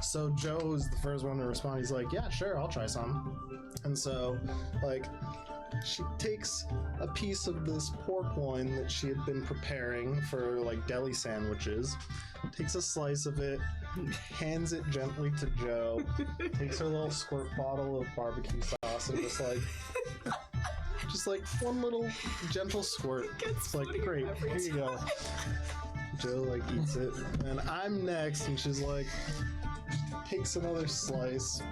So Joe is the first one to respond. He's like, yeah, sure, I'll try some. And so, like, she takes a piece of this pork loin that she had been preparing for, like, deli sandwiches, takes a slice of it, hands it gently to Joe, takes her little squirt bottle of barbecue sauce, and just like one little gentle squirt. It's like, great, here you go. Joe, like, eats it, and I'm next, and she's like, takes another slice.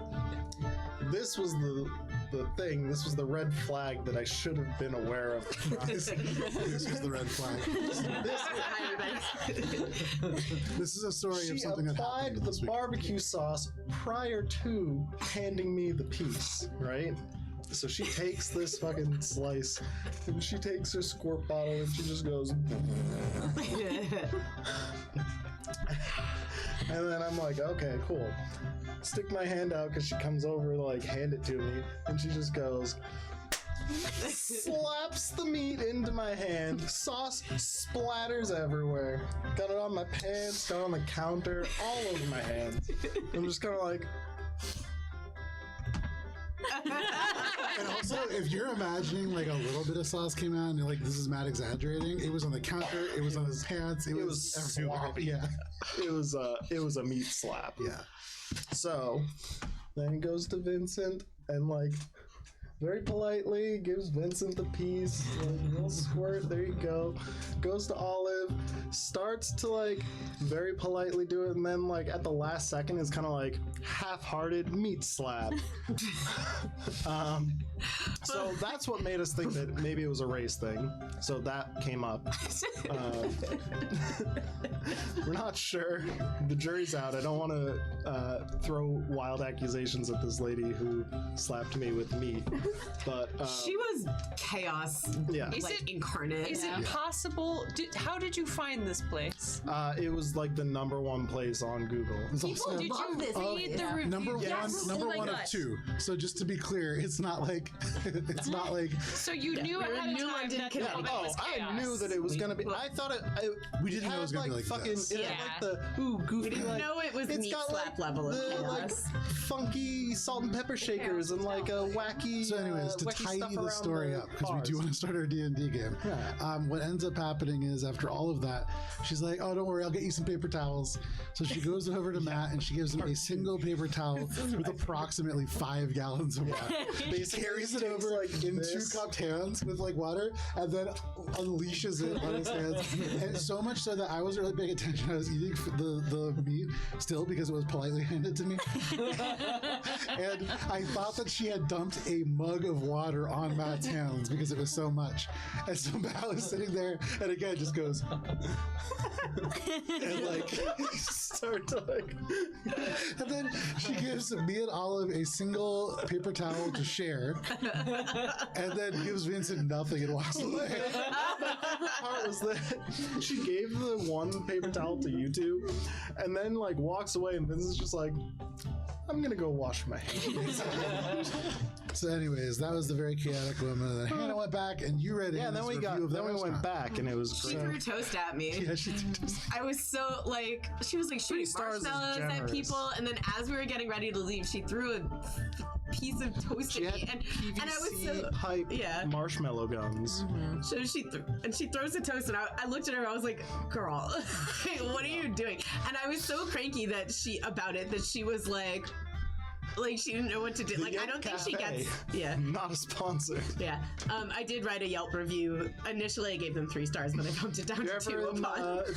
This was the thing. This was the red flag that I should have been aware of. This is the red flag. This is a story of something that happened. She applied the barbecue sauce prior to handing me the piece, right? So she takes this fucking slice, and she takes her squirt bottle, and she just goes. And then I'm like, okay, cool. Stick my hand out because she comes over to like hand it to me, and she just goes, slaps the meat into my hand, sauce splatters everywhere, got it on my pants, got it on the counter, all over my hands. I'm just kind of like. And also, if you're imagining like a little bit of sauce came out and you're like, this is Matt exaggerating, it was on the counter, it was on his pants, it was everywhere. Sloppy. Yeah. It was a meat slap. Yeah. So then he goes to Vincent and like very politely gives Vincent the piece, like, little squirt, there you go. Goes to Olive, starts to like very politely do it, and then like at the last second is kind of like half-hearted meat slap. So that's what made us think that maybe it was a race thing. So that came up. We're not sure. The jury's out. I don't want to throw wild accusations at this lady who slapped me with meat. But she was chaos, yeah, like incarnate. Is it possible? How did you find this place? It was like the #1 place on Google. Did you read the review? Number Yes. number Oh my one God. of 2. So just to be clear, it's not like it's not like So you knew ahead of New time London, that Connecticut. it was I chaos. knew that it was gonna be. I thought we didn't know it was gonna be like fucking. this. It had like the goofy. We didn't like, know it was it's meat got, slap like, level of the, like, chaos. funky salt and pepper shakers and like a wacky. So anyways, to wacky tidy stuff the around story the up, because we bars. do want to start our D&D game. Yeah. What ends up happening is after all of that, she's like, oh, don't worry, I'll get you some paper towels. So she goes over to Matt and she gives him a single paper towel with approximately 5 gallons of water. She carries it over like in this. 2 cupped hands with like water and then unleashes it on his hands. And so much so that I wasn't really paying attention. I was eating the meat still because it was politely handed to me. And I thought that she had dumped a mug of water on Matt's hands because it was so much. And so Matt was sitting there and again just goes and like start to like and then she gives me and Olive a single paper towel to share and then gives Vincent nothing and walks away. My favorite part was that she gave the one paper towel to you two, and then like walks away, and Vincent's just like, "I'm gonna go wash my hands." So anyways, that was the very chaotic woman. And then Hannah went back and you read it. Yeah, then we went back, and it was She great. threw toast at me. Yeah, she threw toast. I was so like, she was like shooting stars is marshmallows at generous. people, and then as we were getting ready to leave, she threw a piece of toast She at had me, and I was so pipe yeah. marshmallow guns. So she throws the toast, and I looked at her. I was like, "Girl, what are you doing?" And I was so cranky that she was like she didn't know what to do. The Like I don't think she Cafe. gets. Yeah. Not a sponsor. Yeah. I did write a Yelp review. Initially, I gave them 3 stars, but I bumped it down to 2 if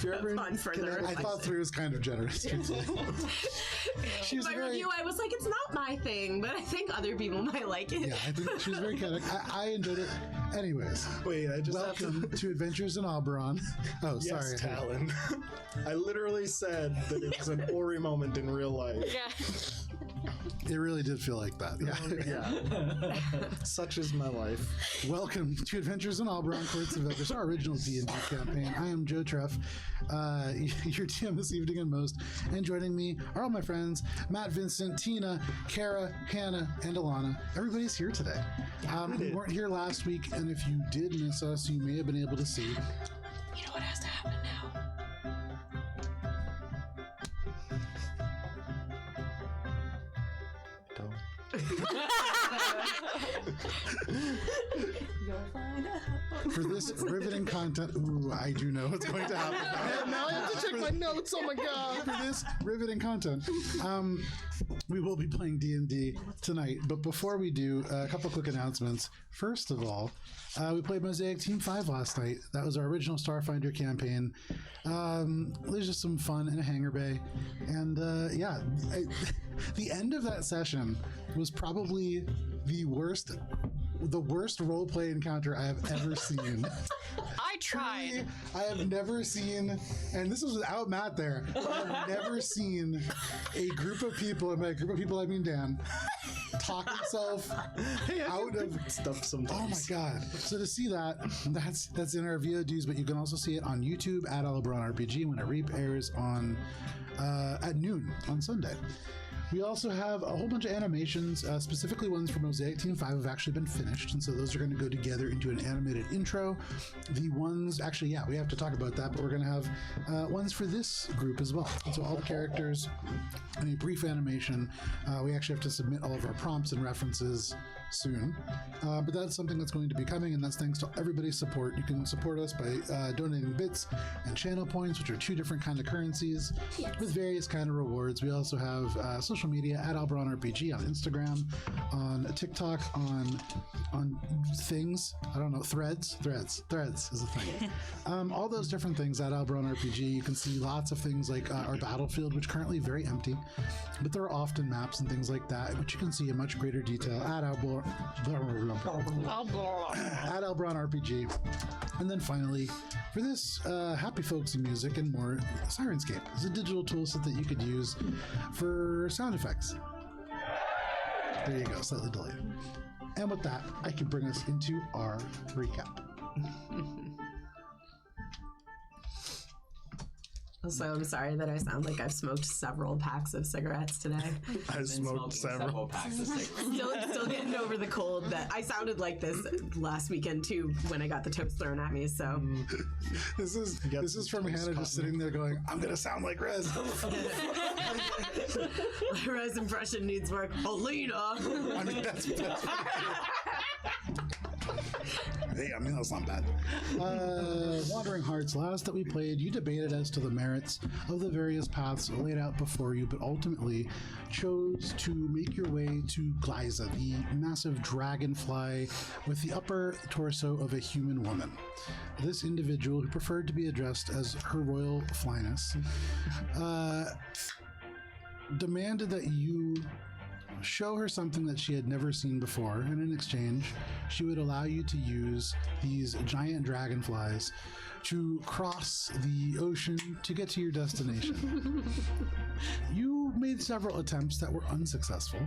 you're ever in upon further Connecticut- I thought 3 was kind of generous. She was my very, review, I was like, it's not my thing, but I think other people might like it. yeah, I think she was very chaotic. I enjoyed it. Anyways, Wait, I just have welcome to Adventures in Oberon. Oh, Yes, sorry. Talon. I literally said that it was an Ori moment in real life. Yeah. It really did feel like that. Yeah. Yeah. Such is my life. Welcome to Adventures in Oberon, Courts of Everest, our original D&D campaign. I am Joe Treff, your DM this evening and most, and joining me are all my friends, Matt, Vincent, Tina, Kara, Hannah, and Alana. Everybody's here today. We weren't here last week, and if you did miss us, you may have been able to see. You know what has to happen now? For this riveting content, ooh, I do know what's going to happen. Now I have to check my notes. Oh my god. For this riveting content, we will be playing D&D tonight. But before we do, a couple quick announcements. First of all, we played Mosaic Team 5 last night. That was our original Starfinder campaign. There's just some fun in a hangar bay. And the end of that session was probably the worst roleplay encounter I have ever seen. I tried. I have never seen, and this was without Matt there, I have never seen a group of people, and by group of people I mean Dan, talk himself out of stuff sometimes. Oh my god. So to see that's in our VODs, but you can also see it on YouTube at Alabron RPG when it re-airs on at noon on Sunday. We also have a whole bunch of animations, specifically ones for Mosaic Team 5 have actually been finished, and so those are going to go together into an animated intro. The ones, actually, yeah, we have to talk about that, but we're going to have ones for this group as well. And so all the characters in a brief animation. We actually have to submit all of our prompts and references soon, but that's something that's going to be coming, and that's thanks to everybody's support. You can support us by donating bits and channel points, which are two different kind of currencies with various kind of rewards. We also have social media at Alberon RPG on Instagram, on TikTok, on things. I don't know, threads is a thing. All those different things at Alberon RPG. You can see lots of things like our battlefield, which currently very empty, but there are often maps and things like that, which you can see in much greater detail at Alberon RPG. And then finally, for this happy folksy music and more, Sirenscape is a digital toolset that you could use for sound effects. There you go, slightly delayed. And with that, I can bring us into our recap. Also, I'm sorry that I sound like I've smoked several packs of cigarettes today. I smoked several. packs of cigarettes. Still getting over the cold. That I sounded like this last weekend too when I got the toast thrown at me. So This is from Hannah just sitting there going, "I'm gonna sound like Rez." Rez impression needs work. Alina. I mean, that's hey, I mean, that's not bad. Wandering Hearts, last that we played, you debated as to the merits of the various paths laid out before you, but ultimately chose to make your way to Glyza, the massive dragonfly with the upper torso of a human woman. This individual, who preferred to be addressed as Her Royal Flyness, demanded that you show her something that she had never seen before, and in exchange, she would allow you to use these giant dragonflies to cross the ocean to get to your destination. You made several attempts that were unsuccessful,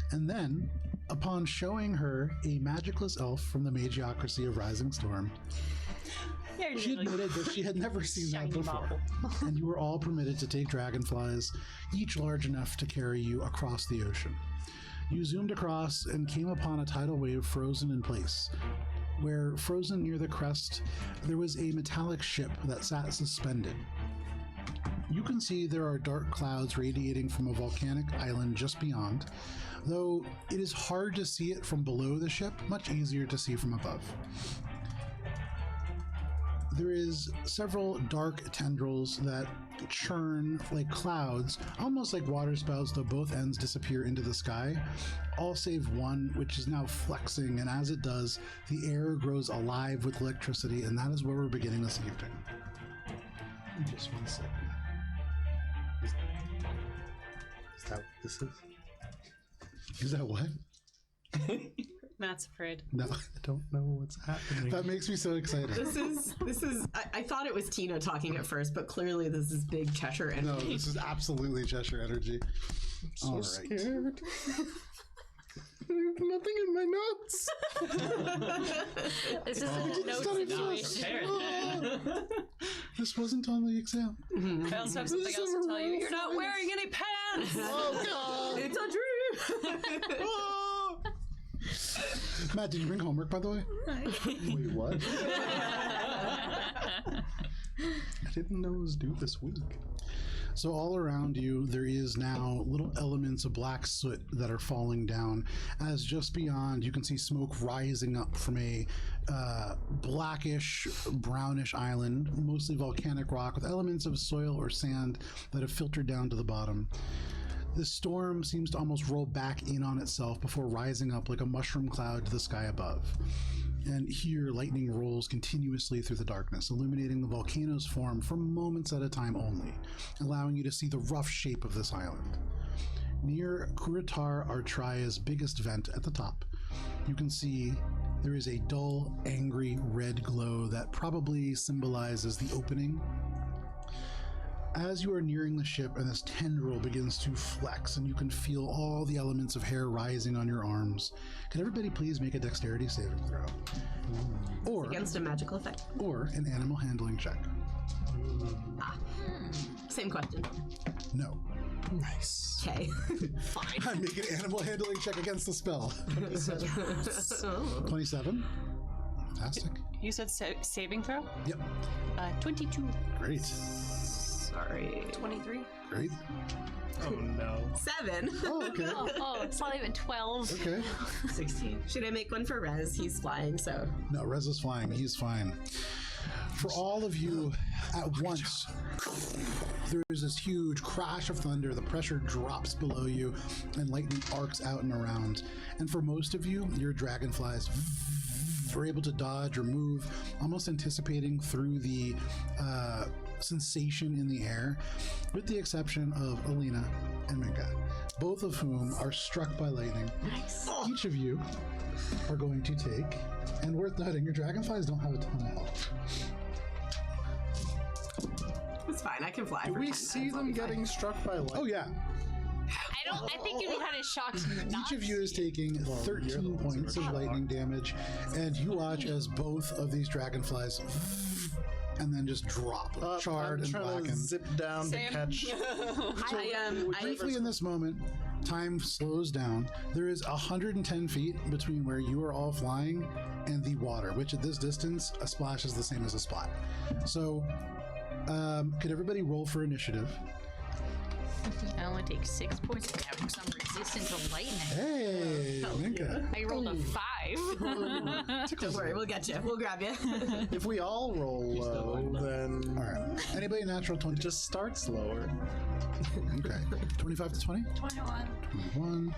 and then, upon showing her a magicless elf from the magiocracy of Rising Storm, she admitted that she had never seen that before, and you were all permitted to take dragonflies, each large enough to carry you across the ocean. You zoomed across and came upon a tidal wave frozen in place, where, frozen near the crest, there was a metallic ship that sat suspended. You can see there are dark clouds radiating from a volcanic island just beyond, though it is hard to see it from below the ship, much easier to see from above. There is several dark tendrils that churn like clouds, almost like water spouts, though both ends disappear into the sky, all save one, which is now flexing, and as it does, the air grows alive with electricity, and that is where we're beginning this evening. Just 1 second. Is that what this is? Is that what? Matt's afraid. No, I don't know what's happening. that makes me so excited. This is. I thought it was Tina talking at first, but clearly this is big Cheshire energy. No, this is absolutely Cheshire energy. So All right. scared. There's nothing in my notes. This is a note situation. This wasn't on the exam. I also have something else to tell you. You're not wearing any pants! Oh god! It's a dream. Matt, did you bring homework, by the way? Wait, what? I didn't know it was due this week. So all around you, there is now little elements of black soot that are falling down. As just beyond, you can see smoke rising up from a blackish, brownish island, mostly volcanic rock with elements of soil or sand that have filtered down to the bottom. The storm seems to almost roll back in on itself before rising up like a mushroom cloud to the sky above. And here, lightning rolls continuously through the darkness, illuminating the volcano's form for moments at a time only, allowing you to see the rough shape of this island. Near Kuritar Artraya's biggest vent at the top, you can see there is a dull, angry red glow that probably symbolizes the opening. As you are nearing the ship and this tendril begins to flex and you can feel all the elements of hair rising on your arms, can everybody please make a dexterity saving throw? Or Against a magical effect. or an animal handling check. Same question. No. Nice. Okay. Fine. I make an animal handling check against the spell. Oh. 27. Fantastic. You said saving throw? Yep. 22. Great. Sorry. 23. Great. Oh no. 7. Oh, okay. Oh, it's not even 12. Okay. 16. Should I make one for Rez? He's flying, so. No, Rez is flying. He's fine. For all of you at once, there is this huge crash of thunder. The pressure drops below you, and lightning arcs out and around. And for most of you, your dragonflies are able to dodge or move, almost anticipating through the sensation in the air, with the exception of Alina and Minka, both of whom are struck by lightning. Nice. Each of you are going to take, and worth noting, your dragonflies don't have a ton of health. It's fine. I can fly. Do for we 10 see minutes, I'll them be fine. getting struck by lightning? Oh yeah. I think you'd be kind of shocked. Each of you is taking you're the 13 ones who points are of shocked. lightning damage, and you watch as both of these dragonflies and then just drop, charred I'm and trying to blackened. zip down Same. to catch. Briefly in this moment, time slows down. There is 110 feet between where you are all flying and the water, which at this distance, a splash is the same as a splat. So, could everybody roll for initiative? I only take 6 points of damage because I'm resistant to lightning. Hey, Minka. I rolled a 5. Don't worry, we'll get you. We'll grab you. If we all roll low, then All right. Anybody natural 20? it just starts lower. Okay. 25 to 20? 21. 21.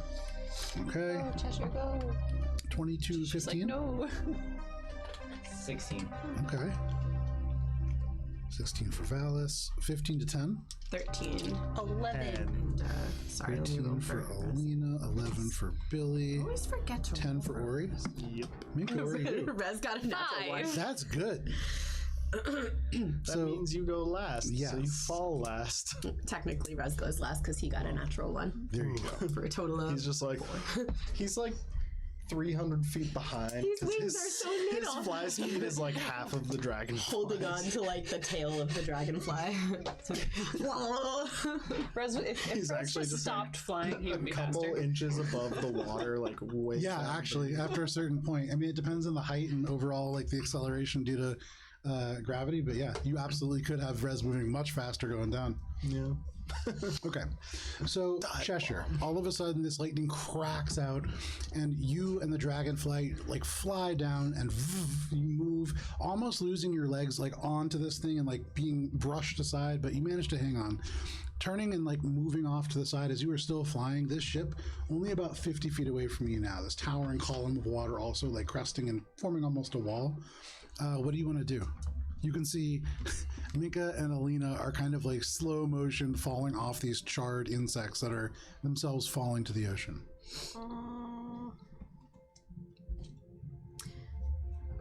Okay. Oh, Cheshire, go. 22, She's like, 15. no. 16. Okay. 16 for Valis. 15 to 10. 13. 11. And, sorry, let me 13 roll for for Alina. 11 for Billy. I always forget to 10 roll for Ori. Yep. Minka, what do you do? Rez got a natural 5. one. That's good. That So, means you go last. So you yes. fall last. Technically, Rez goes last because he got a natural one there you go. for a total of. He's just like, he's like 300 feet behind. His 'cause wings are so His little. fly speed is like half of the dragon. Holding on to like the tail of the dragonfly. Rez, if He's Rez actually just just stopped flying, he A would be couple faster. inches above the water, like way. Yeah, down. actually, after a certain point. I mean, it depends on the height and overall, like the acceleration due to gravity. But yeah, you absolutely could have Rez moving much faster going down. Yeah. Okay, so Cheshire, all of a sudden this lightning cracks out, and you and the dragonfly like fly down, and you move, almost losing your legs like onto this thing and like being brushed aside, but you manage to hang on. Turning and like moving off to the side as you are still flying, this ship only about 50 feet away from you now. This towering column of water also like cresting and forming almost a wall. What do you want to do? You can see Minka and Alina are kind of like slow motion falling off these charred insects that are themselves falling to the ocean.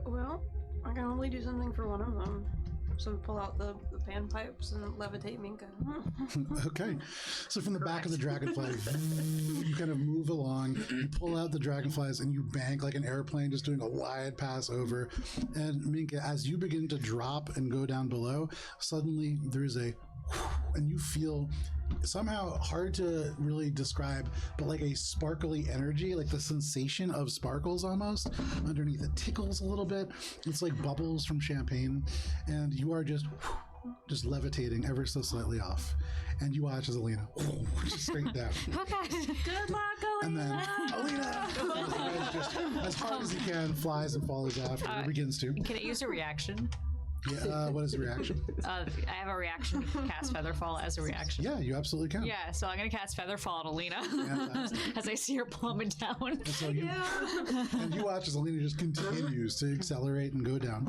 Well, I can only do something for one of them. So pull out the panpipes and levitate Minka. Okay, so from the back of the dragonfly, you kind of move along, you pull out the dragonflies, and you bank like an airplane, just doing a wide pass over. And Minka, as you begin to drop and go down below, suddenly there's a and you feel somehow hard to really describe, but like a sparkly energy, like the sensation of sparkles almost underneath. It tickles a little bit. It's like bubbles from champagne, and you are just just levitating ever so slightly off. And you watch as Alina just straight down. Okay. Good luck, And then Alina just as hard as he can flies and follows after or begins to. Can it use a reaction? Yeah, what is the reaction? I have a reaction to cast Featherfall as a reaction. Yeah, you absolutely can. Yeah, so I'm gonna cast Featherfall on Alina Fantastic. as I see her plummet down. And so you, and you watch as Alina just continues to accelerate and go down.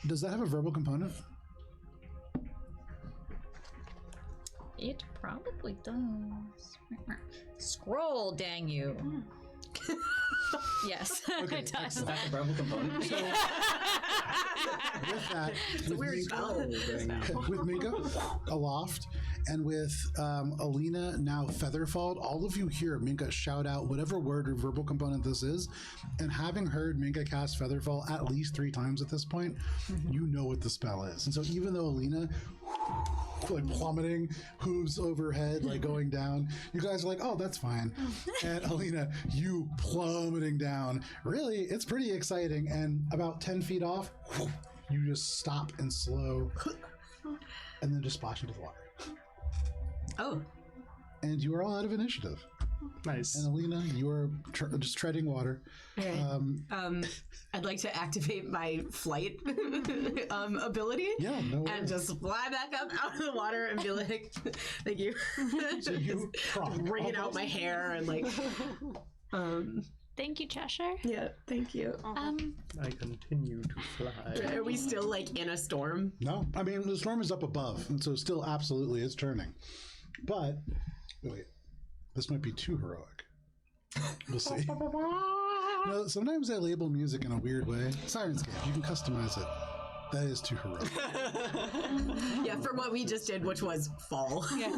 Does that have a verbal component? It probably does. Scroll, dang you. Yes, Okay, it does. That's a verbal component. With that, with Minka aloft, and with Alina now featherfalled, all of you hear Minka shout out whatever word or verbal component this is, and having heard Minka cast Featherfall at least 3 times at this point, you know what the spell is. And so even though Alina like plummeting, hooves overhead, like going down, you guys are like, oh, that's fine. And Alina, you plummeting down. Really, it's pretty exciting. And about 10 feet off, you just stop and slow, and then just splash into the water. Oh, And you are all out of initiative. Nice. And Alina, you are just treading water. okay. I'd like to activate my flight ability. Yeah, no worries. And just fly back up out of the water and be like, thank you. So you Bringing out my hair and like, Thank you, Cheshire. yeah, thank you. I continue to fly. Are we still like in a storm? No, I mean the storm is up above, and so still absolutely is turning. But wait, this might be too heroic. We'll see. No, sometimes I label music in a weird way. Sirenscape, you can customize it. That is too heroic. Yeah, from what we just did, which was fall. Yeah.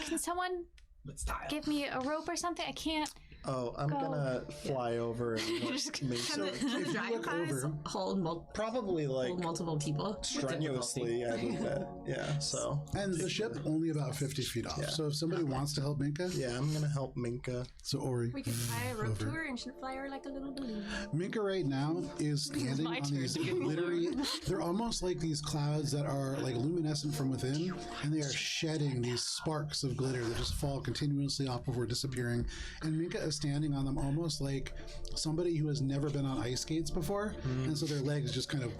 Can someone With style. give me a rope or something? I can't. Oh, I'm gonna fly over and make Can so the, can the if you dragonflies look over- hold, probably like hold multiple people? strenuously, I would bet. Yeah, so And the ship only about 50 feet off. Yeah. So if somebody wants to help Minka, yeah, I'm gonna help Minka. so Ori. We could tie a rope to Over. her and she'll fly her like a little balloon. Minka right now is standing my on turn these to get glittery, they're almost like these clouds that are like luminescent from within, and they are shedding these sparks of glitter that just fall continuously off before disappearing. And Minka is standing on them almost like somebody who has never been on ice skates before, and so their legs just kind of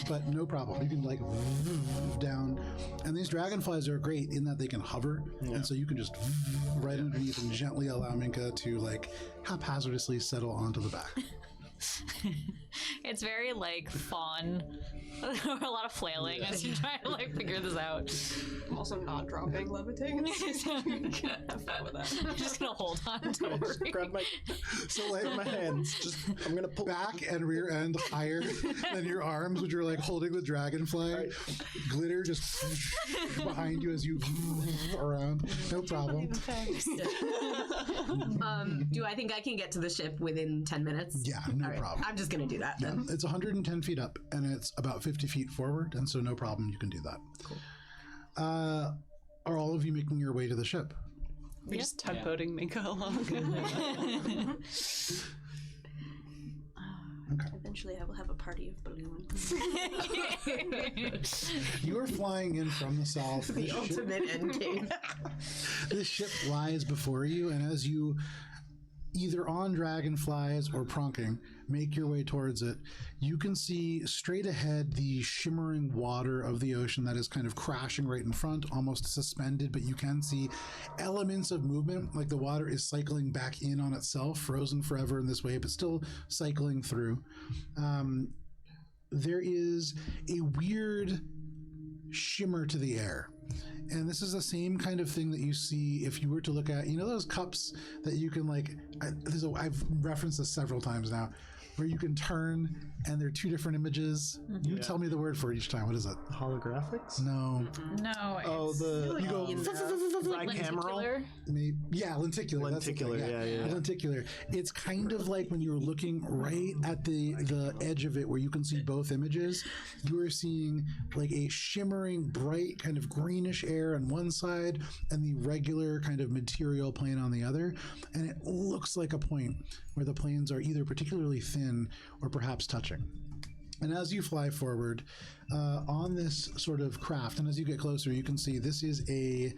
but no problem, you can like down. And these dragonflies are great in that they can hover, and so you can just right underneath and gently allow Minka to like haphazardly settle onto the back. It's very like fun. A lot of flailing as you try to like figure this out. I'm also not dropping levitating. Have fun with that. I'm just gonna hold on. Don't worry. Grab my So like my hands. Just I'm gonna pull back and rear end higher than your arms, which are like holding the dragonfly. Glitter just behind you as you around. No problem. Do I think I can get to the ship within 10 minutes? Yeah, no All right, problem. I'm just gonna do that Yeah, then. it's 110 feet up and it's about 50 feet forward, and so no problem, you can do that. Cool. Are all of you making your way to the ship? We're just tugboating Minka along. Eventually I will have a party of balloons. You are flying in from the south. The ultimate end game. This ship lies before you, and as you, either on dragonflies or pronking, make your way towards it, you can see straight ahead the shimmering water of the ocean that is kind of crashing right in front, almost suspended, but you can see elements of movement, like the water is cycling back in on itself, frozen forever in this way, but still cycling through. There is a weird shimmer to the air. And this is the same kind of thing that you see if you were to look at, you know, those cups that you can like, I've referenced this several times now, where you can turn and they're 2 different images. You tell me the word for it each time. What is it? holographics. No. No. Oh, the You go bicameral. Yeah, lenticular. That's the thing, Lenticular, yeah. Lenticular. It's kind of like when you're looking right at the edge of it where you can see both images, you are seeing like a shimmering, bright, kind of greenish air on one side and the regular kind of material plane on the other. And it looks like a point where the planes are either particularly thin or perhaps touching. And as you fly forward on this sort of craft, and as you get closer, you can see this is a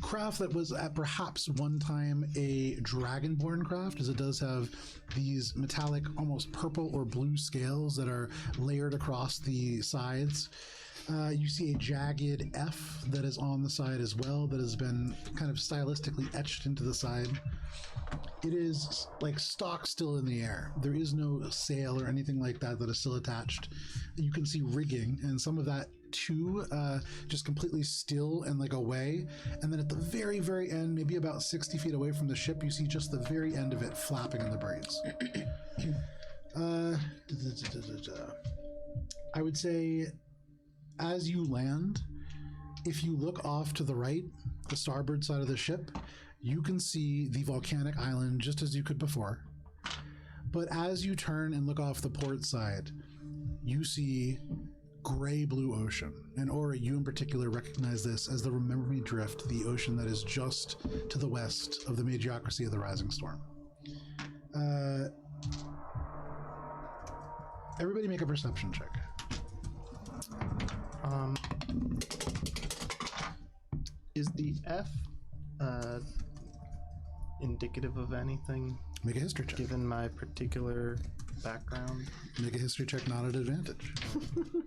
craft that was at perhaps one time a dragonborn craft, as it does have these metallic, almost purple or blue scales that are layered across the sides. You see a jagged F that is on the side as well, that has been kind of stylistically etched into the side. It is like stock still in the air. There is no sail or anything like that that is still attached. You can see rigging, and some of that too, just completely still and like away. And then at the very, very end, maybe about 60 feet away from the ship, you see just the very end of it flapping in the breeze. I would say, as you land, if you look off to the right, the starboard side of the ship, you can see the volcanic island just as you could before. But as you turn and look off the port side, you see gray blue ocean. And Ori, you in particular recognize this as the Remember Me Drift, the ocean that is just to the west of the Magiocracy of the Rising Storm. Everybody make a perception check. Is the F indicative of anything, Make a history check. given my particular background? Make a history check, not at advantage.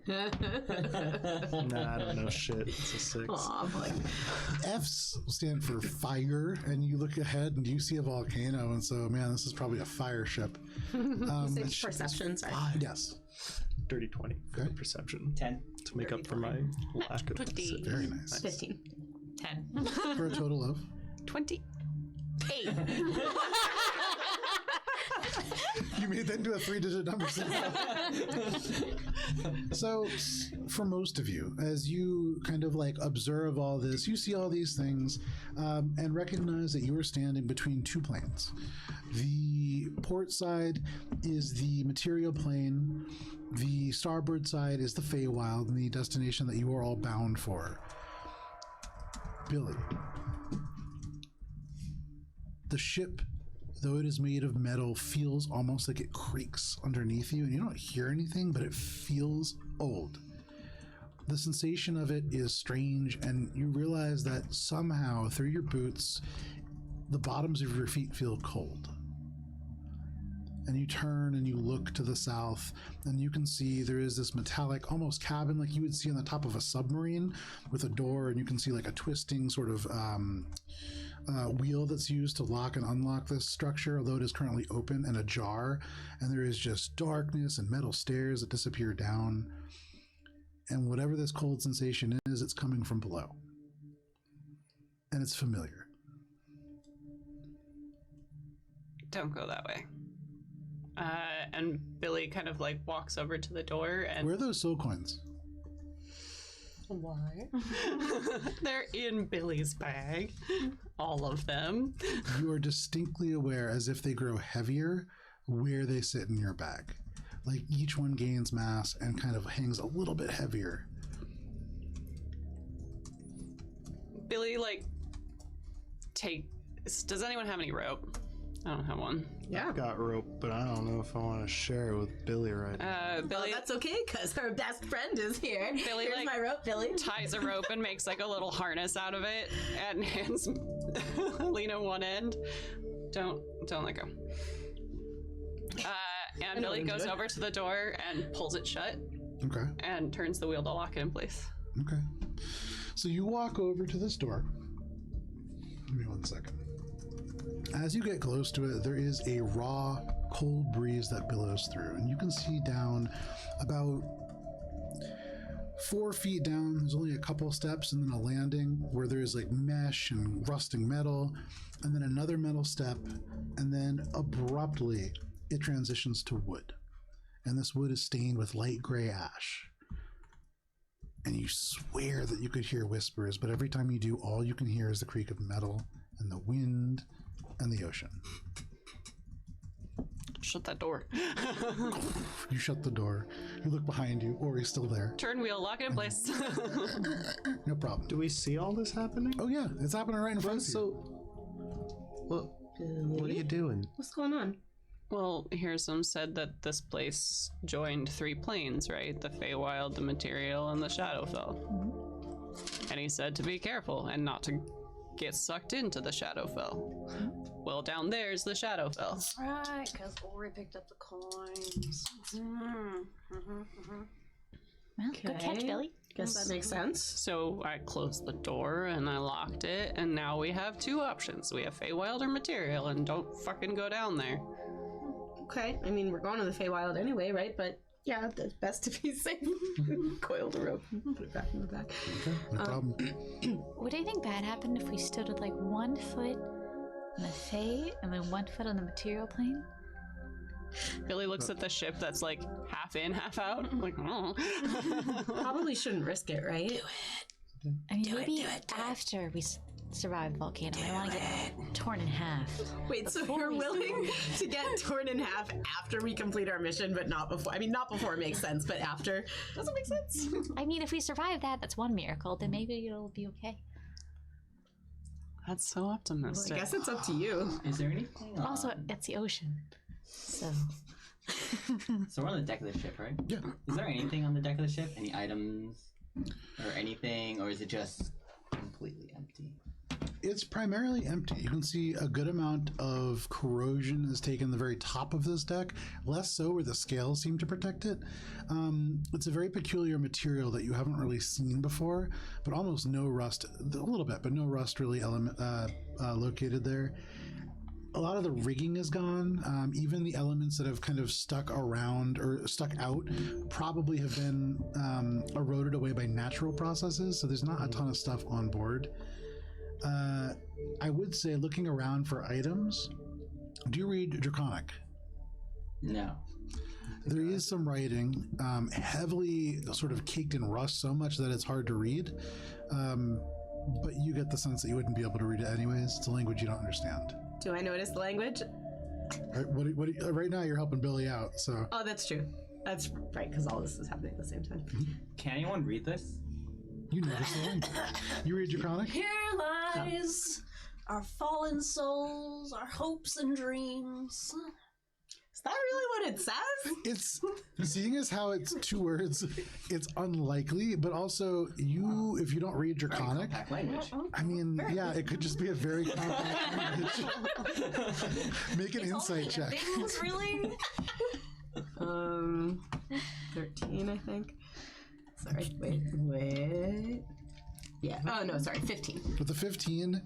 Nah, I don't know shit. It's a 6. Aw, boy. F's stand for fire, and you look ahead and you see a volcano, and so, man, this is probably a fire ship. Say perception, sorry. Yes. Dirty 20 for Okay. the perception 10. to make up for my lack of 20. Very nice. 15. 10. For a total of 28. you made that into a 3-digit number. So, for most of you, as you kind of like observe all this, you see all these things and recognize that you are standing between two planes. The port side is the material plane, the starboard side is the Feywild, and the destination that you are all bound for. Billy, the ship, though it is made of metal, feels almost like it creaks underneath you, and you don't hear anything, but it feels old. The sensation of it is strange, and you realize that somehow through your boots, the bottoms of your feet feel cold. And you turn and you look to the south, and you can see there is this metallic, almost cabin like you would see on the top of a submarine with a door, and you can see like a twisting sort of wheel that's used to lock and unlock this structure, although it is currently open and ajar. And there is just darkness and metal stairs that disappear down. And whatever this cold sensation is, it's coming from below. And it's familiar. Don't go that way. And Billy kind of like walks over to the door and Where are those soul coins? why? They're in Billy's bag. All of them. You are distinctly aware, as if they grow heavier, where they sit in your bag. Like each one gains mass and kind of hangs a little bit heavier. Billy like does anyone have any rope? I don't have one. Yeah. I've got rope, but I don't know if I want to share it with Billy right now. Billy That's okay, because her best friend is here. Billy, Here's like, my rope, Billy. ties a rope and makes like a little harness out of it and hands Lena one end. Don't let go. And Billy goes over to the door and pulls it shut Okay. and turns the wheel to lock it in place. Okay. So you walk over to this door. Give me 1 second. As you get close to it, there is a raw, cold breeze that billows through, and you can see down about 4 feet down. There's only a couple steps, and then a landing where there's like mesh and rusting metal, and then another metal step, and then abruptly it transitions to wood. And this wood is stained with light gray ash. And you swear that you could hear whispers, but every time you do, all you can hear is the creak of metal and the wind and the ocean. Shut that door. You shut the door. You look behind you. Ori's still there. Turn wheel, lock it in place. No problem. Do we see all this happening? Oh yeah, it's happening right in front of you. So, what are you doing? What's going on? Well, Hearsum said that this place joined 3 planes, right? The Feywild, the Material, and the Shadowfell. And he said to be careful and not to get sucked into the Shadowfell. Well, down there's the Shadowfell. Right, because Ori picked up the coins. Well, good catch, Okay. Billy. Guess that makes sense. So I closed the door and I locked it, and now we have 2 options. We have Feywild or Material, and don't fucking go down there. Okay, I mean, we're going to the Feywild anyway, right? But yeah, it's best to be safe. Coil the rope, put it back in the back. Okay, no problem. Would anything bad happen if we stood with like 1 foot on the Fae and then 1 foot on the material plane? Billy looks at the ship that's like half in, half out. Like, oh. Probably shouldn't risk it, right? I mean, maybe after we survive the volcano, I want to get torn in half. Wait, so Before you're we willing to get torn in half after we complete our mission, but not before? I mean, not before makes sense, but after doesn't make sense. I mean, if we survive that, that's one miracle. Then maybe it'll be okay. That's so I optimistic. guess it's up to you. Is there anything? Also, it's the ocean, so So we're on the deck of the ship, right? Yeah. Is there anything on the deck of the ship? Any items or anything, or is it just completely empty? It's primarily empty. You can see a good amount of corrosion has taken the very top of this deck, less so where the scales seem to protect it. It's a very peculiar material that you haven't really seen before, but almost no rust, a little bit, but no rust really located there. A lot of the rigging is gone. Even the elements that have kind of stuck around or stuck out probably have been eroded away by natural processes, so there's not a ton of stuff on board. I would say, looking around for items, do you read Draconic? No. There is some writing, heavily sort of caked in rust so much that it's hard to read, but you get the sense that you wouldn't be able to read it anyways. It's a language you don't understand. Do I notice the language? Right now, you're helping Billy out, so... Oh, that's true. That's right, because all this is happening at the same time. Can anyone read this? You notice the language. You read Draconic? Here lies our fallen souls, our hopes and dreams. Is that really what it says? It's seeing as how it's 2 words, it's unlikely, but also if you don't read Draconic, Compact language. I mean, yeah, it could just be a very compact language. Make an insight check. Things really? 13, I think. Sorry, wait. Yeah. Oh no, sorry, 15. With the 15,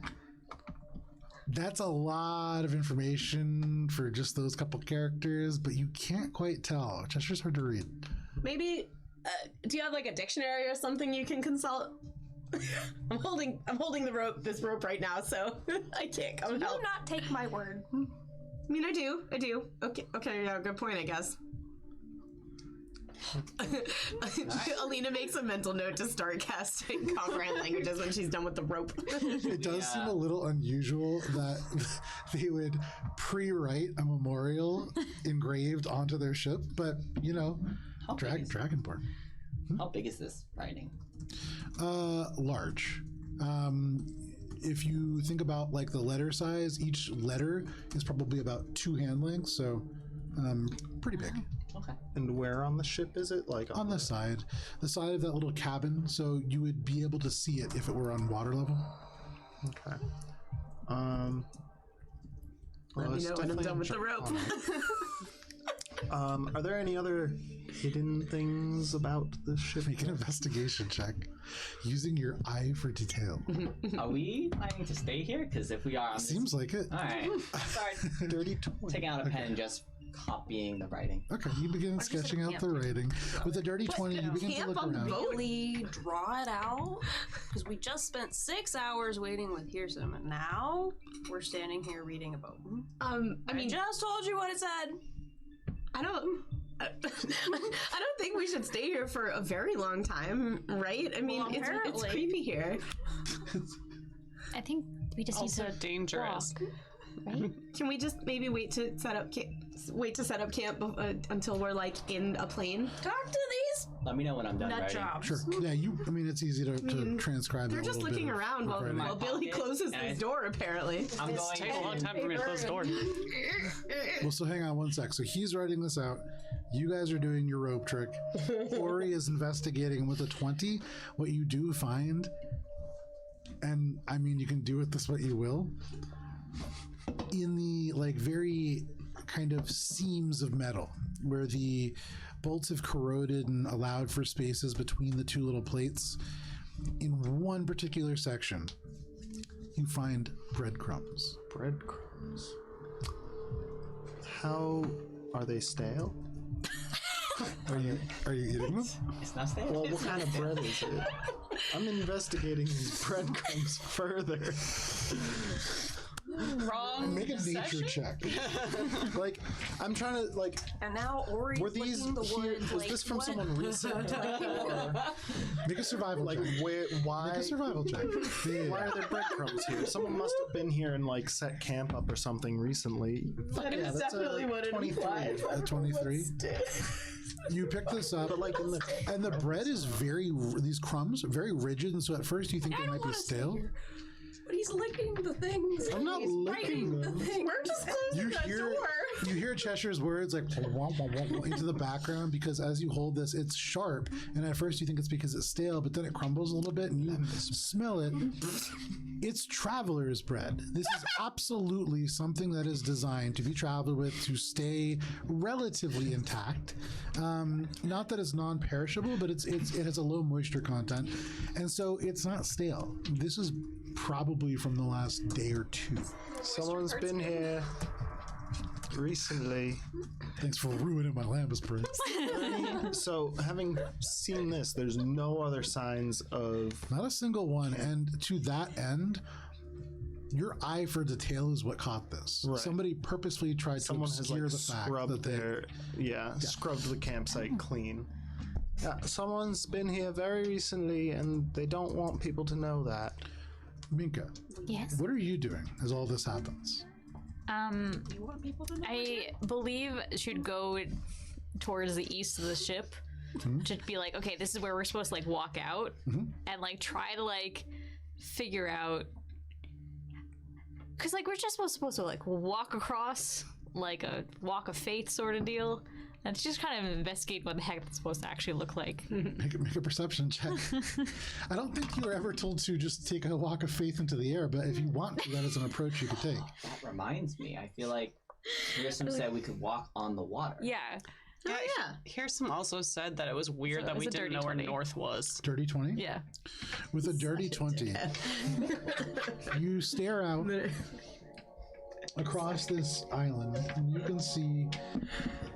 that's a lot of information for just those couple characters, but you can't quite tell. Chester's hard to read. Maybe. Do you have like a dictionary or something you can consult? I'm holding this rope right now, so I can't come Do help. not take my word. I mean, I do. Okay, yeah, good point, I guess. Alina makes a mental note to start casting comprehend languages when she's done with the rope. It does seem a little unusual that they would pre-write a memorial engraved onto their ship, but you know, How big is Dragonborn. How big is this writing? Large. If you think about like the letter size, each letter is probably about 2 hand lengths, so pretty big. Okay. And where on the ship is it? Like On the side of that little cabin, so you would be able to see it if it were on water level. Okay. Let me know when I'm done with the rope. Are there any other hidden things about the ship? Make an investigation check using your eye for detail. Are we planning to stay here? Because if we are, Seems like it. All right. Start Dirty 20. taking out a pen and just copying the writing. Okay, you begin sketching out the writing. With a dirty 20, you begin to Camp look on the around. boat. Really draw it out? Because we just spent 6 hours waiting with Hearsum, and now we're standing here reading a boat. I I mean, just told you what it said. I don't think we should stay here for a very long time, right? I mean, Well, it's apparently. creepy here. I think we just Also need to dangerous. walk. right? Can we just maybe wait to set up camp until we're like in a plane? Talk to these Let me know when I'm done nut writing. jobs. Sure. Yeah, I mean, it's easy to transcribe. They're that just little looking bit of around while writing. Billy pocket, closes and his I- door. Apparently, I'm going Takes a long time for me to close the door. Well, so hang on one sec. So he's writing this out. You guys are doing your rope trick. Ori is investigating with a 20. What you do find, and I mean, you can do with this what you will, in the like very kind of seams of metal where the bolts have corroded and allowed for spaces between the two little plates. In one particular section, you find breadcrumbs. Breadcrumbs. How are they stale? Are you eating them? It's not stale. Well, what kind of bread is it? I'm investigating these breadcrumbs further. Wrong. Make a nature check. Like, I'm trying to like. And now Ori's Were these licking the here? woods. Was like, this from what? someone recent? Or, Make a survival like, check. where? Why? Make a survival check. Yeah. Why are there breadcrumbs here? Someone must have been here and like set camp up or something recently. that is that's definitely what it 23. implies. A 23. You pick this up, But like in the and the bread is these crumbs very rigid, and so at first you think they I don't might be wanna sit stale. here. But he's licking the things. I'm not He's licking biting them. The things. We're just closing You the hear door. you hear Cheshire's words like womp, womp, womp, into the background because as you hold this, it's sharp, and at first you think it's because it's stale, but then it crumbles a little bit, and you smell it. It's traveler's bread. This is absolutely something that is designed to be traveled with to stay relatively intact. Not that it's non-perishable, but it has a low moisture content, and so it's not stale. This is probably from the last day or two. someone's been here recently. Thanks for ruining my Lambus prince. So, having seen this, there's no other signs of. Not a single one. And to that end, your eye for detail is what caught this. Right. Somebody purposefully tried Someone to has obscure like the fact scrubbed that they. their scrubbed the campsite clean. Yeah, someone's been here very recently, and they don't want people to know that. Minka, Yes. what are you doing as all this happens? You want people to know? I believe should go towards the east of the ship to be like, okay, this is where we're supposed to like walk out and like try to like figure out, because like we're just supposed to like walk across like a walk of faith sort of deal. And to just kind of investigate what the heck it's supposed to actually look like. Make a perception check. I don't think you were ever told to just take a walk of faith into the air, but if you want to, that is an approach you could take. That reminds me. I feel like Pearson said we could walk on the water. Yeah. Oh yeah. Hearsum also said that it was weird So that it was we a didn't dirty know where 20. north was. Dirty 20? Yeah. With a dirty 20, you stare out across this island, and you can see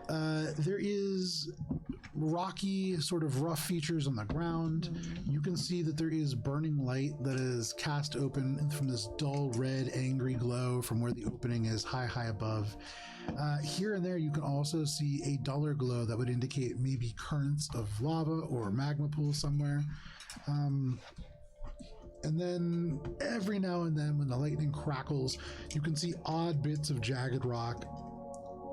there is rocky, sort of rough features on the ground. You can see that there is burning light that is cast open from this dull red, angry glow from where the opening is high above. Here and there, you can also see a duller glow that would indicate maybe currents of lava or magma pool somewhere. And then every now and then, when the lightning crackles, you can see odd bits of jagged rock,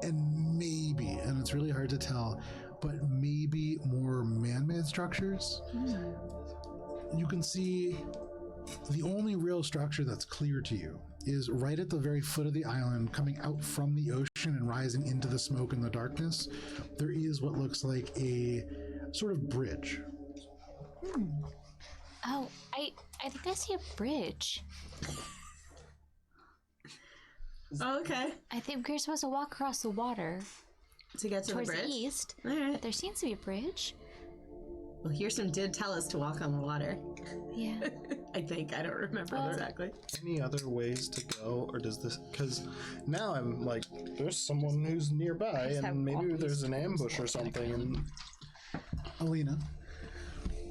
and maybe, and it's really hard to tell, but maybe more man-made structures. You can see the only real structure that's clear to you is right at the very foot of the island, coming out from the ocean and rising into the smoke and the darkness. There is what looks like a sort of bridge. Oh, I think I see a bridge. Oh, okay. I think we're supposed to walk across the water To get to the towards bridge. the east. All right. But there seems to be a bridge. Well, Hearsum did tell us to walk on the water. Yeah. I think. I don't remember exactly. Any other ways to go, or does this? Because now I'm like, there's someone who's nearby, just have and maybe walkies. there's an ambush or something. And Alina,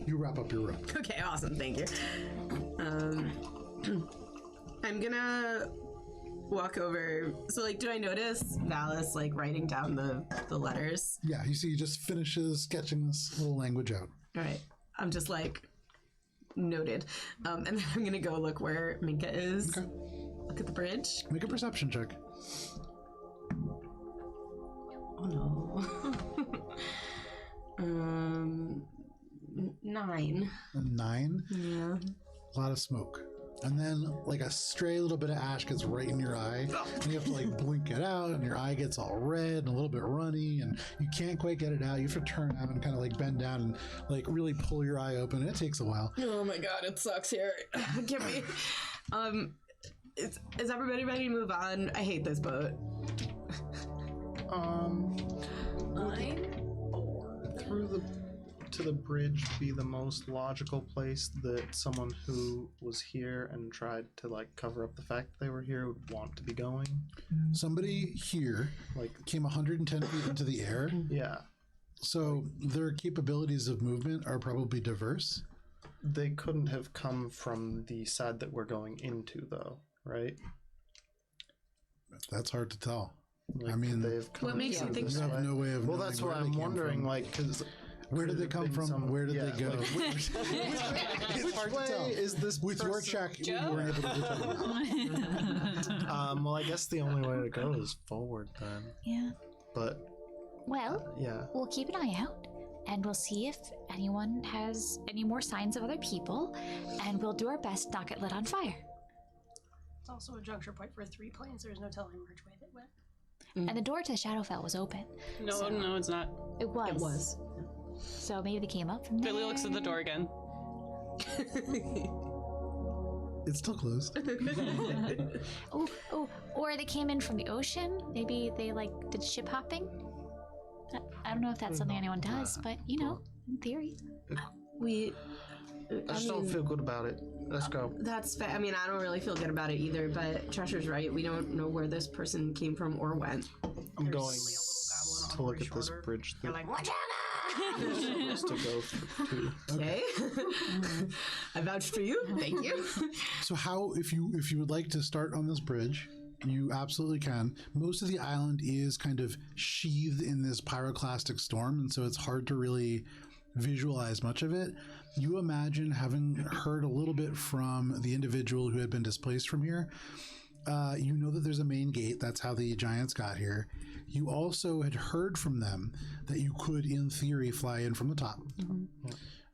you wrap up your rope. Okay, awesome. Thank you. I'm gonna walk over. So, like, do I notice Valis like writing down the letters? Yeah, you see, he just finishes sketching this little language out. All right. I'm just like noted, and then I'm gonna go look where Minka is. Okay. look at the bridge. Make a perception check. Oh no. 9. A 9. Yeah. A lot of smoke. And then, like, a stray little bit of ash gets right in your eye. And you have to, like, blink it out, and your eye gets all red and a little bit runny, and you can't quite get it out. You have to turn around and kind of, like, bend down and, like, really pull your eye open. It takes a while. Oh my god, it sucks here. Give me. Is everybody ready to move on? I hate this boat. 9. Through to the bridge be the most logical place that someone who was here and tried to like cover up the fact that they were here would want to be going? Somebody here, like, came 110 feet into the air. Yeah. So their capabilities of movement are probably diverse. They couldn't have come from the side that we're going into, though, right? That's hard to tell. Like, I mean, they've come what makes you from think this You have way? no way of Well, knowing that's where what they I'm came wondering. from. Like, because Where did they come from? Where did they go? Which hard to way tell. is this With your person- check, you weren't able to determine. Well, I guess the only way to go is forward then. Yeah. But Well, yeah, we'll keep an eye out and we'll see if anyone has any more signs of other people, and we'll do our best not get lit on fire. It's also a juncture point for 3 planes. There's no telling which way they went. And the door to the Shadowfell was open. No, no, it's not. It was. It was. So maybe they came up from there. Billy looks at the door again. It's still closed. Oh, or they came in from the ocean. Maybe they like did ship hopping. I don't know if that's something anyone does, but you know, in theory. We. I just don't feel good about it. Let's go. That's fair. I mean, I don't really feel good about it either, but Treasure's right. We don't know where this person came from or went. I'm going only a little goblin on to a look gray at this shoulder. bridge You're that like, watch out! we're supposed to go to. Okay. I vouch for you. Thank you. So how, if you would like to start on this bridge, you absolutely can. Most of the island is kind of sheathed in this pyroclastic storm, and so it's hard to really visualize much of it. You imagine, having heard a little bit from the individual who had been displaced from here, you know that there's a main gate. That's how the giants got here. You also had heard from them that you could, in theory, fly in from the top.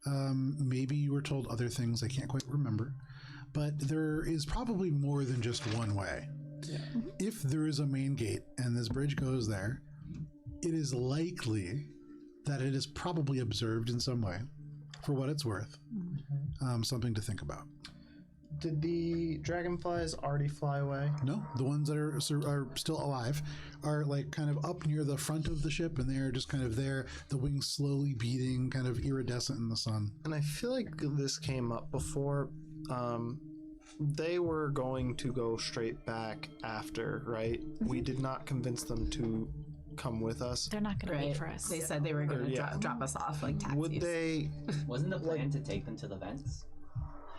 Maybe you were told other things I can't quite remember. But there is probably more than just one way. Yeah. If there is a main gate and this bridge goes there, it is likely that it is probably observed in some way, for what it's worth. Something to think about. Did the dragonflies already fly away? No, the ones that are still alive are like kind of up near the front of the ship, and they're just kind of there, the wings slowly beating, kind of iridescent in the sun. And I feel like this came up before. They were going to go straight back after, right? We did not convince them to come with us. They're not going to Right. wait for us. They said they were going to Yeah. drop us off like taxis. Would they? Wasn't the plan to take them to the vents?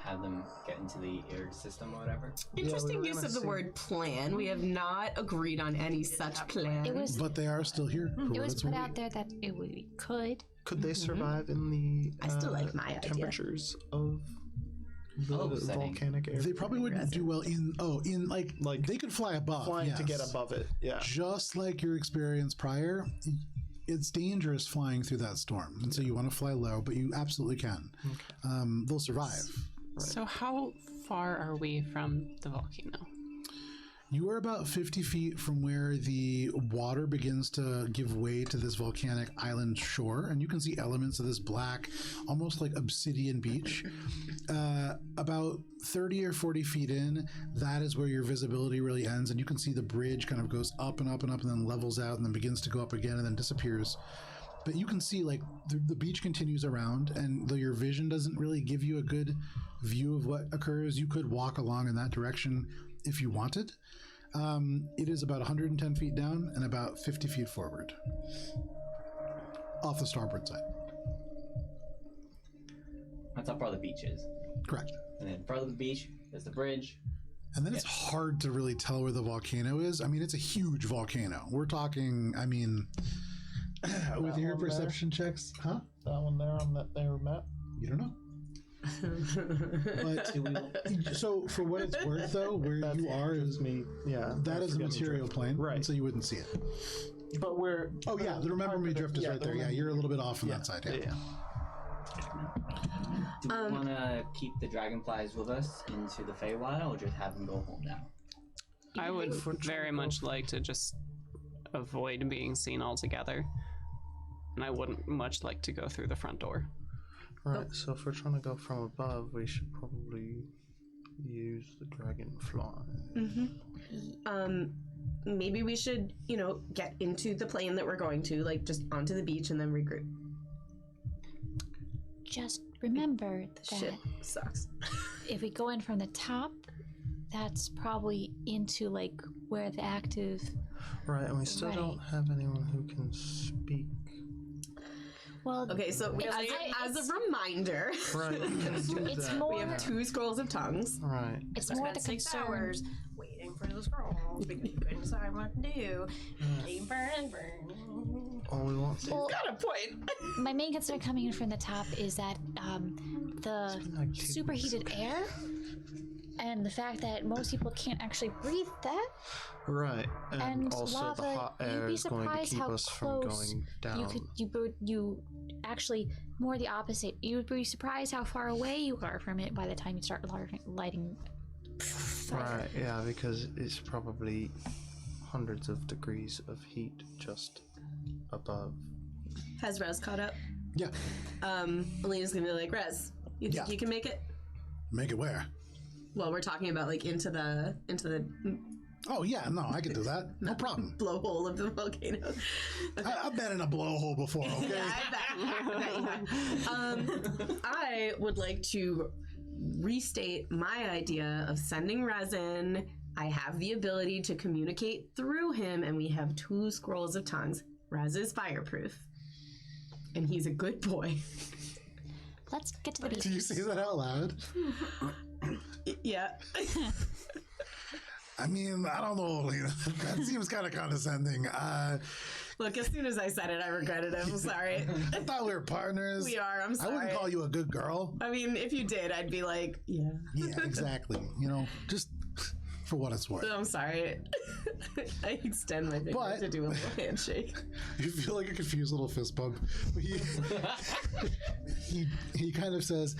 Have them get into the air system or whatever? Interesting we were use gonna of the see. word plan. We have not agreed on any such plan. It was But they are still here. For it what was it's put worth. out there that we could. Could they survive in the I still like my idea. temperatures of the setting. volcanic area? They probably wouldn't do well in Like, they could fly above, flying to get yes. above it. Yeah. Just like your experience prior, it's dangerous flying through that storm, and so you want to fly low, but you absolutely can. They'll survive. So how far are we from the volcano? You are about 50 feet from where the water begins to give way to this volcanic island shore, and you can see elements of this black, almost like obsidian beach. About 30 or 40 feet in, that is where your visibility really ends, and you can see the bridge kind of goes up and up and up and then levels out and then begins to go up again and then disappears. But you can see, like, the beach continues around, and though your vision doesn't really give you a good view of what occurs, you could walk along in that direction if you wanted. It is about 110 feet down and about 50 feet forward off the starboard side. That's how far the beach is. Correct. And then farther the beach, there's the bridge. And then it's hard to really tell where the volcano is. I mean, it's a huge volcano. We're talking, I mean, with your one there? perception checks, huh? That one there on that they were met. You don't know. But so for what it's worth, though, where you are is me. Yeah, that is a material plane, Right. and so you wouldn't see it. But we're Oh yeah, the remember me drift is right there. Yeah, you're a little bit off on that side. Yeah. Do we want to keep the dragonflies with us into the Feywild, or just have them go home now? I would very much like to just avoid being seen altogether. And I wouldn't much like to go through the front door. Right, so if we're trying to go from above, we should probably use the dragonfly. Maybe we should, get into the plane that we're going to, like just onto the beach and then regroup. Just remember that Shit sucks. if we go in from the top, that's probably into like where the active. Right, and we still don't have anyone who can speak. Well, Okay, so as a reminder, Right, we can do it's that. more. we have 2 scrolls of tongues. Right. It's more the 6 concern. hours waiting for the scrolls because you couldn't decide what to do. Keep burning. All we want to Well, Got a point. my main concern coming in from the top is that the like 2 superheated air and the fact that most people can't actually breathe that. Right, and And also lava, the hot you'd air be is going to surprised keep how us from close going down. you actually more the opposite. You'd be surprised how far away you are from it by the time you start lighting fire. Right, yeah, because it's probably hundreds of degrees of heat just above. Has Rez caught up? Yeah. Alina's gonna be like, Rez, you think Yeah. you can make it? Make it where? Well, we're talking about like into the Oh yeah, no, I can do that. No problem. blowhole of the volcano. I've been in a blowhole before. Okay. Yeah, I bet you have. I would like to restate my idea of sending resin. I have the ability to communicate through him, and we have 2 scrolls of tongues. Raz is fireproof, and he's a good boy. Let's get to the beach. Do you say that out loud? Yeah. I mean, I don't know, Lena. That seems kind of condescending. Look, as soon as I said it, I regretted it. I'm sorry. I thought we were partners. We are. I'm I sorry. wouldn't call you a good girl. I mean, if you did, I'd be like, yeah. Yeah, exactly. Just for what it's worth. I'm sorry. I extend my finger But- to do a little handshake. You feel like a confused little fist bump. He kind of says,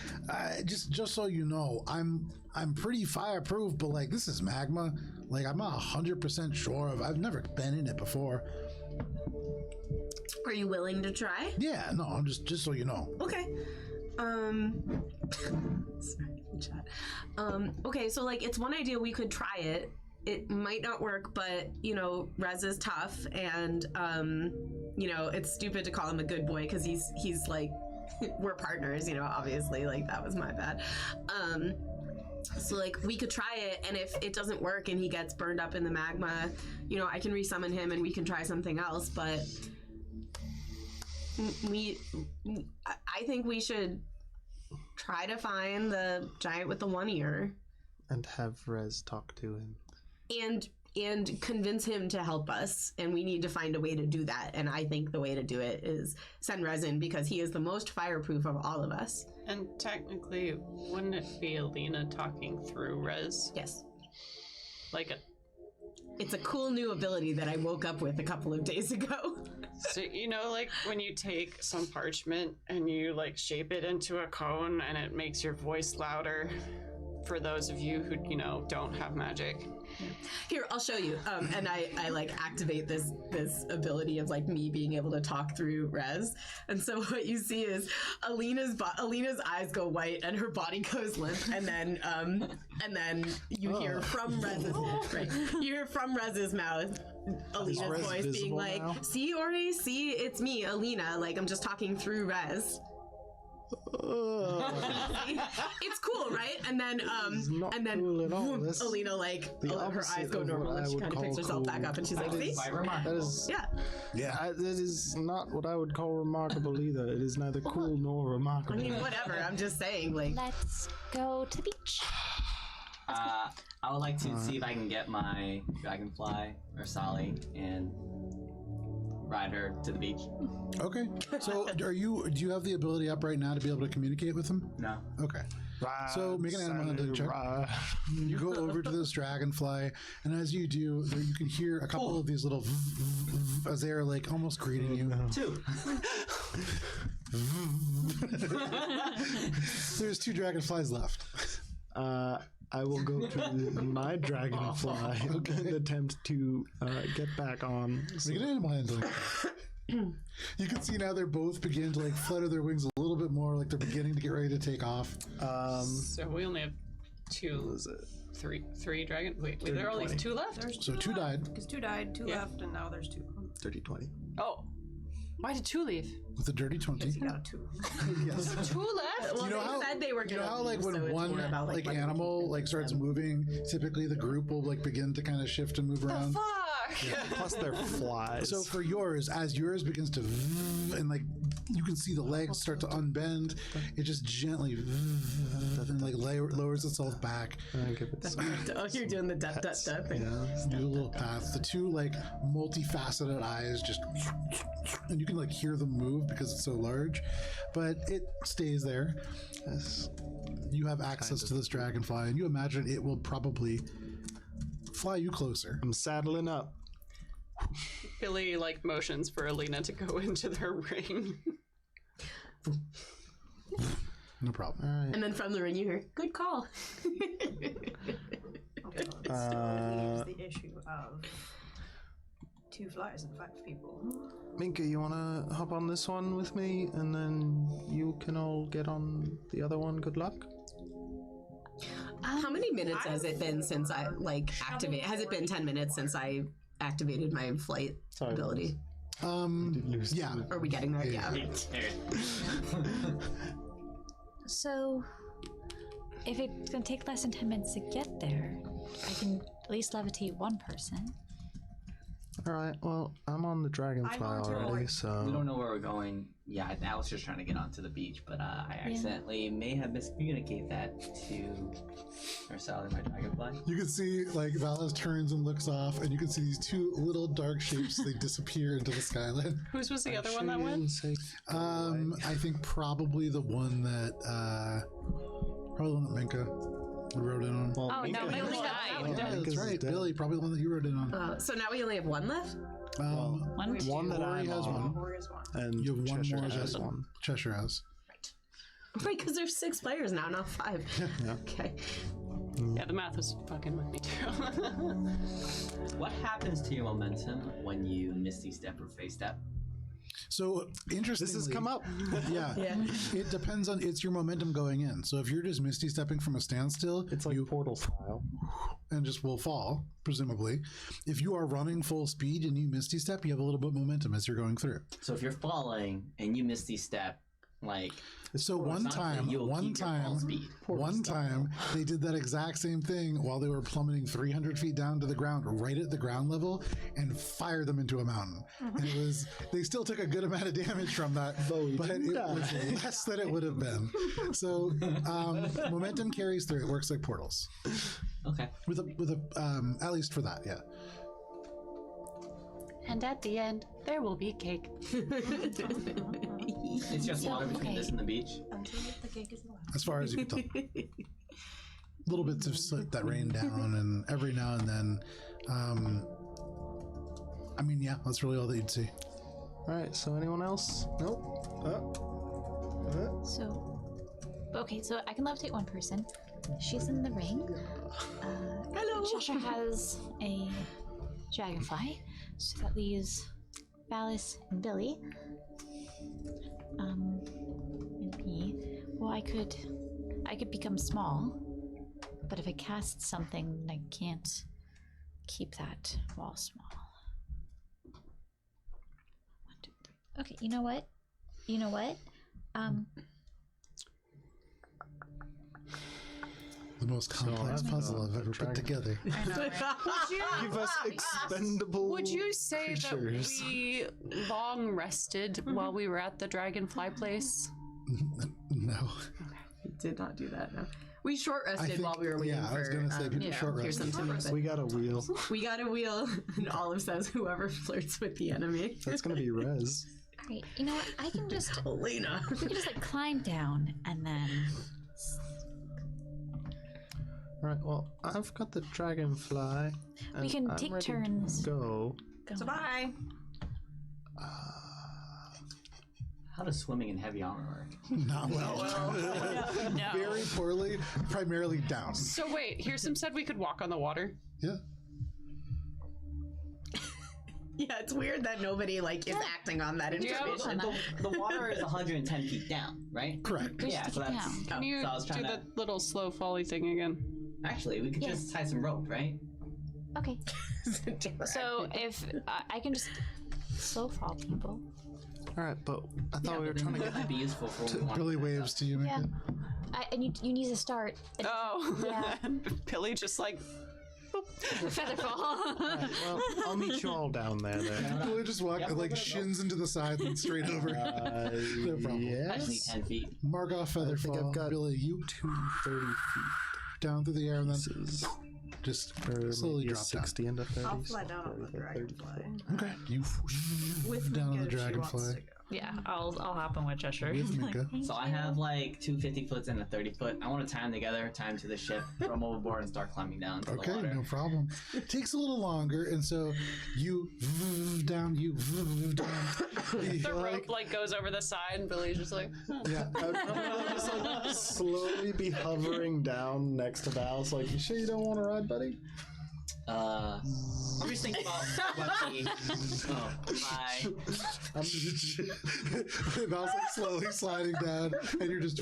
just so you know, I'm pretty fireproof, but like this is magma. Like I'm not 100% sure of. I've never been in it before. Are you willing to try? Yeah, no, I'm just so you know. Okay. Sorry, chat. Okay, so like it's one idea we could try it. It might not work, but Rez is tough, and it's stupid to call him a good boy because he's like we're partners, obviously, like that was my bad. So like we could try it, and if it doesn't work and he gets burned up in the magma, I can resummon him and we can try something else, but I think we should try to find the giant with the one ear And have Rez talk to him. and convince him to help us, and we need to find a way to do that. And I think the way to do it is send Resin because he is the most fireproof of all of us. And technically, wouldn't it be Alina talking through Rez? Yes. Like, It's a cool new ability that I woke up with a couple of days ago. so like when you take some parchment and you like shape it into a cone and it makes your voice louder. For those of you who don't have magic. Here, I'll show you. And I like activate this ability of like me being able to talk through Rez. And so what you see is Alina's eyes go white and her body goes limp, and then you hear from Rez's mouth Alina's Rez voice being visible like, now? "See, Ori, see, it's me, Alina. Like I'm just talking through Rez." It's cool, right? And then not and then cool at all. whoop, That's Alina like the her opposite eyes go of normal what and I she would kind of picks call herself back cool. up and she's like, That "See, is- Quite remarkable. That is yeah." Yeah. that is not what I would call remarkable either. It is neither cool nor I remarkable. mean, whatever. I'm just saying, like, Let's go to the beach. I would like to see if I can get my dragonfly or Sally and ride her to the beach. Okay. So do you have the ability up right now to be able to communicate with him? No. Okay. So make an animal handling check. You go over to this dragonfly, and as you do, you can hear a couple of these little as they are like almost greeting you. 2. There's 2 dragonflies left. I will go to my dragonfly and attempt to get back on. Make an animal handling. You can see now they're both beginning to like flutter their wings a little bit more, like they're beginning to get ready to take off. So we only have 2, 3 dragon. Wait, there are only 2 left? There's So 2 died Because 2 died, 2 left, and now there's 2. 30-20. Oh. Why did 2 leave? with a dirty 20. You got a 2. Yes. 2 left? Well, You know they how- said they were You gonna know how leave, like when so it's one more about, like what animal like starts moving, typically the group will like begin to kind of shift and move around. Fuck! Plus they're flies. So for yours, as yours begins to and like you can see the legs start to unbend, it just gently and like lowers itself back. I give it some. Oh, you're doing the duck thing. Do a little path. The 2 like multifaceted eyes just, and you can like hear them move because it's so large, but it stays there. Yes. You have access to this dragonfly, and you imagine it will probably fly you closer. I'm saddling up. Billy like motions for Alina to go into their ring. No problem. All right. And then from the ring, you hear, "Good call." Okay, well, it's the issue of 2 flies and 5 people. Minka, you wanna hop on this one with me, and then you can all get on the other one. Good luck. How many minutes has it been since I like activate? Has it been 10 minutes since I activated my flight Sorry, ability? Yeah. Are we getting there? Yeah. So, if it's gonna take less than 10 minutes to get there, I can at least levitate one person. All right. Well, I'm on the dragonfly volunteer already, away. We so don't know where we're going. Yeah, I was just trying to get onto the beach, but I accidentally may have miscommunicated that to Sally, my dragonfly. You can see like Valis turns and looks off, and you can see these 2 little dark shapes. They disappear into the skyline. Whose was the other one that went? I think probably the one that Minka rode in on. Well, Oh, no, Minka- Billy died. Yeah, that's Minka's right. dead. Billy, probably the one that you rode in on. So now we only have 1 left. One that Rory I'm has on, one. and You have 1 Cheshire more has as one. Cheshire has. Right, because there's 6 players now, not 5. Yeah. Okay. Yeah, the math was fucking with me too. What happens to your momentum when you misty step or face step? So interestingly, This has come up. Yeah, Yeah. it depends on it's your momentum going in. So if you're just misty stepping from a standstill, It's like portal style. and just will fall presumably. If you are running full speed and you misty step, you have a little bit of momentum as you're going through. So if you're falling and you misty step, like So one time they did that exact same thing while they were plummeting 300 feet down to the ground, right at the ground level, and fired them into a mountain. And it was they still took a good amount of damage from that, but it was less than it would have been. So momentum carries through. It works like portals. okay. With a at least for that, yeah. And at the end, there will be cake. It's just water between this and the beach. Until the cake is allowed. As far as you can tell. Little bits of soot that rain down, and every now and then, I mean, yeah, that's really all that you'd see. All right. So anyone else? Nope. So, okay, so I can levitate one person. She's in the ring. Hello. Cheshire has a dragonfly, so that leaves Valis and Billy. And me. Well, I could become small, but if I cast something, I can't keep that wall small. 1, 2, 3. Okay, you know what? The most complex I've puzzle I've ever put together. Give us expendable. Would you say creatures. that we long rested while we were at the dragonfly place? No. We did not do that. No. We short rested while we were waiting yeah, for. I was gonna say people short rest. Kirsten to move it. We got a wheel. We got a wheel, and Olive says, "Whoever flirts with the enemy." That's gonna be Rez. All right, you know what? I can just Elena. we can just like climb down and then. All right. Well, I've got the dragonfly. We and can I'm take ready to turns. Go. So bye. How does swimming in heavy armor work? Not well. No. Very poorly, primarily down. So wait, Hirsim said we could walk on the water. Yeah. Yeah, it's weird that nobody like is acting on that information. The water is 110 feet down, right? Correct. Yeah, so that's. down. Can you So I was do trying the to. little slow folly thing again? Actually, we could Yes. just tie some rope, right? Okay. So if I can just slow fall people. All right, but I thought we were trying to That get. might be useful for when we want Billy to back waves up. to you, Yeah. Mika. And you need to start. Oh, Yeah. Billy just like Feather fall. Well, I'll meet you all down there. Then. Billy just walk like shins into the side and straight over. No problem. I just need Yes. 10 feet. Margoth I think Featherfall. I've got Billy, you 230 feet. down through the air and then This is just or slowly maybe a drop 60 into 30. I'll fly down on the dragonfly. down. Okay. You With down on Mika the if she wants dragonfly. to go. Yeah, I'll hop on with Cheshire. With Mika. So I have like two 50-foots and a 30-foot. I want to tie them together, tie them to the ship, throw them overboard, and start climbing down to the Okay, water. no problem. It takes a little longer, and so you down, you down. the rope like goes over the side, and Billy's just like, Yeah. I would probably just like slowly be hovering down next to Val's. Like, you sure you don't want to ride, buddy? I'm just thinking about what the. Oh, bye. Val's like slowly sliding down, and you're just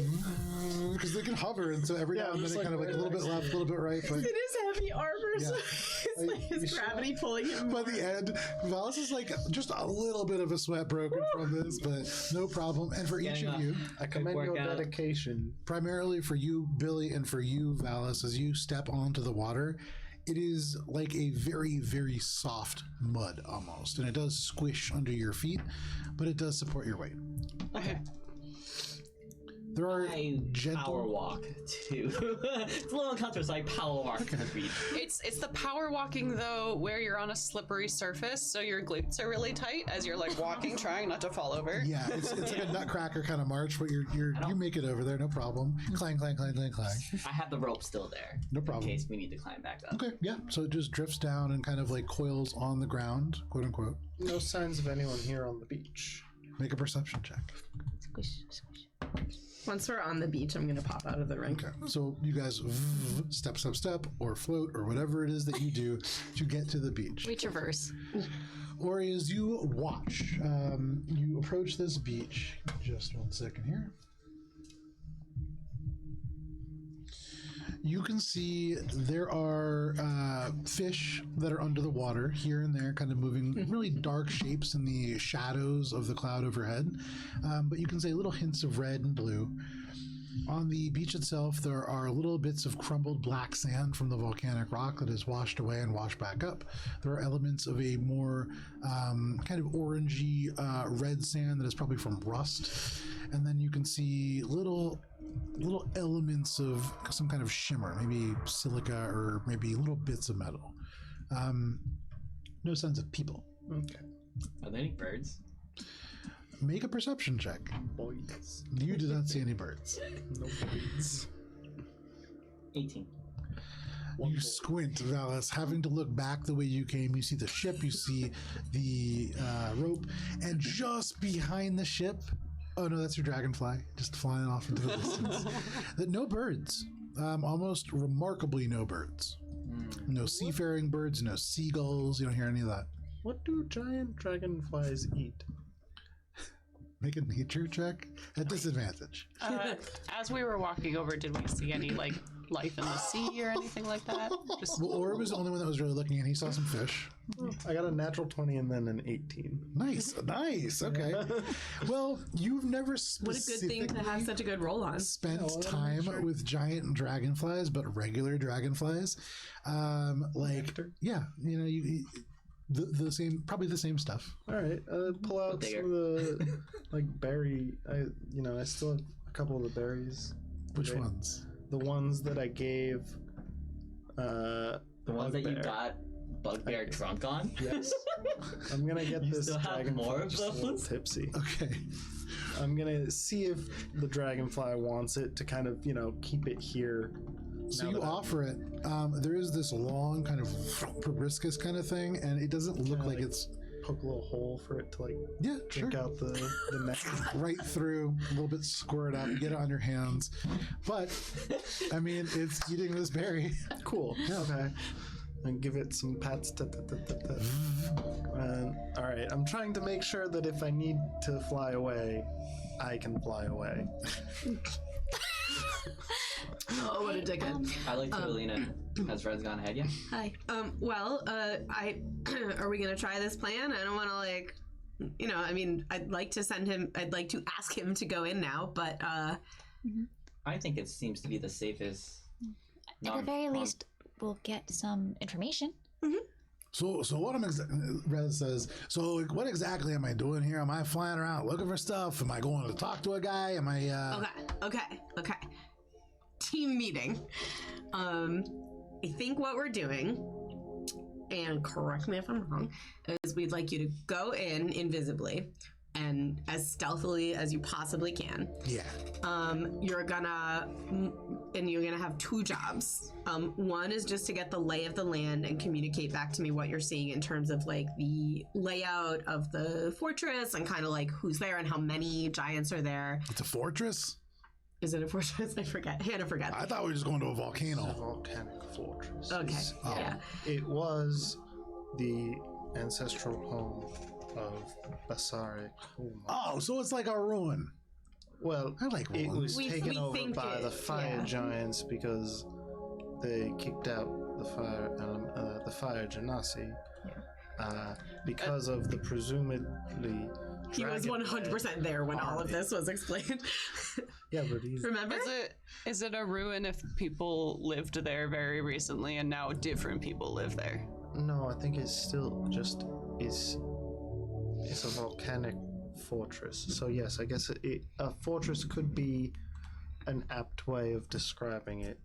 because they can hover, and so every now and then just it kind of like a little bit left, a little bit right, but. It is heavy armor, so Yeah. it's like You his sure? gravity pulling him. By the end, Val's is like just a little bit of a sweat broken from this, but no problem. And for each Getting of up. you, I commend your workout. dedication. primarily for you, Billy, and for you, Valis, as you step onto the water, it is like a very, very soft mud almost. And it does squish under your feet, but it does support your weight. Okay. There are I gentle. power walk too. It's a little uncomfortable, so I power walk to the beach. it's the power walking though, where you're on a slippery surface, so your glutes are really tight as you're like walking, trying not to fall over. Yeah, it's like a nutcracker kind of march, but you make it over there, no problem. Clang, clang, clang, clang, clang. I have the rope still there. No problem. In case we need to climb back up. Okay, yeah. So it just drifts down and kind of like coils on the ground, quote unquote. No signs of anyone here on the beach. Make a perception check. Squish, squish. Once we're on the beach, I'm gonna pop out of the ring. Okay, so you guys step, step, step, or float, or whatever it is that you do to get to the beach. We traverse. Or as you watch, you approach this beach. Just 1 second here. You can see there are fish that are under the water here and there, kind of moving really dark shapes in the shadows of the cloud overhead. But you can see little hints of red and blue. On the beach itself, there are little bits of crumbled black sand from the volcanic rock that is washed away and washed back up. There are elements of a more kind of orangey red sand that is probably from rust. And then you can see little elements of some kind of shimmer, maybe silica or maybe little bits of metal. No signs of people. Okay. Are there any birds? Make a perception check. Boys. You did not see any birds. No boys. 18. You squint, Valis, having to look back the way you came. You see the ship, you see the rope, and just behind the ship, oh no, that's your dragonfly, just flying off into the distance. No birds. Almost remarkably no birds. No seafaring birds, no seagulls. You don't hear any of that. What do giant dragonflies eat? Make a nature check at disadvantage. As we were walking over, did we see any like life in the sea or anything like that? Just Well, Orb was the only one that was really looking, and he saw some fish. I got a natural 20 and then an 18. Nice, nice. Okay. Well, you've never What a good thing to have such a good roll on. spent well, time sure. with giant dragonflies, but regular dragonflies. Like, Nectar? yeah, you know, the same, probably the same stuff. All right, pull out some of the like berry. I still have a couple of the berries. Which Okay. ones? the ones that I gave. The ones that you Bugbear. got Bugbear drunk on? Yes. I'm gonna get You this still have dragonfly more of just a little those? tipsy. Okay. I'm gonna see if the dragonfly wants it to kind of, keep it here. So now you that I- offer it. There is this long kind of proboscis kind of thing, and it doesn't look Kinda like like- it's. Poke a little hole for it to Yeah, sure. drink out the neck. Right through, a little bit squirt up, get it on your hands. But, I mean, it's eating this berry. Cool. Yeah. Okay. And give it some pats. All right. I'm trying to make sure that if I need to fly away, I can fly away. Oh, what a dickhead. I like to Alina. Has Red's gone ahead yet? Hi. I are we gonna try this plan? I don't want to I'd like to ask him to go in now, but I think it seems to be the safest. At the very least, we'll get some information. So what Rez says, so like, what exactly am I doing here? Am I flying around looking for stuff? Am I going to talk to a guy? Am I, Okay. Team meeting. I think what we're doing, and correct me if I'm wrong, is we'd like you to go in invisibly and as stealthily as you possibly can. yeah. You're gonna have two jobs. One is just to get the lay of the land and communicate back to me what you're seeing in terms of like the layout of the fortress and kind of like who's there and how many giants are there. It's a fortress? Is it a fortress? I forget. Hannah forgot. I thought we were just going to a It's a volcano. volcanic fortress. Okay. Oh. Yeah. It was the ancestral home of Basari. Oh, so it's like a ruin. Well, I like it ruins. was We taken over think by it- the fire yeah. giants because they kicked out the fire genasi because of the presumably. He was dragon 100% there when all of army. this was explained. Yeah, but he's Remember? Is it a ruin if people lived there very recently and now different people live there? no. I think it's still just it's a volcanic fortress. So yes, I guess a fortress could be an apt way of describing it,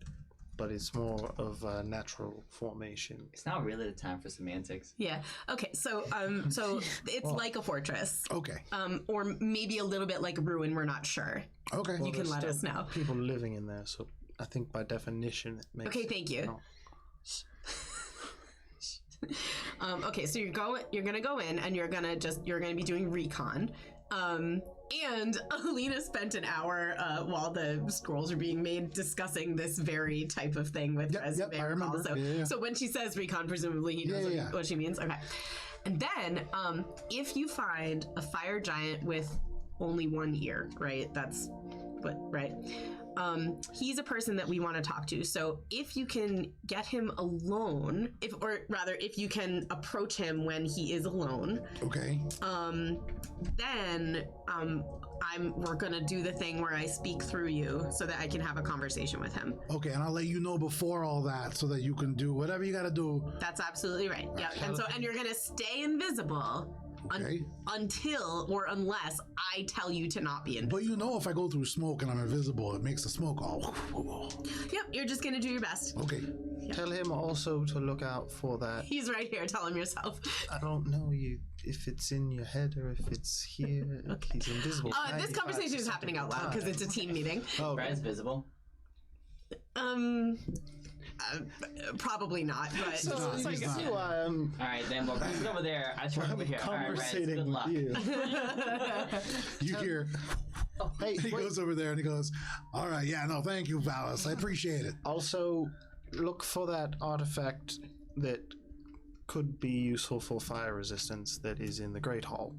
but it's more of a natural formation. It's not really the time for semantics. Yeah. Okay. So it's like a fortress, Okay. or maybe a little bit like a ruin. We're not sure. Okay. You can There's let still us know. People living in there, so I think by definition it makes. Okay. Thank you. Okay. So you're gonna go in and you're gonna be doing recon. And Alina spent an hour while the scrolls are being made discussing this very type of thing with Yep, Rez, yep, you may I recall. remember. So, Yeah. so when she says recon, presumably he knows Yeah. what she means. Okay. And then if you find a fire giant with only one ear, right? That's what, right? He's a person that we want to talk to. So if you can get him alone, if you can approach him when he is alone, Okay. then we're gonna do the thing where I speak through you so that I can have a conversation with him. Okay, and I'll let you know before all that so that you can do whatever you got to do. That's absolutely right. Yeah. And you're gonna stay invisible Okay. until or unless I tell you to not be invisible. But you know, if I go through smoke and I'm invisible, it makes the smoke all. Yep, you're just gonna do your best. Okay. Tell him also to look out for that. He's right here. Tell him yourself. I don't know if it's in your head or if it's here. He's invisible. This conversation is 95% happening of out the loud because time. it's a team meeting. Oh, Red's visible. Probably not. But so not, you he's not. see why I'm All right, then we'll sit over there. I turn over here. All right, Reds, conversating good luck. with you. You hear. Hey, He wait. goes over there and he goes, all right, yeah, no, thank you, Valis. I appreciate it. Also, look for that artifact that could be useful for fire resistance that is in the Great Hall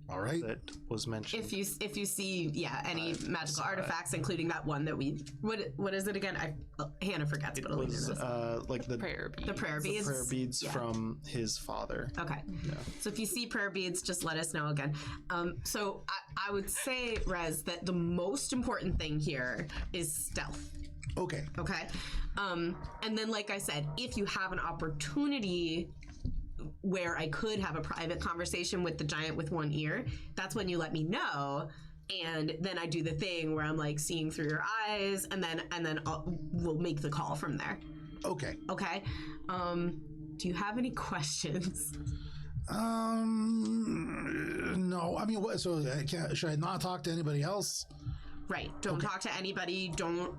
All right. that was mentioned. if you see any magical artifacts, including that one that we what is it again? Hannah forgets, but it Alina was knows. like the Prayer bead. The prayer the beads. prayer beads Yeah. from his father. Okay. So if you see prayer beads, just let us know again. So I would say, Rez, that the most important thing here is stealth. Okay. Okay. And then, like I said, if you have an opportunity where I could have a private conversation with the giant with one ear, that's when you let me know. and then I do the thing where I'm like seeing through your eyes, and then we'll make the call from there. Okay. Okay. Do you have any questions? No. I mean, what? So, should I not talk to anybody else? Right. Don't talk to anybody. Don't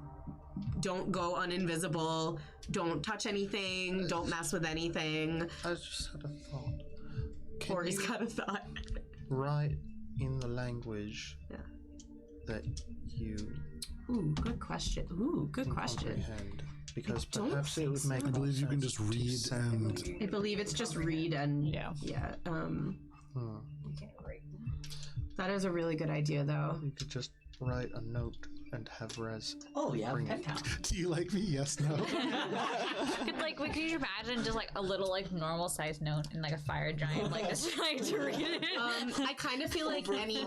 go uninvisible. Don't touch anything. Don't mess with anything. I just had a thought. Corey's got a thought. Write in the language that you Ooh, good question. comprehend. Because don't perhaps it would think make I believe you can sense just to read say- and. I believe it's just read and Yeah. That is a really good idea, though. You could just write a note and have Rez. Oh yeah, Bring pen it. town. Do you like me? Yes, no. Could you imagine just like a little like normal sized note and like a fire giant like just trying to read it? I kind of feel like any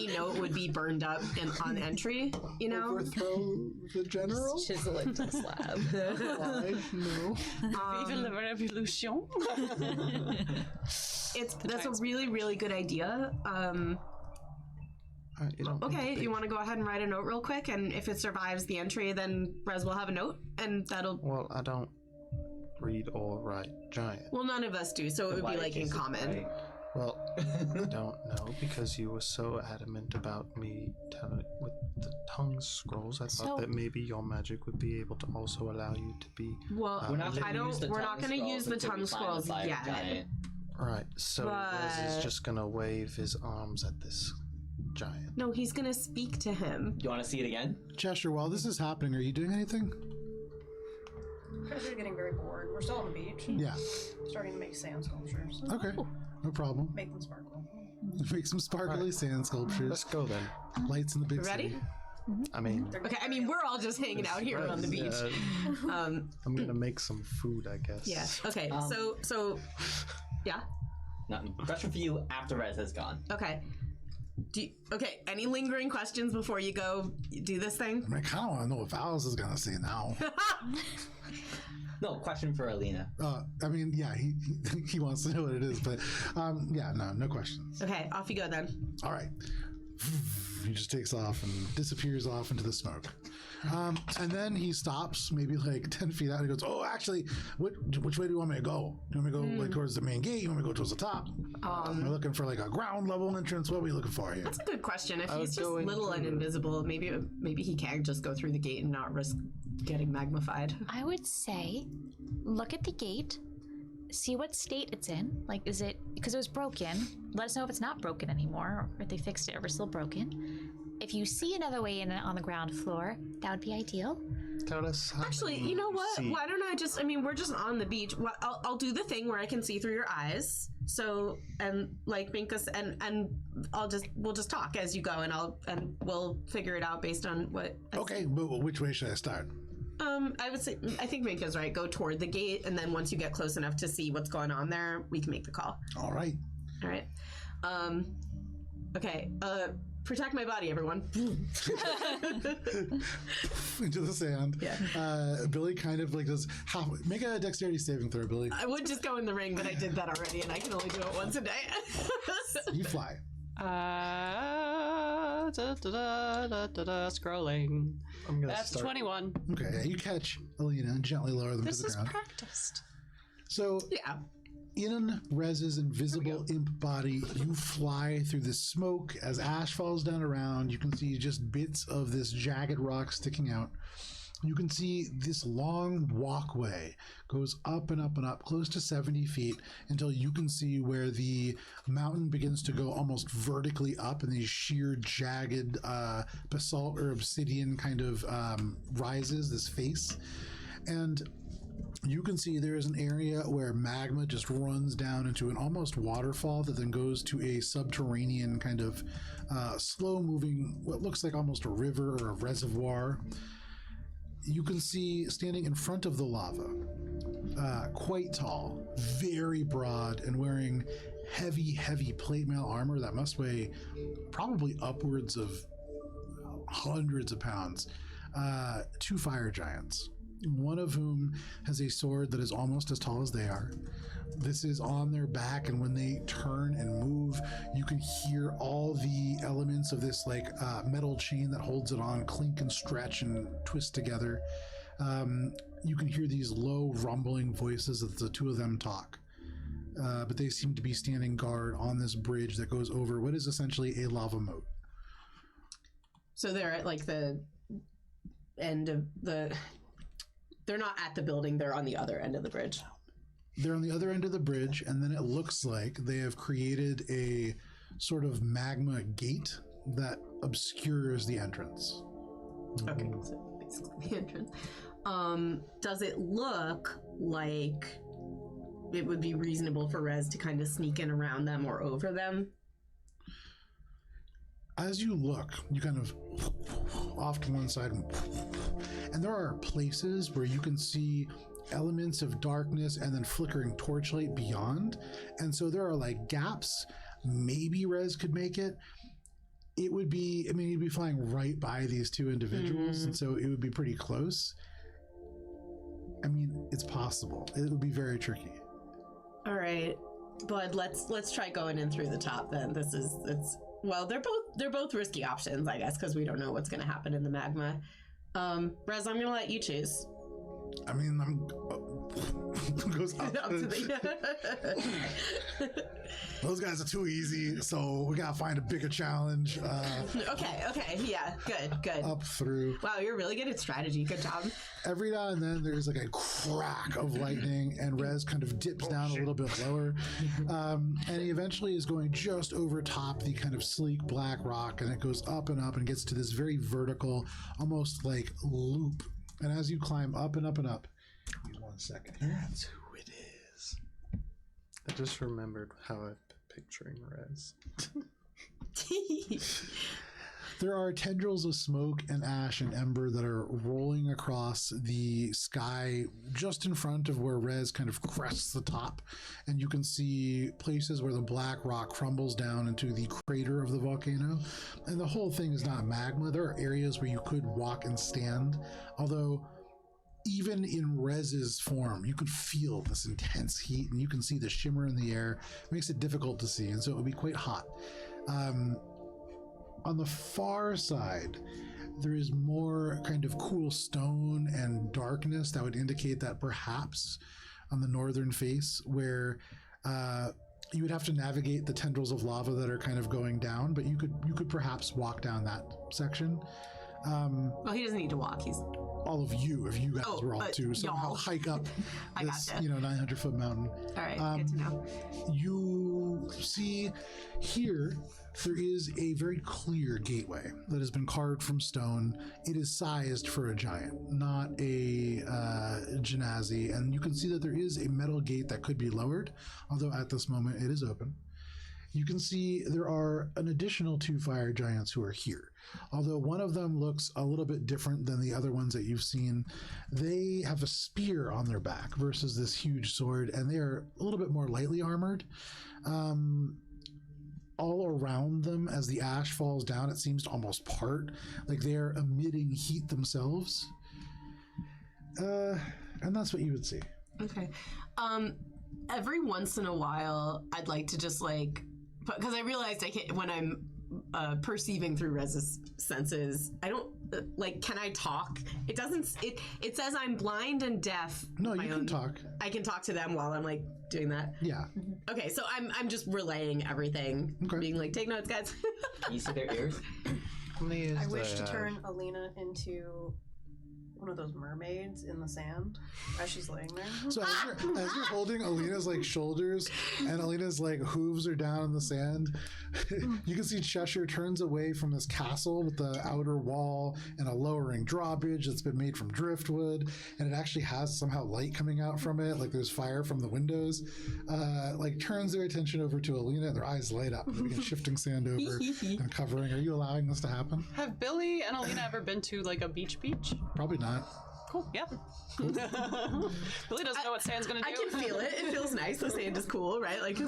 note would be burned up on entry, you know? Overthrow the general? Chisel it to the slab. Why? No. Vive la revolution. That's a really, really good idea. You don't Okay, need to you want to go ahead and write a note real quick, and if it survives the entry, then Rez will have a note, and that'll... Well, I don't read or write giant. Well, none of us do, so it would be like in common. Right? Well, I don't know because you were so adamant about me telling with the tongue scrolls. I thought that maybe your magic would be able to also allow you to be Well, We're not I gonna don't. use the We're tongue not going to scrolls use the until we tongue find scrolls fire yet. giant. right. So Rez But- is just gonna wave his arms at this giant. No, he's going to speak to him. You want to see it again? Cheshire, while this is happening, are you doing anything? Because we're getting very bored. We're still on the beach. Yeah. Starting to make sand sculptures. Okay. No problem. Make them sparkle. Make some sparkly sand sculptures. Let's go then. Lights in the big Ready? city. I mean, Okay, I mean, we're all just hanging out here on the beach. I'm gonna make some food, I guess. Yeah. Okay. So, yeah. Nothing. Question for you after Rez has gone. Okay. Okay. Any lingering questions before you go do this thing? I mean, I kind of want to know what Alice is going to say now. No, question for Alina. I mean, yeah, he wants to know what it is, but yeah, no questions. Okay. Off you go then. All right. He just takes off and disappears off into the smoke. And then he stops maybe like 10 feet out and he goes, oh, actually, which way do you want me to go? Do you want me to go like towards the main gate? You want me to go towards the top? We're looking for like a ground level entrance. What are we looking for here? That's a good question. If I he's was just going little and to- invisible, maybe he can just go through the gate and not risk getting magnified. I would say look at the gate, see what state it's in. Like, is it because it was broken? Let us know if it's not broken anymore, or if they fixed it, or it's still broken. If you see another way in on the ground floor, that would be ideal. Tell us how Actually, many you know what? see. Why don't I just? I mean, we're just on the beach. I'll do the thing where I can see through your eyes. So and like make us and we'll just talk as you go, and we'll figure it out based on what. Okay, but which way should I start? I would say I think Minka's right. Go toward the gate, and then once you get close enough to see what's going on there, we can make the call. All right. All right. Okay. Protect my body, everyone. Into the sand. Yeah. Billy kind of like does make a dexterity saving throw, Billy. I would just go in the ring, but I did that already, and I can only do it once a day. You fly. Scrolling. I'm gonna That's start. 21. Okay, yeah, you catch Alina and gently lower them This to the is ground. practiced. So Yeah. in Rez's invisible imp body, you fly through the smoke. As ash falls down around, you can see just bits of this jagged rock sticking out. You can see this long walkway goes up and up and up, close to 70 feet, until you can see where the mountain begins to go almost vertically up, and these sheer, jagged basalt or obsidian kind of rises, this face. And you can see there is an area where magma just runs down into an almost waterfall that then goes to a subterranean kind of slow-moving, what looks like almost a river or a reservoir. You can see standing in front of the lava, quite tall, very broad, and wearing heavy, heavy plate mail armor that must weigh probably upwards of hundreds of pounds. Two fire giants. one of whom has a sword that is almost as tall as they are. This is on their back, and when they turn and move, you can hear all the elements of this like metal chain that holds it on clink and stretch and twist together. You can hear these low rumbling voices as the two of them talk. But they seem to be standing guard on this bridge that goes over what is essentially a lava moat. So they're at like the end of the... They're not at the building, they're on the other end of the bridge. They're on the other end of the bridge, and then it looks like they have created a sort of magma gate that obscures the entrance. Okay, so basically the entrance. Does it look like it would be reasonable for Rez to kind of sneak in around them or over them? As you look, you kind of off to one side, and there are places where you can see elements of darkness and then flickering torchlight beyond. And so there are like gaps. Maybe Rez could make it. It would be, I mean, he'd be flying right by these two individuals, and so it would be pretty close. I mean, it's possible. It would be very tricky. All right, Bud, let's try going in through the top then. Well, they're both risky options, I guess, because we don't know what's going to happen in the magma. Rez, I'm going to let you choose. I mean, goes up. Those guys are too easy, so we gotta find a bigger challenge. Okay, yeah, good. Up through. Wow, you're really good at strategy. Good job. Every now and then there's like a crack of lightning, and Rez kind of dips down a little bit lower, and he eventually is going just over top the kind of sleek black rock, and it goes up and gets to this very vertical, almost like loop. And as you climb up and up and up, give me 1 second here. That's who it is. I just remembered how I've been picturing Rez. There are tendrils of smoke and ash and ember that are rolling across the sky just in front of where Rez kind of crests the top. And you can see places where the black rock crumbles down into the crater of the volcano. And the whole thing is not magma. There are areas where you could walk and stand, although even in Rez's form, you could feel this intense heat, and you can see the shimmer in the air. It makes it difficult to see, and so it would be quite hot. On the far side, there is more kind of cool stone and darkness that would indicate that perhaps on the northern face, where you would have to navigate the tendrils of lava that are kind of going down, but you could perhaps walk down that section. Well, he doesn't need to walk. He's all of you, if you guys were all to somehow y'all. hike up this, gotcha. 900-foot mountain. All right, good to know. You see here, there is a very clear gateway that has been carved from stone. It is sized for a giant, not a genasi, and you can see that there is a metal gate that could be lowered, although at this moment it is open. You can see there are an additional 2 fire giants who are here. Although one of them looks a little bit different than the other ones that you've seen. They have a spear on their back versus this huge sword, and they are a little bit more lightly armored. All around them, as the ash falls down, it seems to almost part, like they're emitting heat themselves. And that's what you would see. Okay. Every once in a while, I'd like to just because I realized I can't, when I'm perceiving through Rez's senses, I don't can I talk? It doesn't. It says I'm blind and deaf. No, you can talk. I can talk to them while I'm doing that. Yeah. Okay, so I'm just relaying everything, being take notes, guys. Can you see their ears? I wish to turn Alina into one of those mermaids in the sand as she's laying there. So as you're holding Alina's shoulders, and Alina's hooves are down in the sand, you can see Cheshire turns away from this castle with the outer wall and a lowering drawbridge that's been made from driftwood, and it actually has somehow light coming out from it, there's fire from the windows. Turns their attention over to Alina, and their eyes light up. They begin shifting sand over and covering. Are you allowing this to happen? Have Billy and Alina ever been to a beach? Probably not. Cool. Yeah. Billy doesn't know what sand's gonna do. I can feel it. It feels nice. The sand is cool, right? Like I'm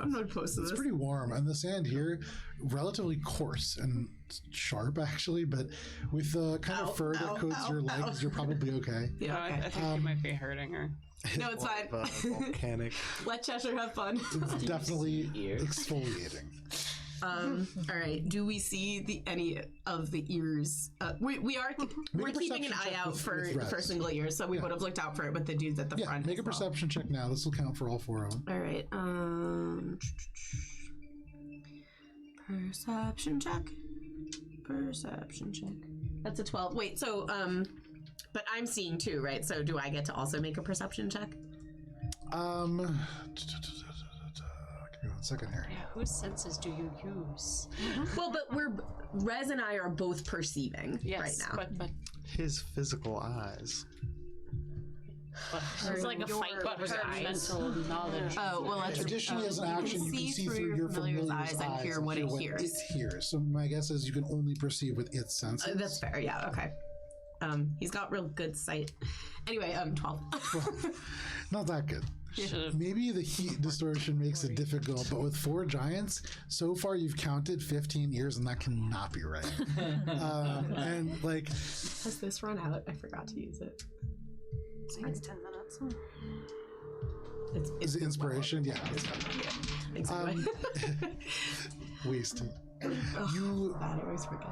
not opposed to this. It's pretty warm, and the sand here, relatively coarse and sharp actually. But with the kind of fur that coats your legs, you're probably okay. Yeah, I okay. think you might be hurting her. No, it's fine. Volcanic. Let Cheshire have fun. It's definitely exfoliating. All right. Do we see any of the ears? We're keeping an perception eye check out with for Rez. single ears, so we would have looked out for it with the dudes at the Yeah, front. make a as well. perception check now. This will count for all 4 of them. All right. Perception check. Perception check. That's a 12. Wait. So but I'm seeing too, right? So do I get to also make a perception check? Give me 1 second here. Yeah, whose senses do you use? Well, but Rez and I are both perceiving Yes, right now. but His physical eyes. it's like a fight but over her eyes. mental knowledge. Oh, well, that's Additionally, as an action, you can see through your familiar's eyes and hear what it hears. it hears. So my guess is you can only perceive with its senses. That's fair. Yeah. Okay. He's got real good sight. Anyway, 12. Not that good. Should've- Maybe the heat distortion makes it difficult, but with 4 giants, so far you've counted 15 years, and that cannot be right. And like, Has this run out? I forgot to use it. I think it's 10 minutes. It's is it inspiration? Yeah, Thanks, anyway. wasted. You I always forget.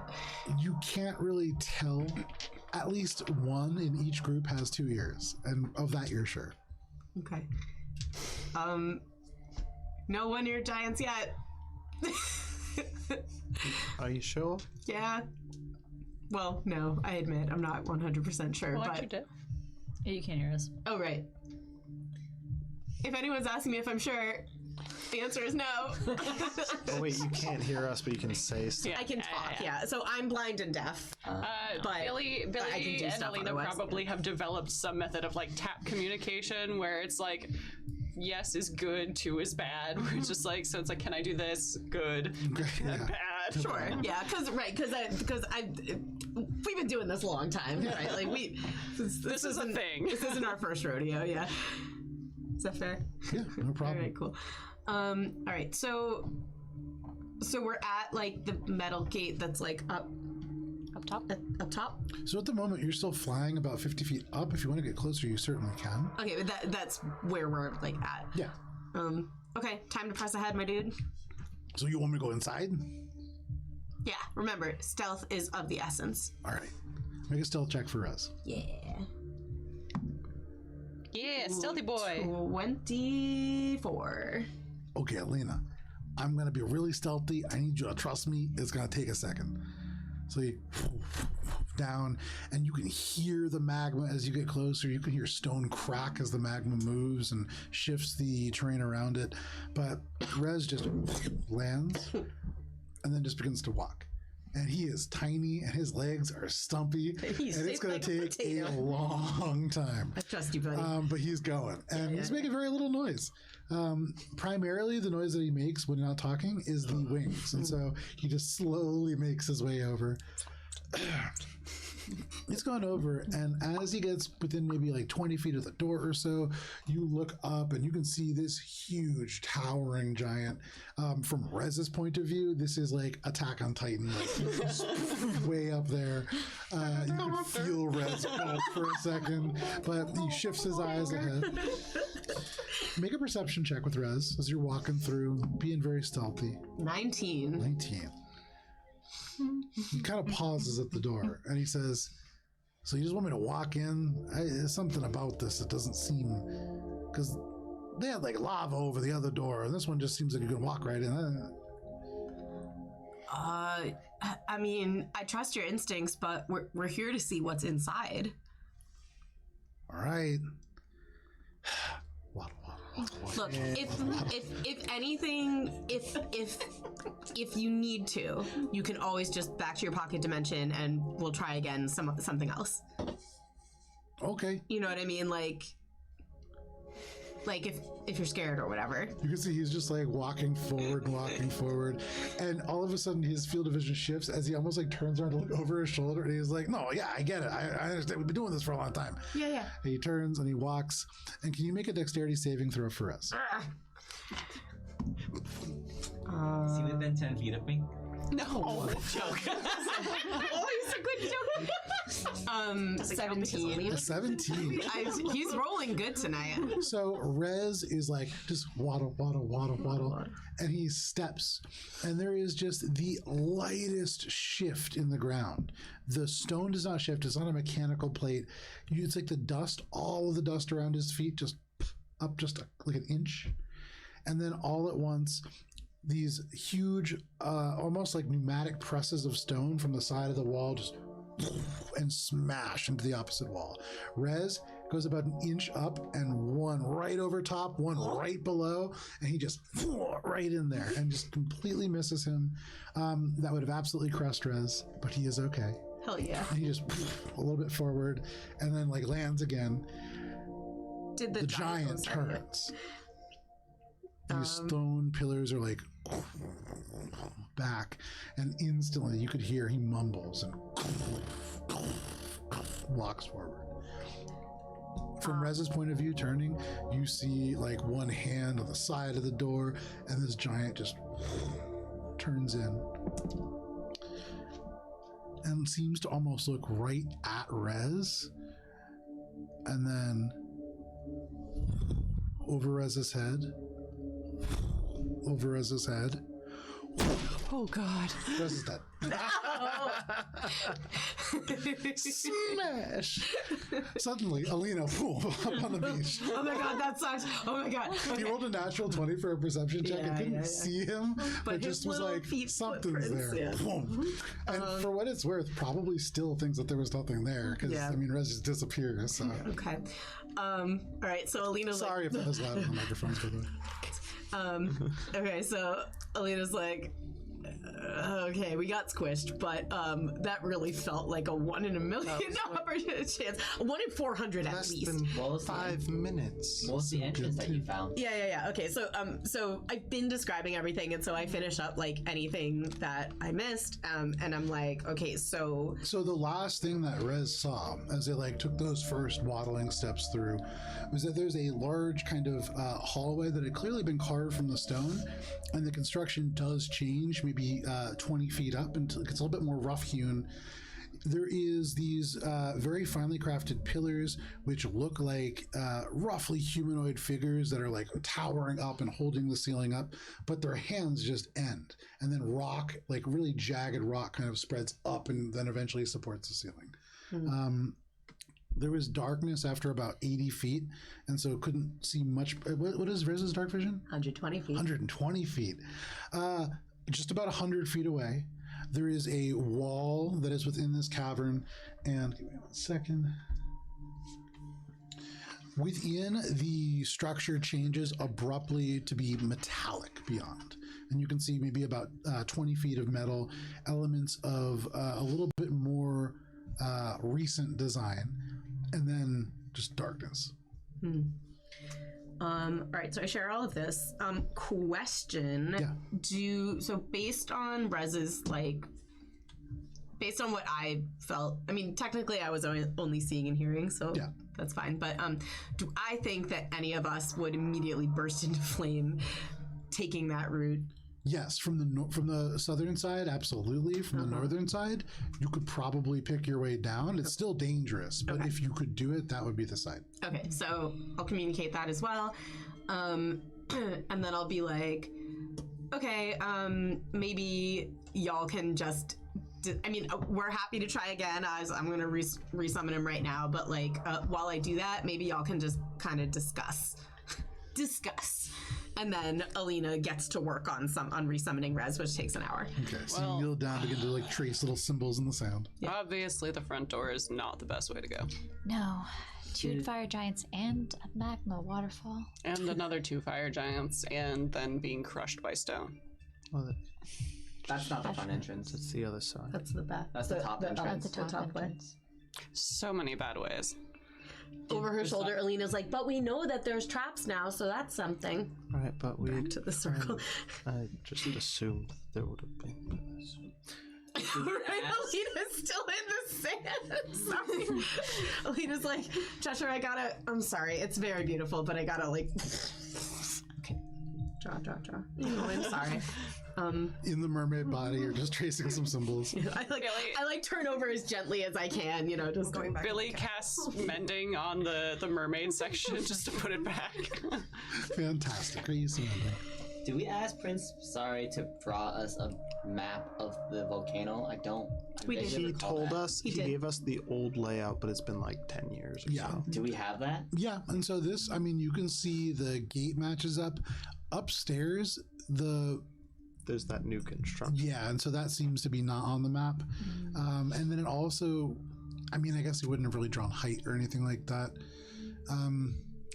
you can't really tell. At least one in each group has 2 ears, and of that you're sure. Okay. No 1-ear giants yet. Are you sure? Yeah. Well, no, I admit I'm not 100% sure, Well, but you did. Yeah, you can't hear us. oh right. If anyone's asking me if I'm sure, the answer is no. Oh wait, you can't hear us, but you can say stuff. Yeah, I can talk, yeah. So I'm blind and deaf. But Billy I can do and stuff Alina otherwise. probably have developed some method of like tap communication where it's like yes is good, 2 is bad. We're just like, so it's like, can I do this? Good. Yeah. Bad. Sure, yeah, because we've been doing this a long time, right? Like this is a isn't- thing. This isn't our first rodeo, yeah. Is that fair? Yeah, no All problem. right, cool. All right, so we're at like the metal gate that's like up top. up top. So at the moment, you're still flying about 50 feet up. If you want to get closer, you certainly can. Okay, but that's where we're like at. Yeah. Okay, time to press ahead, my dude. So you want me to go inside? Yeah, remember, stealth is of the essence. All right. Make a stealth check for us. Yeah. Yeah, stealthy boy. 24. Okay, Alina, I'm going to be really stealthy. I need you to trust me. It's going to take a second. So you down, and you can hear the magma as you get closer. You can hear stone crack as the magma moves and shifts the terrain around it. But Rez just lands and then just begins to walk. And he is tiny, and his legs are stumpy, He's and it's going shaped like to take a a potato. long time. I trust you, buddy. But he's going, and he's making very little noise. Primarily, the noise that he makes when not talking is the wings, and so he just slowly makes his way over. He's gone over, and as he gets within maybe like 20 feet of the door or so, you look up and you can see this huge, towering giant. From Rez's point of view, this is like Attack on Titan, like way up there. You can feel Rez go for a second, but he shifts his eyes ahead. Make a perception check with Rez as you're walking through, being very stealthy. 19. 19. He kind of pauses at the door and he says, "So you just want me to walk in? There's something about this that doesn't seem, because they had like lava over the other door, and this one just seems like you can walk right in." I mean, I trust your instincts, but we're here to see what's inside. All right. What? Look, if anything, if you need to, you can always just back to your pocket dimension, and we'll try again something else. Okay. You know what I mean? Like, like if you're scared or whatever. You can see he's just like walking forward, and all of a sudden his field of vision shifts as he almost like turns around to look over his shoulder, and he's like, "No, yeah, I get it. I understand. We've been doing this for a long time." Yeah. And he turns and he walks. And can you make a dexterity saving throw for us? Is he within 10 feet of me? No, joke. Oh, he's a good joke. 17. A 17. He's rolling good tonight. So Rez is like just waddle, and he steps, and there is just the lightest shift in the ground. The stone does not shift. It's not a mechanical plate. It's like the dust, all of the dust around his feet, just up like an inch, and then all at once, these huge, almost like pneumatic presses of stone from the side of the wall just and smash into the opposite wall. Rez goes about an inch up and one right over top, one right below, and he just right in there and just completely misses him. That would have absolutely crushed Rez, but he is okay. Hell yeah. And he just a little bit forward and then like lands again. Did the giant turns. These stone pillars are like back, and instantly you could hear he mumbles and walks forward. From Rez's point of view, turning, you see like one hand on the side of the door, and this giant just turns in and seems to almost look right at Rez, and then over Rez's head. Oh God. Rez is dead. Smash! Suddenly, Alina up on the beach. Oh my God, that sucks. Oh my God. He rolled a natural 20 for a perception check and couldn't see him, but his just was little like, feet something's there. footprints, yeah. Boom. And for what it's worth, probably still thinks that there was nothing there, because, Yeah. I mean, Rez just disappears, so. Okay. All right, so Alina's Sorry if that was loud on the microphones, by the way. okay, so Alina's like, okay, we got squished, but that really felt like a 1 in a million chance. 1 in 400 at Less least. than What was 5 minutes. What was the entrance that you found? Yeah. Okay, so I've been describing everything, and so I finish up like anything that I missed, and I'm like, okay, so So the last thing that Rez saw as they like took those first waddling steps through was that there's a large kind of hallway that had clearly been carved from the stone, and the construction does change maybe 20 feet up until it gets a little bit more rough hewn. There is these very finely crafted pillars which look like roughly humanoid figures that are like towering up and holding the ceiling up, but their hands just end, and then rock, like really jagged rock, kind of spreads up and then eventually supports the ceiling. There was darkness after about 80 feet, and so couldn't see much. What is Rez's dark vision? 120 feet. 120 feet. Just about 100 feet away, there is a wall that is within this cavern, and give me 1 second. Within, the structure changes abruptly to be metallic beyond. And you can see maybe about 20 feet of metal, elements of a little bit more recent design, and then just darkness. All right, so I share all of this. Question. Yeah. So based on Rez's, like, based on what I felt, I mean, technically I was only seeing and hearing, so Yeah. that's fine. But do I think that any of us would immediately burst into flame taking that route? Yes, from the southern side, absolutely. From the northern side, you could probably pick your way down. It's still dangerous, but if you could do it, that would be the side. Okay, so I'll communicate that as well. And then I'll be like, okay, maybe y'all can just... I mean, we're happy to try again. I'm going to resummon him right now, but like, while I do that, maybe y'all can just kind of discuss. And then Alina gets to work on resummoning Rez, which takes an hour. Okay, so you kneel down, begin to like trace little symbols in the sand. Obviously, the front door is not the best way to go. No. 2 fire giants and a magma waterfall. And another 2 fire giants, and then being crushed by stone. Well, That's not the front entrance. that's the other side. That's the back. That's the top entrance. That's the top way. entrance. So many bad ways. over her shoulder, Alina's like, but we know that there's traps now, so that's something. Right, but we. Back to the circle. I just assumed there would have been. Right, Alina's still in the sand. Sorry. Alina's like, Cheshire, I'm sorry, it's very beautiful, but I gotta like okay. Draw. Oh, I'm sorry. In the mermaid body, you're just tracing some symbols. I like turn over as gently as I can, just Going back. Billy casts mending on the mermaid section just to put it back. Fantastic. Are you seeing that? Do we ask Prince Sorry to draw us a map of the volcano? I We did. vaguely He recall told that. us, he did. gave us the old layout, but it's been like 10 years or Yeah. so. Do we have that? Yeah, and so this, I mean, you can see the gate matches up. Upstairs, There's that new construction. yeah, and so that seems to be not on the map. And then it also, I mean, I guess he wouldn't have really drawn height or anything like that.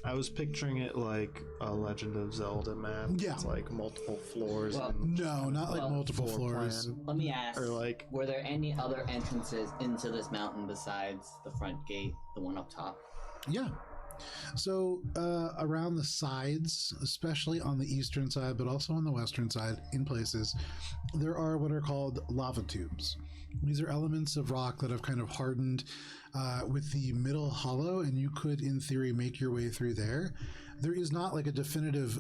I was picturing it like a Legend of Zelda map. Yeah. It's like multiple floors. Well, and No, not like Well, multiple floor floors. plan. Let me ask. Or like, Were there any other entrances into this mountain besides the front gate, the one up top? Yeah. So around the sides, especially on the eastern side, but also on the western side, in places, there are what are called lava tubes. These are elements of rock that have kind of hardened with the middle hollow, and you could, in theory, make your way through there. There is not like a definitive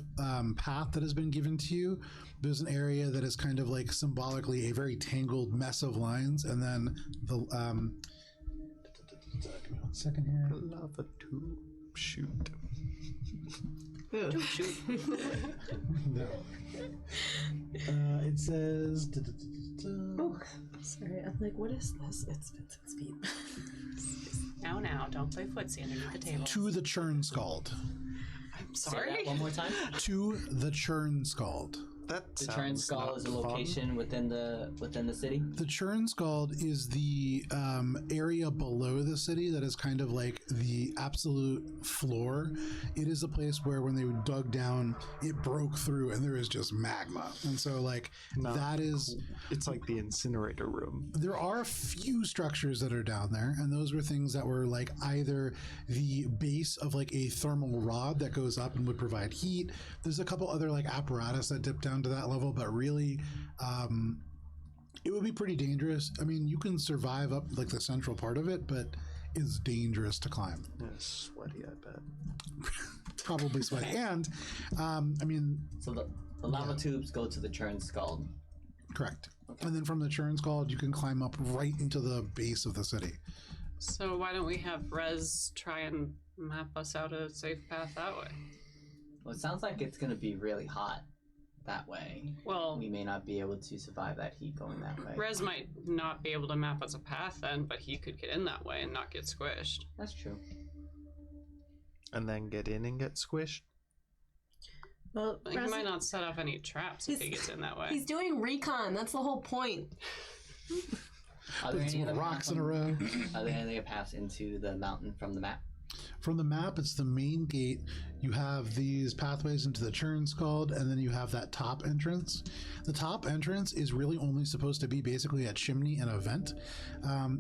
path that has been given to you. There's an area that is kind of like symbolically a very tangled mess of lines, and then the give me 1 second here. lava tube. Shoot. No. It says. Oh, sorry. I'm like, what is this? It's Vincent's feet. Now, don't play footsie underneath the table. To the churn scald. I'm Say sorry. that one more time. To the churn scald. That The Churn sounds Skull not is a fun. location within the city. The churn scald is the area below the city that is kind of like the absolute floor. It is a place where when they dug down, it broke through and there is just magma. And so like Not that is It's like the incinerator room. there are a few structures that are down there, and those were things that were like either the base of like a thermal rod that goes up and would provide heat. There's a couple other like apparatus that dip down to that level, but really it would be pretty dangerous. I mean, you can survive up like the central part of it, but it's dangerous to climb. Yeah, sweaty, I bet. Probably sweaty. And I mean, So the lava tubes go to the Churn Skull. correct. And then from the churn scald, you can climb up right into the base of the city. So why don't we have Rez try and map us out a safe path that way? Well, it sounds like it's going to be really hot that way. Well, We may not be able to survive that heat going that way. Rez might not be able to map us a path then, but he could get in that way and not get squished. That's true. And then get in and get squished. Well, He might not set off any traps if he gets in that way. He's doing recon. That's the whole point. Are there It's any other rocks in a row. Are there any other paths into the mountain from the map? From the map, it's the main gate. You have these pathways into the churn scald, and then you have that top entrance. The top entrance is really only supposed to be basically a chimney and a vent.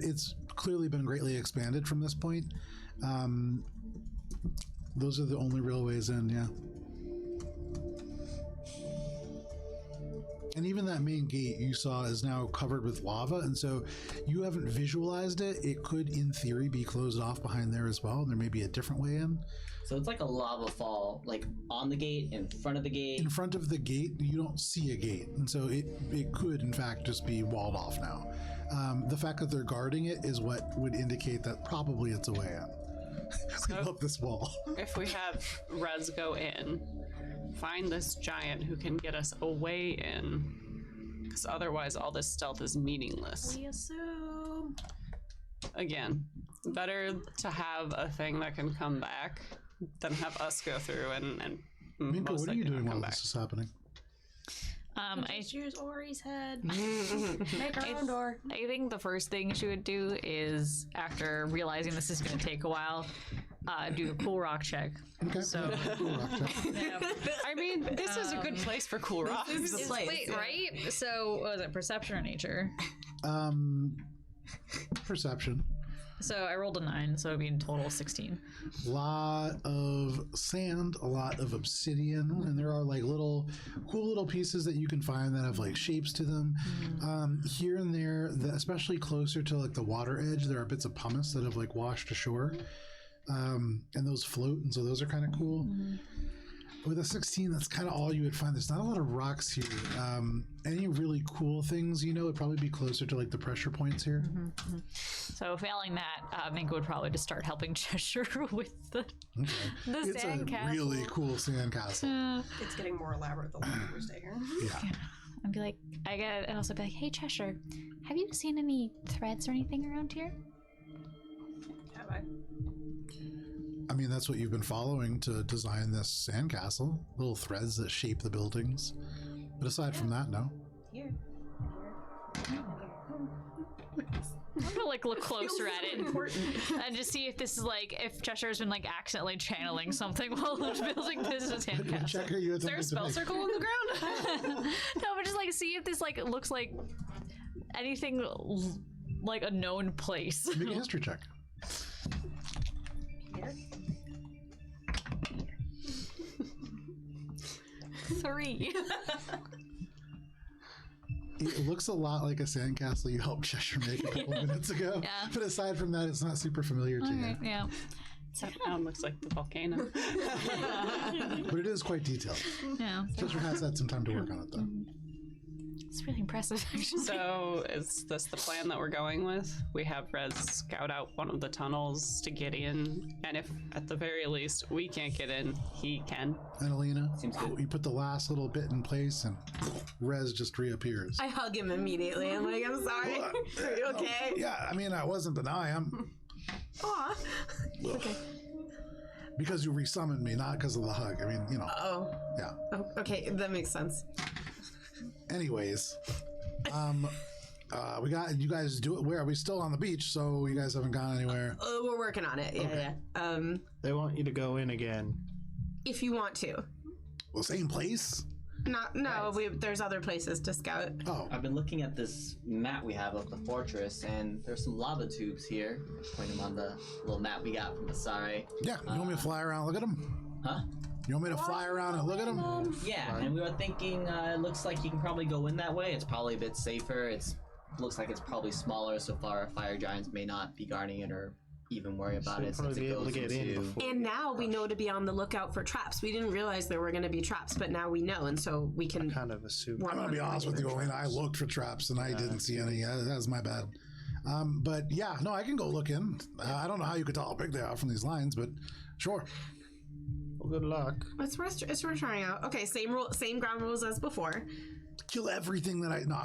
It's clearly been greatly expanded from this point. Those are the only real ways in, yeah. And even that main gate you saw is now covered with lava, and so you haven't visualized it. It could, in theory, be closed off behind there as well. There may be a different way in. So it's like a lava fall, like on the gate, in front of the gate. In front of the gate, you don't see a gate, and so it could, in fact, just be walled off now. The fact that they're guarding it is what would indicate that probably it's a way in. I love this wall. If we have Rez go in, find this giant who can get us a way in, because otherwise all this stealth is meaningless. We assume. Again, better to have a thing that can come back than have us go through and Minka, most what are you likely not doing come while back. this is happening? I Just use Ori's head. Make our own door. I think the first thing she would do is, after realizing this is going to take a while, do a cool rock check. Okay. So, Cool rock check. I mean, this is a good place for cool rocks. wait, right? So, what was it, perception or nature? Perception. So I rolled a 9, so it'd be in total 16. A lot of sand, a lot of obsidian, and there are like cool little pieces that you can find that have like shapes to them. Here and there, especially closer to like the water edge, there are bits of pumice that have like washed ashore, and those float, and so those are kind of cool. With a 16, that's kind of all you would find. There's not a lot of rocks here. Any really cool things, would probably be closer to like the pressure points here. So failing that, Minka would probably just start helping Cheshire with the It's a sandcastle. really cool sandcastle. It's getting more elaborate the longer we stay here. Yeah. I'd be like, and also be like, hey Cheshire, have you seen any threads or anything around here? Have I? I mean, that's what you've been following to design this sandcastle. Little threads that shape the buildings. But aside from that, no. Here. I'm gonna like look closer at it and just see if this is like if Cheshire's been like accidentally channeling something while building this sandcastle. Check you Is there a spell circle on the ground? No, but just like see if this like looks like anything like a known place. Make a history check. Here. 3. It looks a lot like a sandcastle you helped Cheshire make a couple minutes ago. Yeah. But aside from that, it's not super familiar to you. Yeah. That now looks like the volcano. But it is quite detailed. Yeah. Cheshire has had some time to work on it, though. It's really impressive actually. So is this the plan that we're going with? We have Rez scout out one of the tunnels to get in, and if at the very least we can't get in, he can. And Alina, Seems good. you put the last little bit in place, and Rez just reappears. I hug him immediately. I'm like, I'm sorry. Are you okay? Yeah, I mean, I wasn't, but now I am. Aw. Okay. Because you resummoned me, not because of the hug. I mean, Oh. yeah. Oh, okay, that makes sense. Anyways, we got you guys do it. Where are we still on the beach? So you guys haven't gone anywhere. We're working on it. Yeah, yeah. They want you to go in again. If you want to. Well, same place. No, there's other places to scout. Oh, I've been looking at this map we have of the fortress, and there's some lava tubes here. Point them on the little map we got from the Sari. yeah. You want me to fly around? Look at them. Huh? You want me to fly around and look at them? Yeah, and we were thinking it looks like you can probably go in that way. It's probably a bit safer. It looks like it's probably smaller, so far fire giants may not be guarding it or even worry about it Probably since be it able goes to get in into... before. And now we know to be on the lookout for traps. We didn't realize there were going to be traps, but now we know, and so we can. Kind of assume. I'm gonna be honest with you, Alina. I looked for traps and I didn't see any. That was my bad. But yeah, no, I can go look in. I don't know how you could tell how big they are from these lines, but sure. Well, good luck. It's worth trying out. Okay, same ground rules as before. Kill everything that I. No,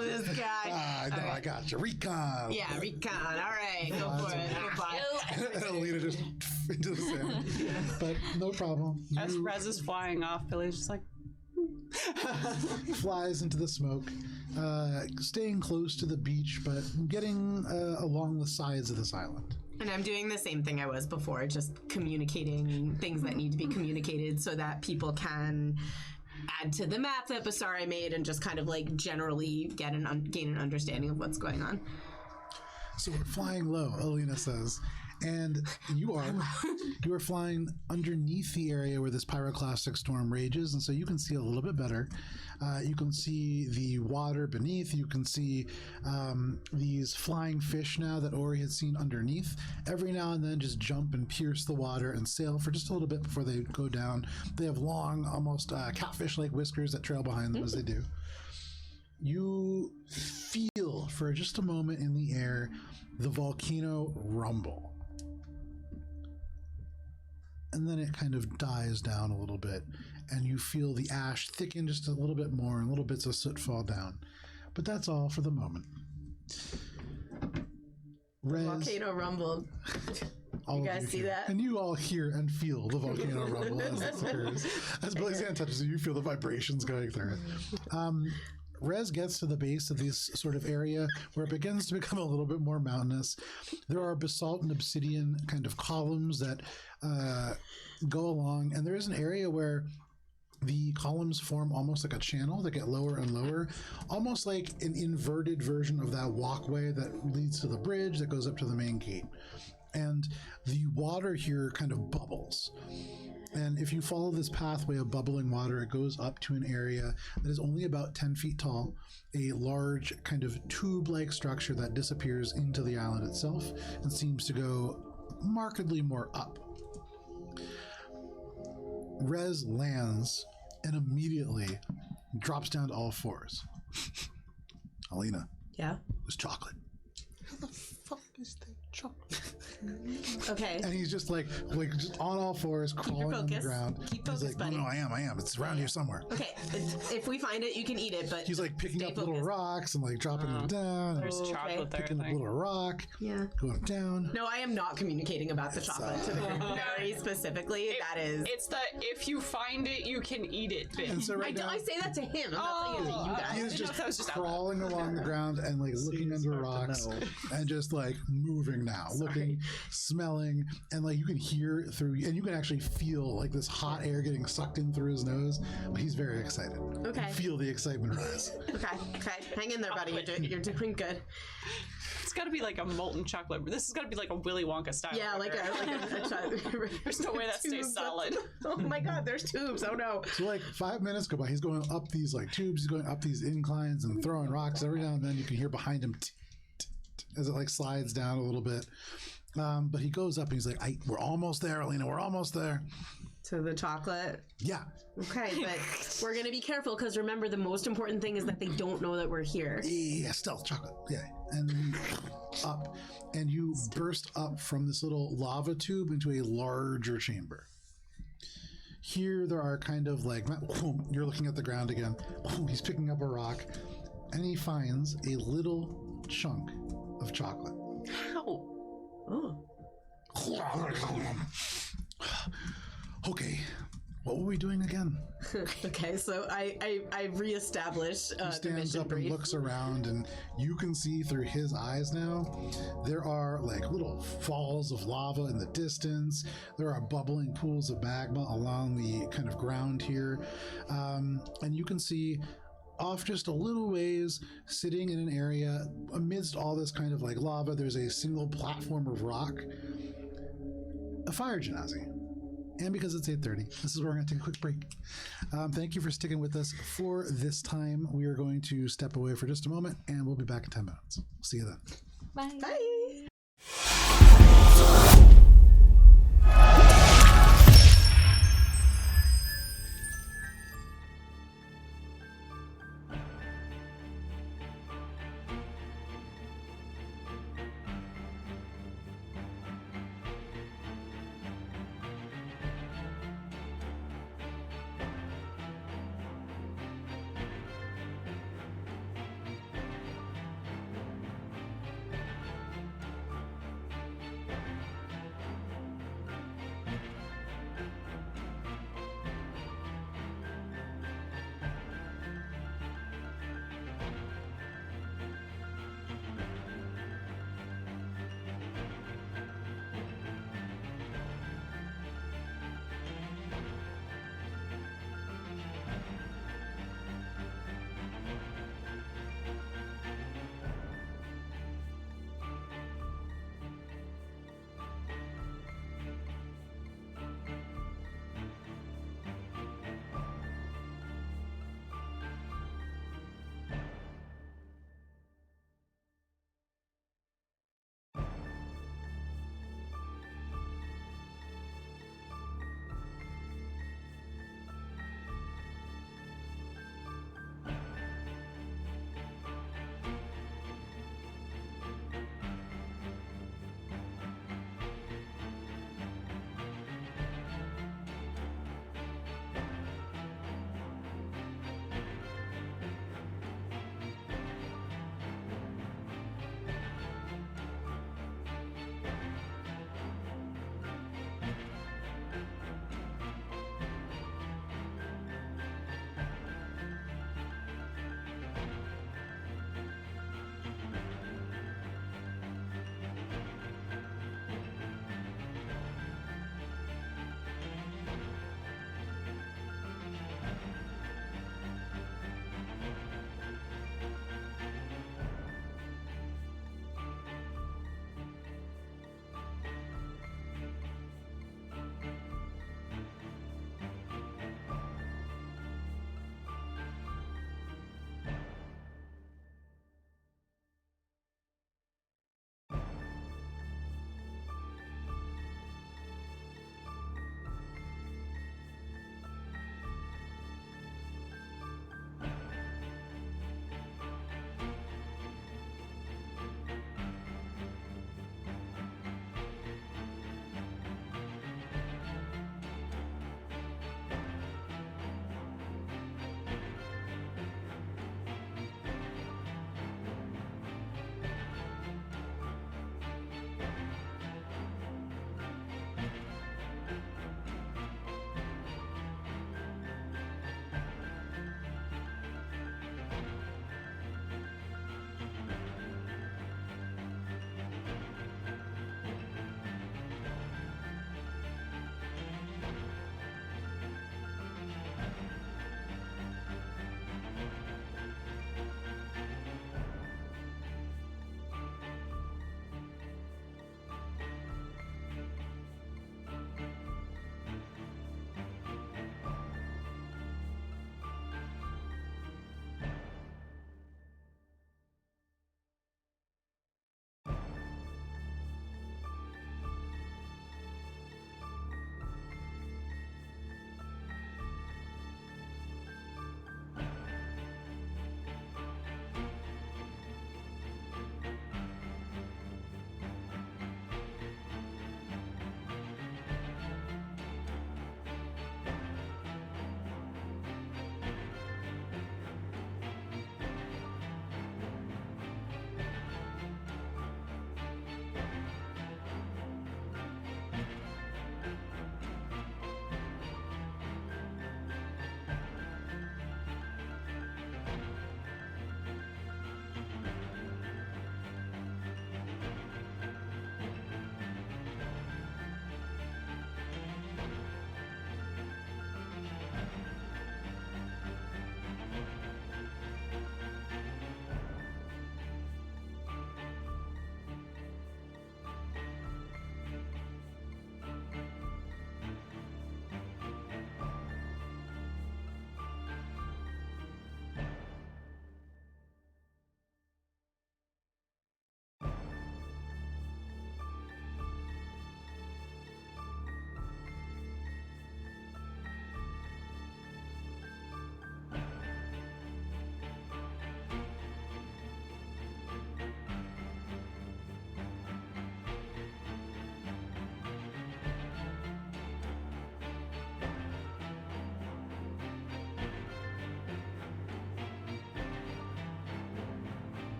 This guy. no, I got you. Recon. Yeah, recon. All right, go for it. Go for it. And Alina just into the sand. But no problem. As Rez is flying off, Billy's just like, Flies into the smoke, staying close to the beach, but getting along the sides of this island. And I'm doing the same thing I was before, just communicating things that need to be communicated so that people can add to the map that Basari made and just kind of like generally gain an understanding of what's going on. So we're flying low, Alina says. And you are flying underneath the area where this pyroclastic storm rages, and so you can see a little bit better. You can see the water beneath. You can see these flying fish now that Ori had seen underneath. Every now and then just jump and pierce the water and sail for just a little bit before they go down. They have long, almost catfish-like whiskers that trail behind them as they do. You feel for just a moment in the air the volcano rumble. And then it kind of dies down a little bit, and you feel the ash thicken just a little bit more, and little bits of soot fall down. But that's all for the moment. Rez, Volcano rumbled. all You of guys see hear- that? And you all hear and feel the volcano rumble as this occurs. As Billy's hand touches it, you feel the vibrations going through it. Rez gets to the base of this sort of area where it begins to become a little bit more mountainous. There are basalt and obsidian kind of columns that go along, and there is an area where the columns form almost like a channel that get lower and lower, almost like an inverted version of that walkway that leads to the bridge that goes up to the main gate. And the water here kind of bubbles. And if you follow this pathway of bubbling water, it goes up to an area that is only about 10 feet tall, a large kind of tube-like structure that disappears into the island itself and seems to go markedly more up. Rez lands and immediately drops down to all fours. Alina, Yeah. there's chocolate. Okay. And he's just like just on all fours, crawling on the focus. ground. Keep He's focus, like, buddy. no, I am. It's around here somewhere. Okay. If we find it, you can eat it, but He's like picking stay up little focused. rocks and like dropping them down. There's Okay. chocolate there. I Picking up a think. little rock, Yeah. going down. No, I am not communicating about the chocolate to the group very specifically. That is. It's the if you find it, you can eat it bit. And so right now, I say that to him. I'm not saying it to you he guys. is I didn't know just if that was just out crawling along the ground and like looking under rocks and just like moving now, looking, smelling, and like you can hear through, and you can actually feel like this hot air getting sucked in through his nose. But he's very excited. Okay. You feel the excitement rise. Okay. Hang in there, buddy. You're doing good. It's got to be like a molten chocolate. This has got to be like a Willy Wonka style. Yeah, like a There's no way that stays tubes. solid. Oh my God, there's tubes. Oh no. So like 5 minutes go by, he's going up these like tubes, he's going up these inclines and throwing rocks. Every now and then you can hear behind him as it like slides down a little bit. But he goes up and he's like, we're almost there, Alina, we're almost there. To the chocolate. Yeah. Okay, but we're gonna be careful because remember the most important thing is that they don't know that we're here. Yeah, stealth chocolate. Yeah. And then up. And you burst up from this little lava tube into a larger chamber. Here there are kind of like, you're looking at the ground again. He's picking up a rock and he finds a little chunk of chocolate. How? Oh. Okay, what were we doing again? Okay, so I reestablished He the stands mission up brief. and looks around, and you can see through his eyes now. There are like little falls of lava in the distance. There are bubbling pools of magma along the kind of ground here, and you can see off just a little ways, sitting in an area amidst all this kind of like lava, there's a single platform of rock, a fire genasi. And because it's 8:30, this is where we're going to take a quick break. Thank you for sticking with us for this time. We are going to step away for just a moment, and we'll be back in 10 minutes. We'll see you then. Bye. Bye.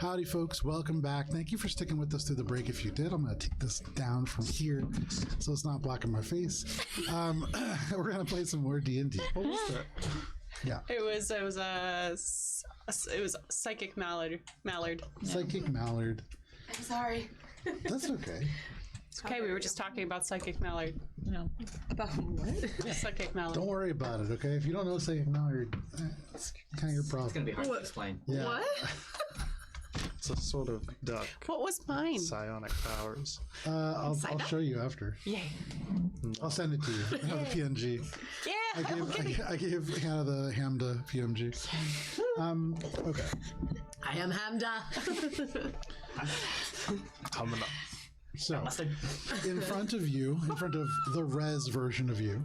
Howdy, folks. Welcome back. Thank you for sticking with us through the break. If you did, I'm going to take this down from here so it's not blocking my face. We're going to play some more D&D. What was that? Yeah. It was psychic mallard. Psychic Mallard. I'm sorry. That's okay. It's okay. We were just talking about psychic mallard. No. About what? Psychic mallard. Don't worry about it, okay? If you don't know Psychic Mallard, it's kind of your It's gonna problem. be hard to explain. Yeah. What? It's a sort of duck. What was mine? Psionic powers. I'll show you after. Yay. I'll send it to you. I have the PNG. Yeah. I gave Hannah the Hamda PNG. Okay. I am Hamda. Coming up. So, in front of you, in front of the res version of you,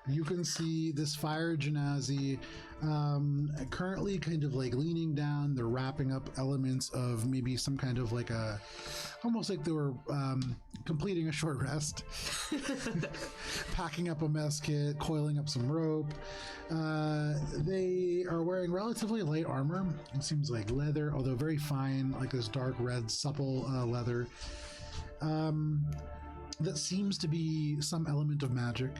you can see this fire genasi currently kind of like leaning down. They're wrapping up elements of maybe some kind of like almost like they were completing a short rest, packing up a mess kit, coiling up some rope. They are wearing relatively light armor. It seems like leather, although very fine, like this dark red, supple leather. That seems to be some element of magic.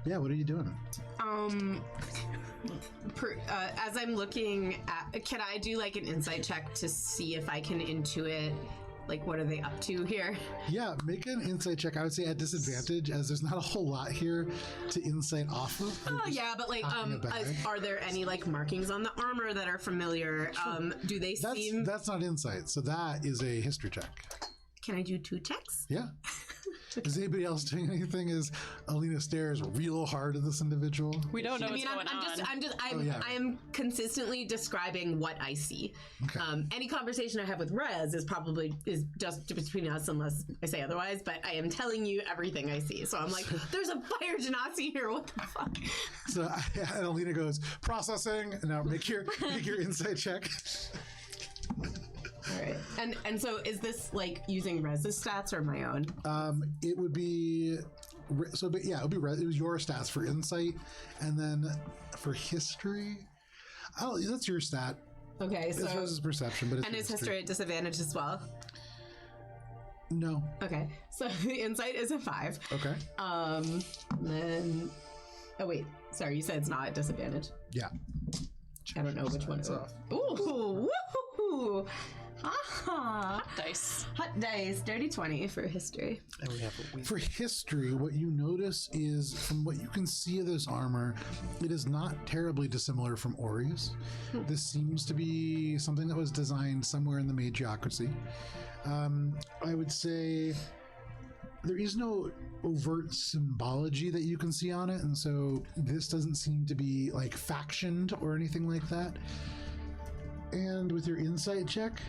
Yeah, what are you doing? As I'm looking at, can I do like an insight check to see if I can intuit, like, what are they up to here? Yeah, make an insight check. I would say at disadvantage, as there's not a whole lot here to insight off of. You're Oh just yeah, but like, packing a bag. are there any like markings on the armor that are familiar? Do they seem? That's not insight, so that is a history check. Can I do 2 checks? Yeah. Is anybody else doing anything as Alina stares real hard at this individual? We don't know I what's mean, going on. yeah. I am consistently describing what I see. Okay. Any conversation I have with Rez is just between us unless I say otherwise, but I am telling you everything I see. So I'm like, there's a fire genasi here. What the fuck? So and Alina goes, processing. Now make your insight check. All right. And so is this like using Rez's stats or my own? It would be so, but yeah, it was your stats for insight, and then for history, that's your stat. Okay, so As far as perception, but it's and is history at disadvantage as well? No. Okay, so the insight is a 5. Okay. Then oh wait, sorry, you said it's not at disadvantage. Yeah. I don't know which one it is. Ooh, woohoo! Ah, Dice. hot dice, dirty 20 for history. And we have a week. For history, what you notice is, from what you can see of this armor, it is not terribly dissimilar from Ori's. This seems to be something that was designed somewhere in the Magiocracy. I would say there is no overt symbology that you can see on it, and so this doesn't seem to be like factioned or anything like that. And with your insight check,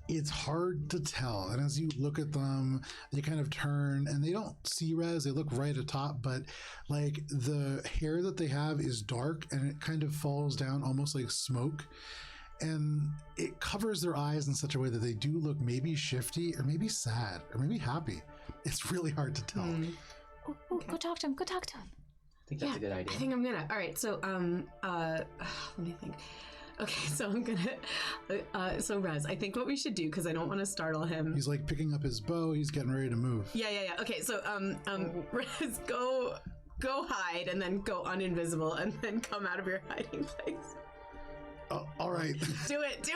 it's hard to tell. And as you look at them, they kind of turn, and they don't see Rez, they look right atop, but like the hair that they have is dark and it kind of falls down almost like smoke. And it covers their eyes in such a way that they do look maybe shifty or maybe sad or maybe happy. It's really hard to tell. Ooh, go talk to him. Go talk to him. I think that's a good idea. I think I'm gonna. All right, so let me think. Okay, so I'm gonna. So Rez, I think what we should do, because I don't want to startle him. He's like picking up his bow. He's getting ready to move. Yeah. Okay, so Rez, go hide and then go uninvisible and then come out of your hiding place. Oh, all right. Do it.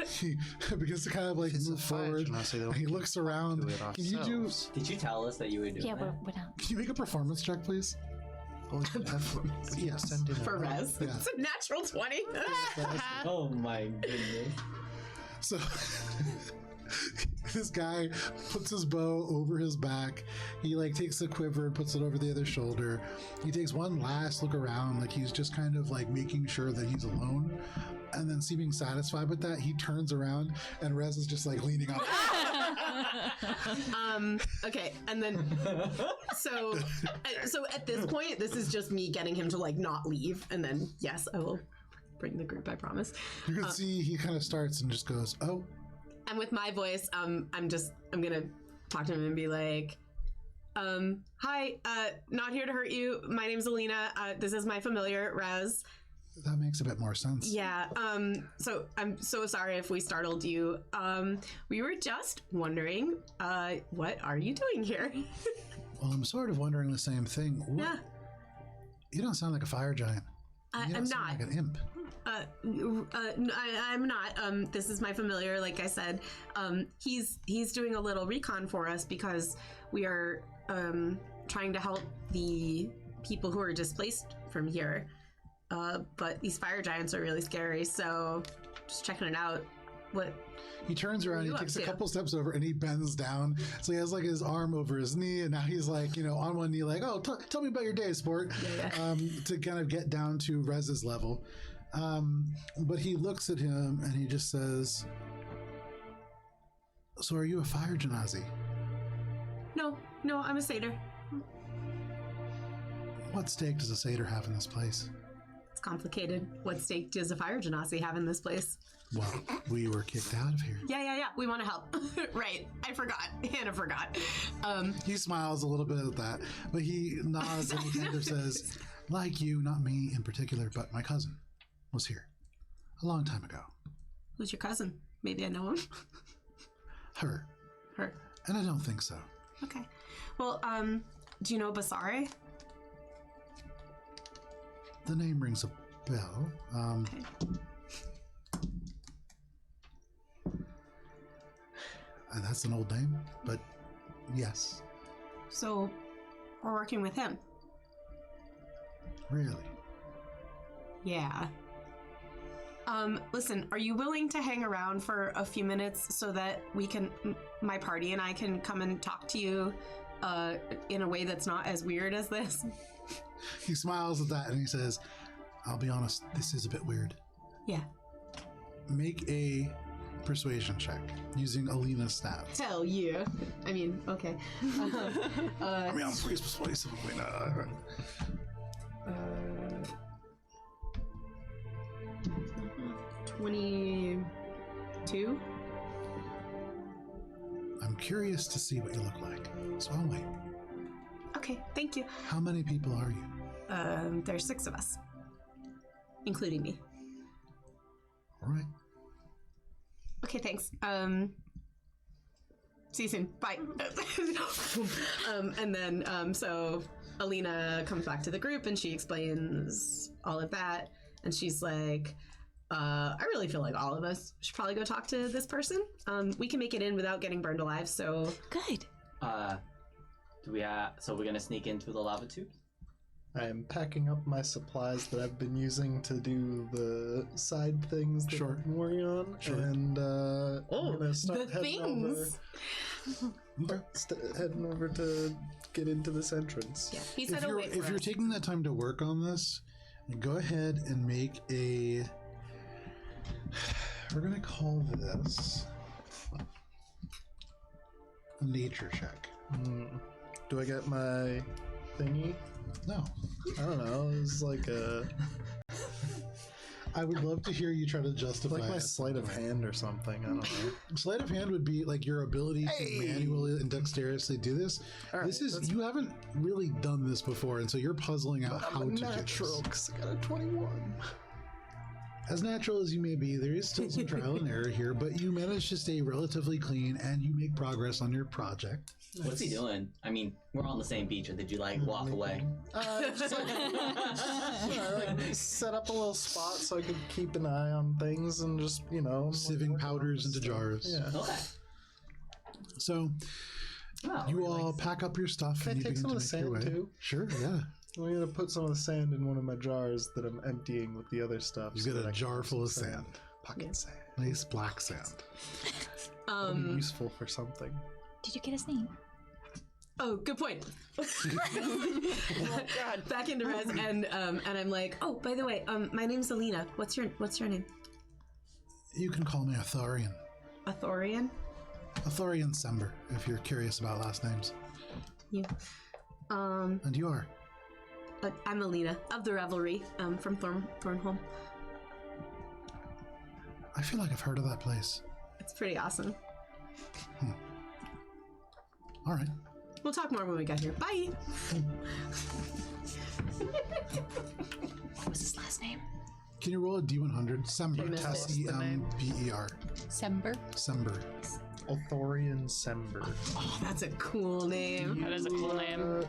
He begins to kind of like It's a move fire forward. genasi, though. And he looks around. Do it Can you do? ourselves. Did you tell us that you would do Yeah, that? we're down. Can you make a performance check, please? Oh, Yes. send in For a- Rez, Yeah. it's a natural 20. Oh my goodness. So this guy puts his bow over his back. He like takes the quiver and puts it over the other shoulder. He takes one last look around, like he's just kind of like making sure that he's alone. And then seeming satisfied with that, he turns around and Rez is just like leaning up. Okay, and then so at this point, this is just me getting him to like not leave, and then yes, I will bring the group. I promise. You can see he kind of starts and just goes, "Oh." And with my voice, I'm gonna talk to him and be like, hi, not here to hurt you. My name's Alina. This is my familiar, Rez. That makes a bit more sense. Yeah, so I'm so sorry if we startled you. We were just wondering, what are you doing here? Well, I'm sort of wondering the same thing. Yeah. You don't sound like a fire giant. You I'm don't sound not. like an imp. I'm not. This is my familiar, like I said. He's doing a little recon for us because we are trying to help the people who are displaced from here. But these fire giants are really scary, so just checking it out. What? He turns around, he you takes up a to? couple steps over, and he bends down. So he has like his arm over his knee, and now he's like, on one knee, like, "Oh, tell me about your day, sport." Yeah. To kind of get down to Rez's level. But he looks at him and he just says, "So are you a fire genasi? No, I'm a satyr. What stake does a satyr have in this place?" It's complicated. What stake does a fire genasi have in this place? Well, we were kicked out of here. Yeah. We want to help. Right. I forgot. Hannah forgot. He smiles a little bit at that, but he nods and he kind of says, "Like you, not me in particular, but my cousin was here a long time ago. Who's your cousin? Maybe I know him. Her. Her. And I don't think so. Okay. Well, do you know Basare? The name rings a bell. Okay. That's an old name, but yes, So, we're working with him. really. Yeah. Listen, are you willing to hang around for a few minutes so that we can, my party and I can come and talk to you, in a way that's not as weird as this? He smiles at that and he says, "I'll be honest, this is a bit weird. Yeah. Make a persuasion check using Alina's stats." Hell yeah. I mean, okay. I'm persuasive. 22? I'm curious to see what you look like, so I'll wait. Okay, thank you. How many people are you? There's 6 of us, including me. All right. Okay, thanks. See you soon. Bye. And then, so Alina comes back to the group and she explains all of that. And she's like, I really feel like all of us should probably go talk to this person. We can make it in without getting burned alive, so. Good. So we're gonna sneak into the lava tube? I am packing up my supplies that I've been using to do the side things that I've been working on, and I'm gonna start heading heading over to get into this entrance. Yeah, he said If you're taking that time to work on this, go ahead and make a. We're gonna call this a nature check. Do I get my thingy? No. I don't know. It's like a. I would love to hear you try to justify Like my it. sleight of hand or something. I don't know. Sleight of hand would be like your ability to manually and dexterously do this. All right, this is you haven't really done this before, and so you're puzzling out how to do natural this. because I got a 21. As natural as you may be, there is still some trial and error here, but you manage to stay relatively clean and you make progress on your project. What's he doing? I mean, we're on the same beach, or did you walk away? Just like, set up a little spot so I could keep an eye on things and just Sieving powders into jars. Yeah. Okay. So you all pack up your stuff Can I and you take begin some to of make the your way. sand too? Sure, yeah. I'm gonna put some of the sand in one of my jars that I'm emptying with the other stuff. You've so got that a I can jar have full of some sand. Pocket sand. Nice black sand. That'll be useful for something. Did you get his name? Oh, good point. Back into res, and I'm like, oh, by the way, my name's Alina. What's your name? You can call me Athorian. Athorian? Athorian Sember, if you're curious about last names. You. And you are? I'm Alina of the Revelry, from Thornholm. I feel like I've heard of that place. It's pretty awesome. All right. We'll talk more when we get here. Bye. What was his last name? Can you roll a D100? Sember. missed it. Sember. Sember. Sember. Othorian Sember. Oh, that's a cool name. That is a cool name.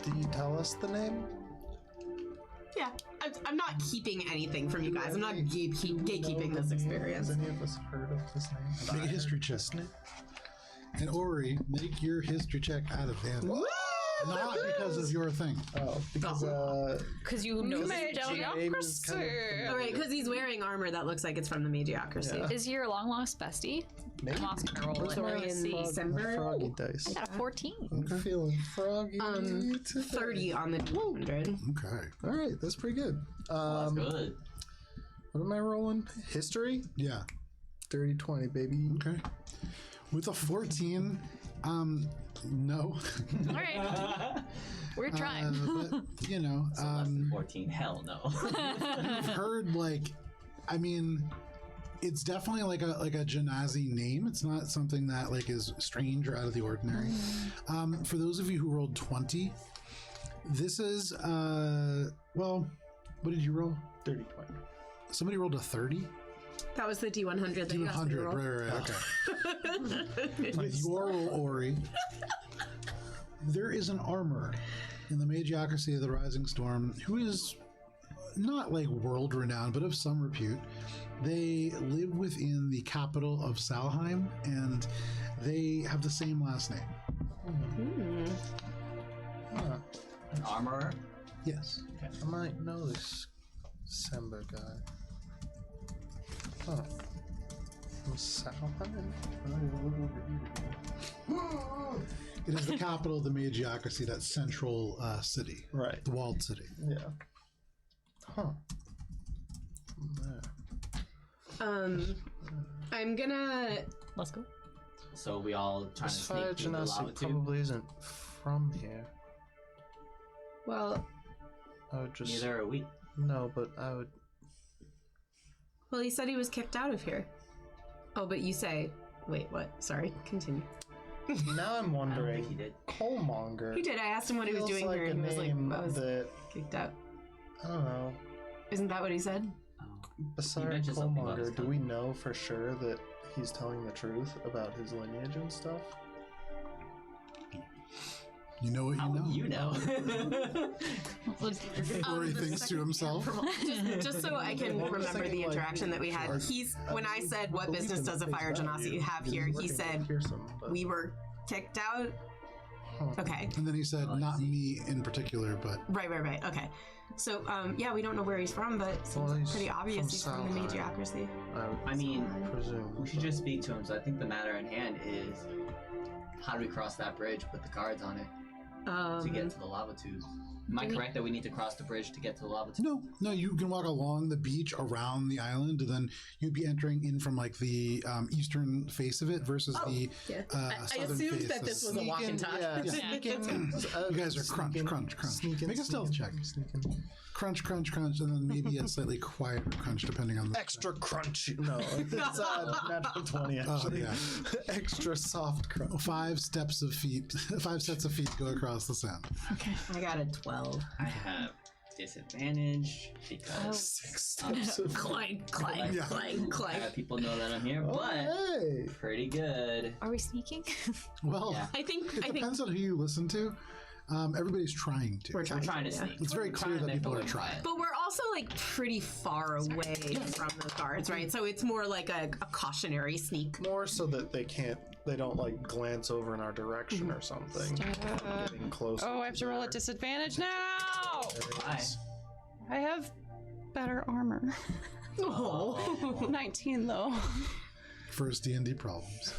Did you tell us the name? Yeah, I'm not keeping anything from you guys. I'm not gatekeeping this experience. Has any of us heard of this name? Make a history check. And Ori, make your history check out of hand. Not because of your thing. Oh, because Because you know James kind of- All right, because he's wearing armor that looks like it's from the Mediocrity. Is your long lost bestie? Maybe. I'm also gonna roll it. Thorian December. Froggy dice. I got a 14. I'm feeling froggy. today. 30 on the 200. Okay. All right, that's pretty good. That's good. What am I rolling? History? Yeah. 30-20, baby. Okay. With a 14, no. All right. We're trying. But, you know, So less than 14. Hell no. you've heard, like, I mean, it's definitely like a Genasi name. It's not something that, like, is strange or out of the ordinary. For those of you who rolled 20, this is, well, what did you roll? 30-20. Somebody rolled a 30? That was the D100 that you asked me to D100, roll. right, okay. With your roll, Ori, there is an armor in the Magiocracy of the Rising Storm who is not like world renowned, but of some repute. They live within the capital of Salheim, and they have the same last name. Huh. An armorer. Yes. I might know this Sember guy. Huh. From Salheim? It is the capital of the Magiocracy, that central city, Right. the walled city. Yeah. Huh. There. I'm gonna. Let's go. So we all trying to This fire sneak through the lava genasi tube. probably isn't from here. Well, I would just... Neither are we. No, but I would... well, he said he was kicked out of here. Oh, but you say. Wait, what? Sorry, continue. Now I'm I don't wondering. think he did. Coalmonger. He did. I asked him what he was feels doing here, a and he was like, name I was that, kicked out. I don't know. Isn't that what he said? Besides mentioned something about his Coalmonger, do we know for sure that he's telling the truth about his lineage and stuff? You know what How you would know. you know? Ori thinks to himself. Just so I can Well, I'm just remember the thinking, like, interaction that we had. When I said, what believe business him does a at face fire genasi value, have because here? he's He working said, with Pearson, but- we were kicked out. Huh. Okay. And then he said, Oh, I not see. me in particular, but Right. Okay. So, yeah, we don't know where he's from, but it seems Well, he's pretty obvious from he's from the Salheim. Magiocracy. I would I mean, presume. we should just speak to him. So I think the matter at hand is how do we cross that bridge with the guards on it to get to the lava tube? Am I correct that we need to cross the bridge to get to the lava tube? no, you can walk along the beach around the island, and then you'd be entering in from like the eastern face of it versus the yeah. I southern assumed face. that this was a walk and talk. Yeah, Yeah. sneaking. You guys are crunch, crunch, crunch. Make a stealth check. Sneaking. Crunch, crunch, crunch, and then maybe a slightly quieter crunch depending on the Extra crunchy. No, it's natural 20 Oh, actually. yeah. Extra soft crunch. 5 sets of feet go across the sand. I got a 12. I have disadvantage because 6 steps of Clank, clank, Yeah. clank, I clank. have people know that I'm here, Oh, but hey. pretty good. Are we sneaking? Well, Yeah. I think depends on who you listen to. Everybody's trying to. we're We're trying to yeah. sneak. It's very We're clear trying to that make people a are way trying. quiet. But we're also like pretty far away from the guards, right? So it's more like a cautionary sneak. More so that they don't like glance over in our direction or something. Getting close. Oh, I have to roll at disadvantage now! Hi. I have better armor. Oh. 19 though. First D&D problems.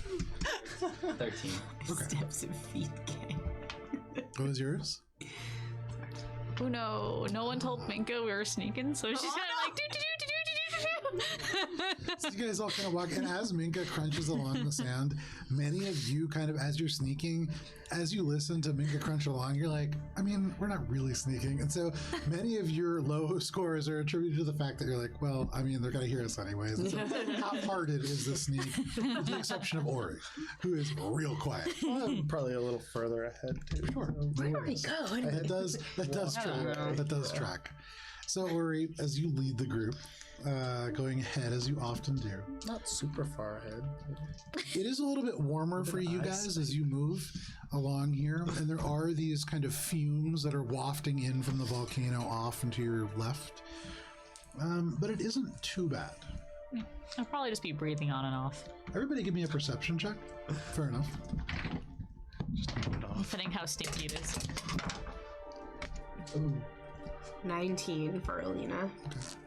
13. Steps and feet gang. What was yours? Oh no, no one told Minka we were sneaking, so she's kind of like, So you guys all kind of walk, and as Minka crunches along the sand, many of you kind of, as you're sneaking, as you listen to Minka crunch along, you're like, I mean, we're not really sneaking. And so many of your low scores are attributed to the fact that you're like, well, I mean, they're going to hear us anyways. And so half-hearted is the sneak, with the exception of Ori, who is real quiet. I'm probably a little further ahead too. Sure. Where are we going? That does track. That does track. So, Ori, as you lead the group, going ahead as you often do, Not super far ahead. it is a little bit warmer for you guys as you move along here, and there are these kind of fumes that are wafting in from the volcano off and to your left. But it isn't too bad. I'll probably just be breathing on and off. Everybody give me a perception check. Fair enough. Just turn it off. Depending how stinky it is. Ooh. 19 for Alina.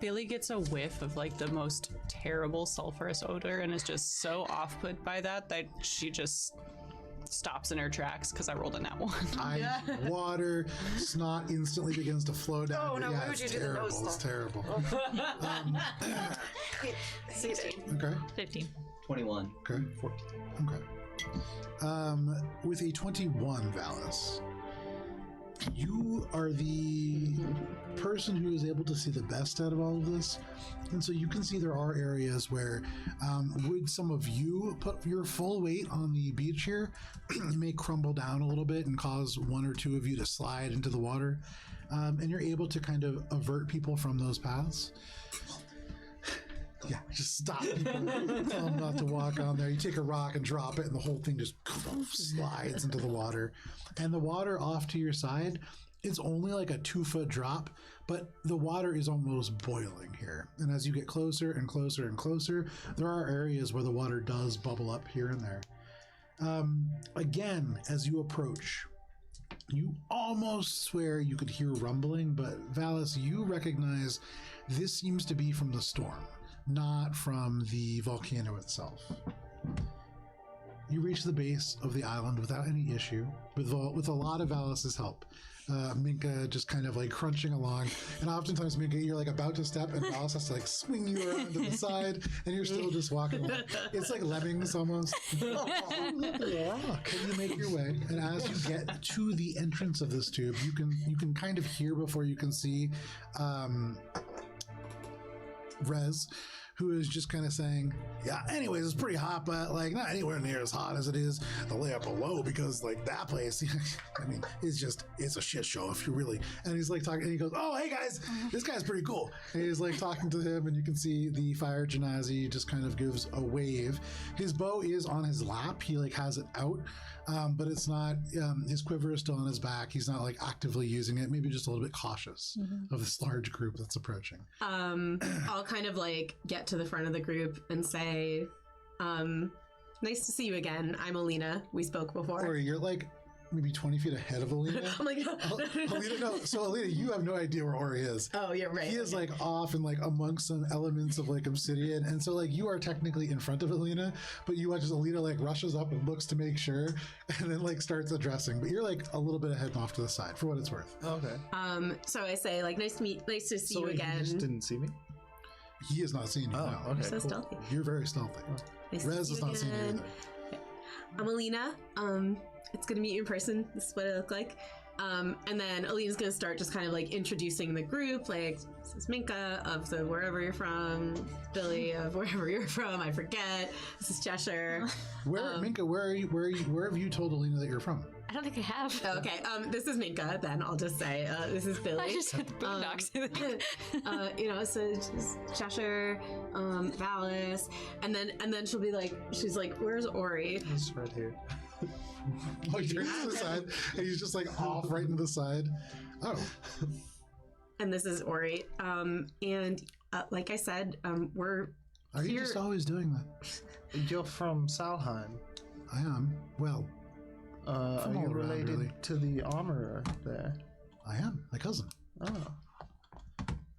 Billy gets a whiff of like the most terrible sulfurous odor and is just so off put by that she just stops in her tracks because I rolled a nat one. Water, snot instantly begins to flow down. Oh, no, why would it's you do the terrible. nose It's terrible. 16. Okay. 15. 21. Okay. 14. Okay. With a 21, Valis, you are the person who is able to see the best out of all of this. And so you can see there are areas where would some of you put your full weight on the beach here, it may crumble down a little bit and cause one or two of you to slide into the water. And you're able to kind of avert people from those paths. Yeah, just stop people, tell them not to walk on there. You take a rock and drop it, and the whole thing just slides into the water. And the water off to your side, it's only like a 2-foot drop, but the water is almost boiling here. And as you get closer and closer and closer, there are areas where the water does bubble up here and there. Again, as you approach, you almost swear you could hear rumbling, but Valis, you recognize this seems to be from the storm, not from the volcano itself. You reach the base of the island without any issue, with a lot of Valis's help. Minka just kind of like crunching along, and oftentimes Minka, you're like about to step, and Valis has to like swing you around to the side, and you're still just walking along. It's like lemmings almost. Look at the rock. And you make your way, and as you get to the entrance of this tube, you can kind of hear before you can see Rez, who is just kind of saying, yeah, anyways, it's pretty hot, but like not anywhere near as hot as it is the layer below, because like that place, I mean, it's a shit show if you really. And he's like talking, and he goes, oh, hey guys, this guy's pretty cool. And he's like talking to him, and you can see the fire genasi just kind of gives a wave. His bow is on his lap. He like has it out, but it's not, his quiver is still on his back. He's not like actively using it, maybe just a little bit cautious of this large group that's approaching. I'll kind of like get to the front of the group and say, nice to see you again. I'm Alina. We spoke before. Or you're like maybe 20 feet ahead of Alina. I'm like, Alina, no. So Alina, you have no idea where Ori is. Oh, you're right. He is like off and like amongst some elements of like obsidian, and so like you are technically in front of Alina, but you watch as Alina like rushes up and looks to make sure, and then like starts addressing. But you're like a little bit ahead and off to the side for what it's worth. Okay. So I say like, nice to see you again. He just didn't see me? He has not seen you. Oh, no. okay. So cool. stealthy. You're very stealthy. Nice to Rez see has you not seen you again. either. I'm Alina. It's good to meet you in person. This is what I look like. And then Alina's gonna start just kind of like introducing the group. Like, this is Minka of the wherever you're from, Billy of wherever you're from. I forget. This is Cheshire. Minka, where have you told Alina that you're from? I don't think I have. Okay. This is Minka. Then I'll just say this is Billy. I just said the boondocks. So it's Cheshire, Valis, and then she'll be like, she's like, where's Ori? He's right here. Oh, he turns to the side, and he's just like off right into the side. Oh. And this is Ori. And like I said, we're Are you here. just always doing that? You're from Salheim. I am. Well, Are From you all around, related really. to the armorer there? I am. My cousin. Oh.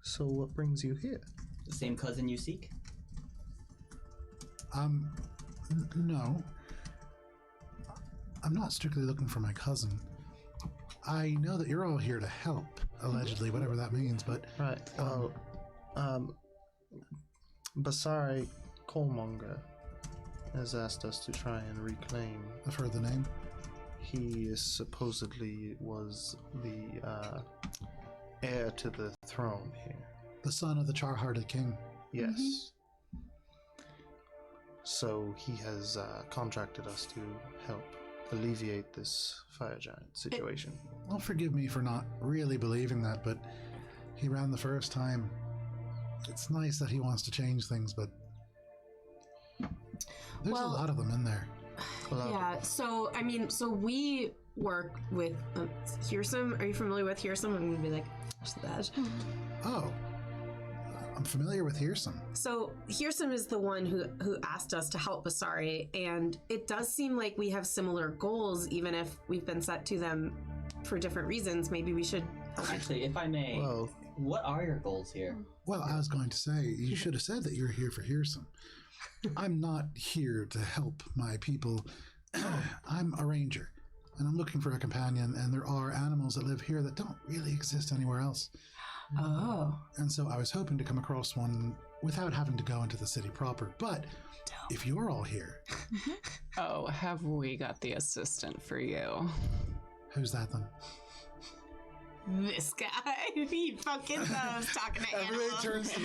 So what brings you here? The same cousin you seek? No. I'm not strictly looking for my cousin. I know that you're all here to help, allegedly, whatever that means, but... Right. Well, Basari Coalmonger has asked us to try and reclaim. I've heard the name. He supposedly was the heir to the throne here. The son of the Char-Hearted King. Yes. So he has contracted us to help alleviate this fire giant situation. Well, forgive me for not really believing that, but He ran the first time. It's nice that he wants to change things, but there's a lot of them in there. Yeah, so, I mean, so we work with Hearsome. Are you familiar with Hearsome? I'm going to be like, what's the badge? Oh, I'm familiar with Hearsome. So Hearsome is the one who asked us to help Basari, and it does seem like we have similar goals, even if we've been set to them for different reasons. Maybe we should... Actually, if I may, what are your goals here? Well, I was going to say, you should have said that you're here for Hearsome. I'm not here to help my people. I'm a ranger, and I'm looking for a companion, and there are animals that live here that don't really exist anywhere else. Oh. And so I was hoping to come across one without having to go into the city proper. But if you're all here... Oh, have we got the assistant for you? Who's that then? This guy. He fucking loves talking to Everybody animals. turns to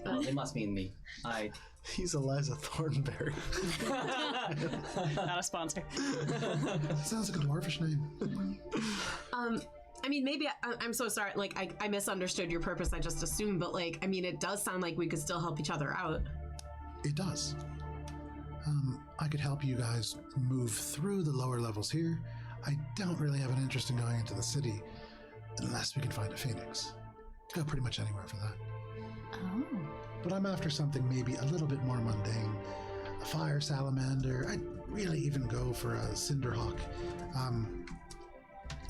Balance. They must mean me. He's Eliza Thornberry. Not a sponsor. Sounds like a dwarfish name. I mean, maybe I'm so sorry. Like, I misunderstood your purpose. I just assumed, but like, I mean, it does sound like we could still help each other out. It does. I could help you guys move through the lower levels here. I don't really have an interest in going into the city unless we can find a phoenix. Go pretty much anywhere for that. Oh. But I'm after something maybe a little bit more mundane. A fire salamander. I'd really even go for a cinderhawk.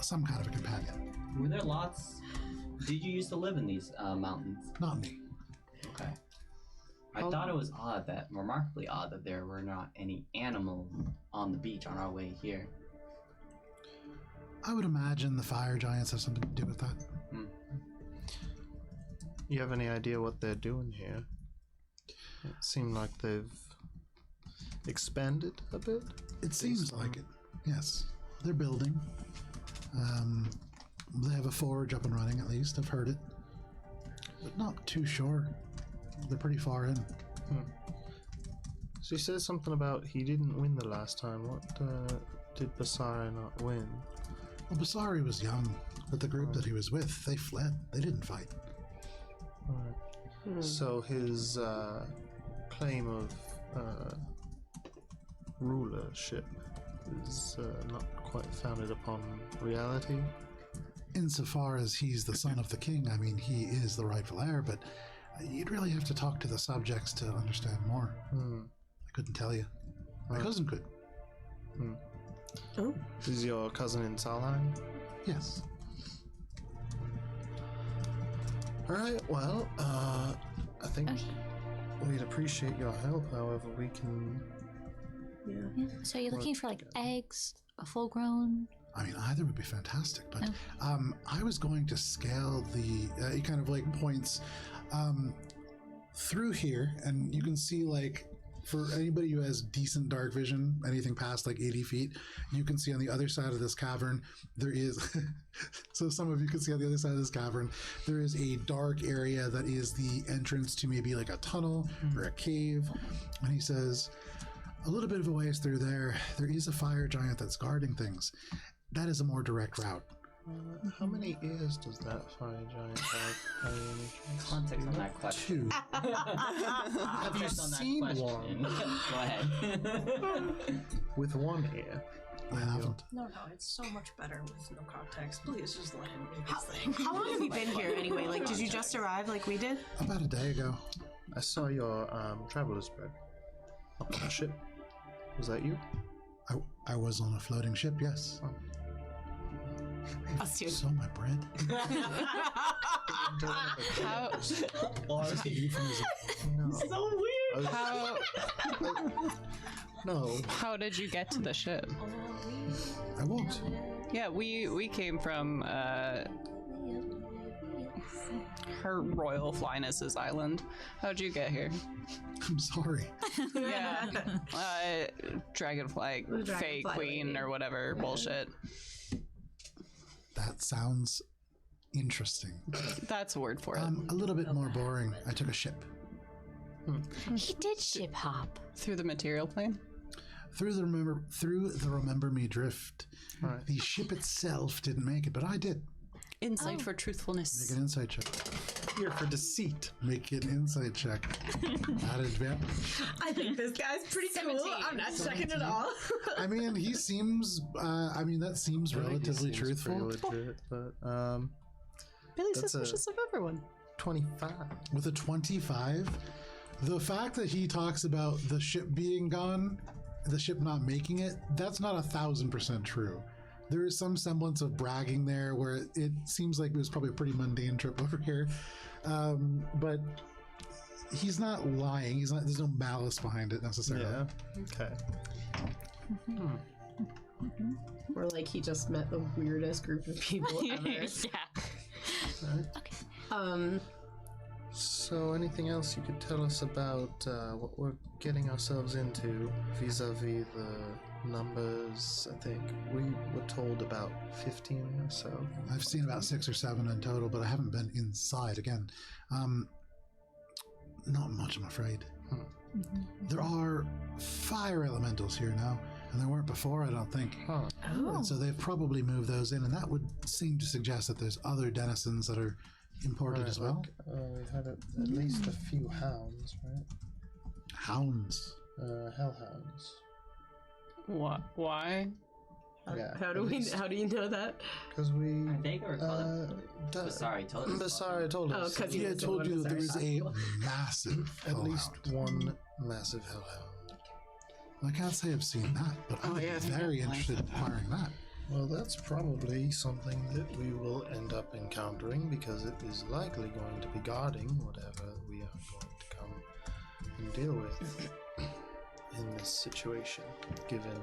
Some kind of a companion. Were there lots? Did you used to live in these mountains? Not me. Okay. I thought it was remarkably odd that there were not any animals on the beach on our way here. I would imagine the fire giants have something to do with that. You have any idea what they're doing here? It seemed like they've expanded a bit. It seems like it, yes. They're building. They have a forge up and running, at least. I've heard it. But not too sure. They're pretty far in. So you said something about he didn't win the last time. What did Basari not win? Well, Basari was young, but the group that he was with, they fled. They didn't fight. So his claim of rulership is not quite founded upon reality? Insofar as he's the son of the king, I mean, he is the rightful heir, but you'd really have to talk to the subjects to understand more. I couldn't tell you. My cousin could. Oh. Is your cousin in Salheim? Yes. Alright, well, I think we'd appreciate your help however we can. Yeah. So you're looking for like eggs, a full grown? I mean, either would be fantastic, but I was going to scale the, he kind of like points through here, and you can see like, for anybody who has decent dark vision, anything past like 80 feet, you can see on the other side of this cavern, there is, so some of you can see on the other side of this cavern, there is a dark area that is the entrance to maybe like a tunnel or a cave. And he says, a little bit of a ways through there is a fire giant that's guarding things. That is a more direct route. How many ears does that fire giant have? Context on that question. 2. Have you seen one Go ahead. with one ear? I haven't. No, it's so much better with no context. Please just let him do his thing. How long have you been here anyway? Like, did you just arrive like we did? About a day ago. I saw your traveler's bread up on the ship. Was that you? I was on a floating ship, yes. Us too. So my bread. How, That's a euphemism. No. So weird. how, No. how did you get to the ship? I walked. Yeah, we came from Her Royal Flyness's island. How'd you get here? I'm sorry. Yeah, Dragonfly, The Fey Dragonfly Queen lady. or whatever bullshit. That sounds interesting. That's a word for it. A little bit more boring. I took a ship. He did ship hop. Through the material plane. through the remember me drift. Right. The ship itself didn't make it, but I did. Insight for truthfulness. Make an insight check. Here for deceit. Make an insight check. At advantage. I think this guy's pretty cool. I'm not checking at all. I mean, he seems. That seems relatively Seems truthful. pretty legit, but Billy's That's suspicious of everyone. 25. With a 25, the fact that he talks about the ship being gone, the ship not making it, that's not 1,000% true. There is some semblance of bragging there where it seems like it was probably a pretty mundane trip over here. But he's not lying. There's no malice behind it necessarily. Yeah. Okay. Or like he just met the weirdest group of people ever. Yeah. So, anything else you could tell us about what we're getting ourselves into vis-a-vis the numbers? I think we were told about 15 or so. I've seen about 6 or 7 in total, but I haven't been inside again. Not much, I'm afraid. There are fire elementals here now, and there weren't before, I don't think. Huh. And so they've probably moved those in, and that would seem to suggest that there's other denizens that are imported as well. We had at least a few hounds, right? Hounds. Hellhounds. What? Why? Yeah. How do you know that? Because we. I think I recall that Basari told us. Basari told us. Oh, 'cause He had told you that there was a massive At least hellhound. one massive hellhound. I can't say I've seen that, but I'm very interested in acquiring that. Well, that's probably something that we will end up encountering because it is likely going to be guarding whatever we are going to come and deal with in this situation, given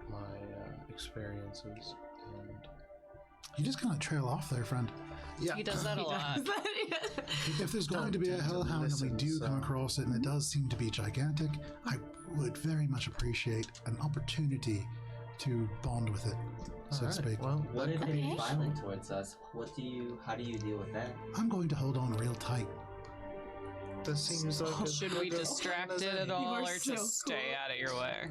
my experiences. And You just kind of trail off there, friend. yeah, He does that a lot. If there's going to be a tend to hellhound and we listen, do come so- across it and it does seem to be gigantic, I would very much appreciate an opportunity to bond with it, so to Alright, speak. well, What if that- it is Okay. violent towards us? How do you deal with that? I'm going to hold on real tight. that seems like a Should we good distract plan it as at all, are or so just stay out of your way?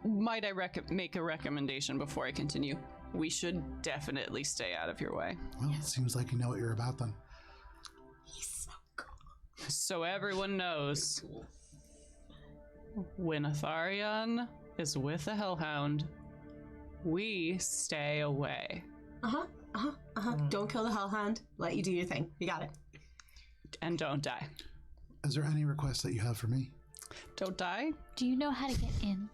Might I make a recommendation before I continue? We should definitely stay out of your way. Well, it seems like you know what you're about then. So everyone knows, when Atharion is with a hellhound, we stay away. Don't kill the hellhound. Let you do your thing. You got it. And don't die. Is there any requests that you have for me? Don't die? Do you know how to get in?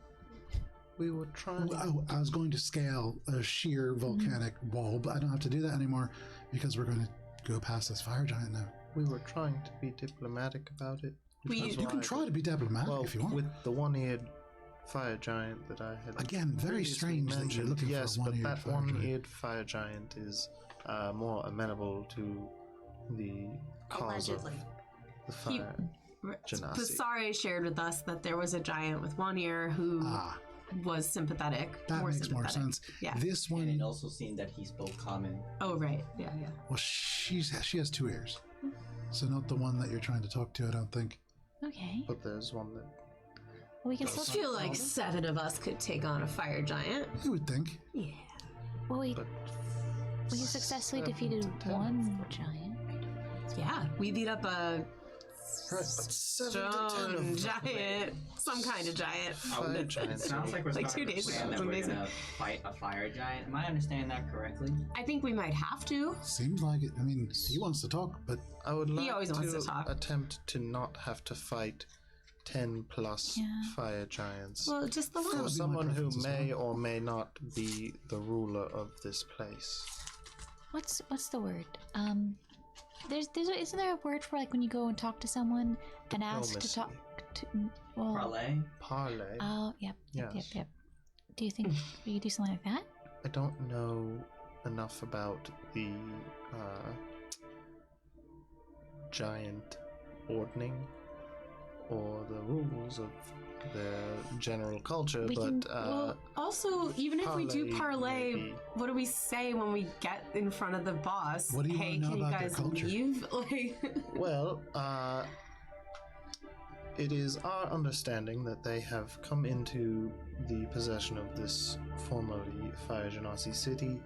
we were trying. Oh, I was going to scale a sheer volcanic wall, but I don't have to do that anymore because we're going to go past this fire giant now. We were trying to be diplomatic about it. You can try to be diplomatic Well, if you want. with the one-eared fire giant that I had. Again, very previously strange that you're mentioned, looking yes, for a but one-eared that fire giant. one-eared fire giant is more amenable to the cause Allegedly. of the fire. Genasi. Basari shared with us that there was a giant with one ear who Ah, was sympathetic. that makes more sympathetic. sense. Yeah. This And one, it also seemed that he spoke common. Oh, right. Yeah, yeah. well, she has 2 ears. So not the one that you're trying to talk to, I don't think. Okay. But there's one that. We can I still feel like 7 of us could take on a fire giant. You would think. Yeah. Well, we But successfully 7 defeated to 10. one giant. Yeah. We beat up a Right, but 7 to 10 stone of giant. Some kind of giant. fire It giants. sounds like we're Like starting 2 to days plan ago. that It was we're amazing. gonna fight a fire giant. Am I understanding that correctly? I think we might have to. Seems like it. I mean, he wants to talk, but I would like always wants to talk. attempt to not have to fight 10 plus Yeah. fire giants. Well, just the That one. would be my Someone who preference as may or may not be the ruler of this place. What's the word? Isn't there a word for like when you go and talk to someone and ask to Diplomacy. talk to? Well, Parlay? Parlay. oh, yep. Yes. Do you think we could do something like that? I don't know enough about the giant ordning or the rules of their general culture, We but can- Well, also, even if we do parlay, maybe. what do we say when we get in front of the boss? What do you hey, wanna know can you about their guys culture? leave? Like, Well, it is our understanding that they have come into the possession of this formerly Fire Genasi city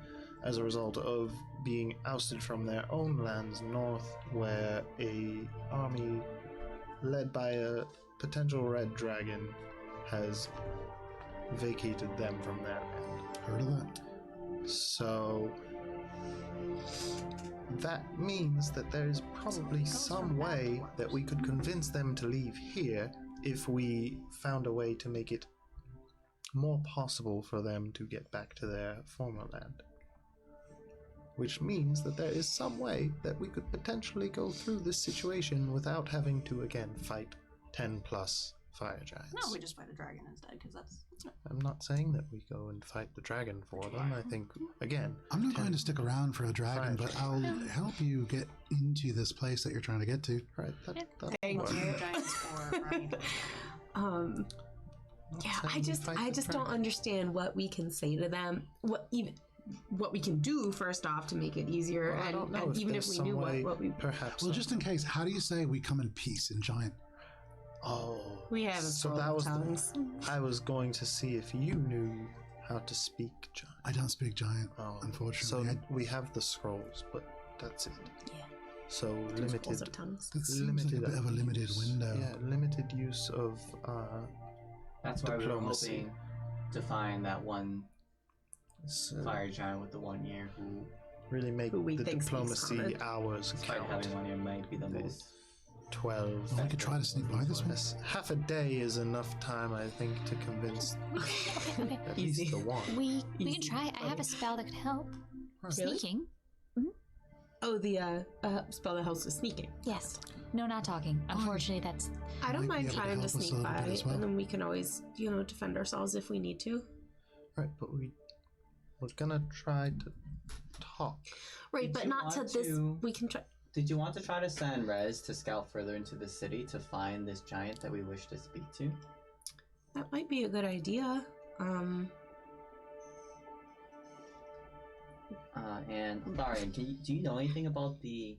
as a result of being ousted from their own lands north, where a army led by a potential red dragon has vacated them from their land. Heard of that? So that means that there is probably some way that we could convince them to leave here if we found a way to make it more possible for them to get back to their former land. Which means that there is some way that we could potentially go through this situation without having to again fight 10 plus fire giants. No, we just fight a dragon instead, because that's... I'm not saying that we go and fight the dragon for them. I think, again... I'm not going to stick around for a dragon, but I'll help you get into this place that you're trying to get to. Right, Thank you. Giants for Yeah, I just don't understand what we can say to them. What we can do first off to make it easier, Well, I don't know and even if there's we some knew way, what we perhaps. Well, just in case, how do you say we come in peace in giant? Oh, we have a so scroll that of was tongues. I was going to see if you knew how to speak giant. I don't speak giant, Oh, unfortunately. So we have the scrolls, but that's it. Yeah. So Scrolls limited. of tongues. That seems like a bit of a limited use. window. Yeah, limited use of. That's why Diplomacy. we were hoping to find that one So fire giant with the 1 year who, really make Who we the think speaks diplomacy common. hours despite count. having 1 year, might be the They- most. 12. Well, we could try to sneak by this one. Yes, half a day is enough time, I think, to convince Okay. at Easy. least the one. We Easy. can try. I have a spell that could help. Right. Sneaking. Oh, the spell that helps with sneaking. Yes. No, not talking. Unfortunately, that's I don't Might mind be able to trying help to us a sneak little by, bit as well. and then we can always, defend ourselves if we need to. Right, but we're gonna try to talk. Right, Did but you not to want this. to- We can try. Did you want to try to send Rez to scout further into the city to find this giant that we wish to speak to? That might be a good idea. And Tharian, do you know anything about the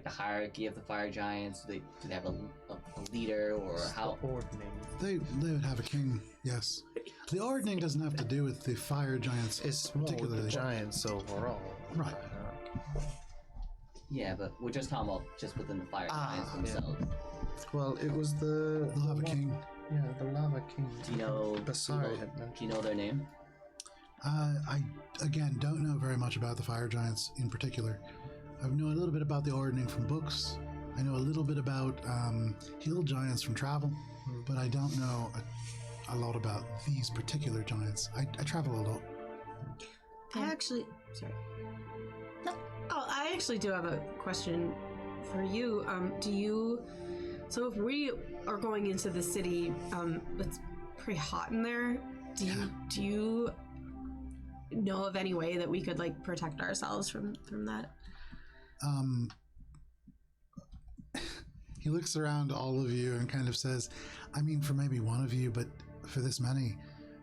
hierarchy of the fire giants? Do they have a leader, or how? Ordning. They would have a king, yes. The ordning doesn't have to do with the fire giants. It's more with particularly. the giants overall. Right. Yeah, but we're just talking about just within the fire giants yeah. themselves. Well, it was the They'll have a king. Yeah, the lava king. Do you know? Basari had Do mentioned. you know their name? I, again, don't know very much about the fire giants in particular. I know a little bit about the ordning from books. I know a little bit about hill giants from travel, but I don't know a lot about these particular giants. I travel a lot. I actually. Sorry. Oh, I actually do have a question for you. Do you? So if we are going into the city, it's pretty hot in there. Do you know of any way that we could protect ourselves from that? He looks around all of you and kind of says, I mean, for maybe one of you, but for this many,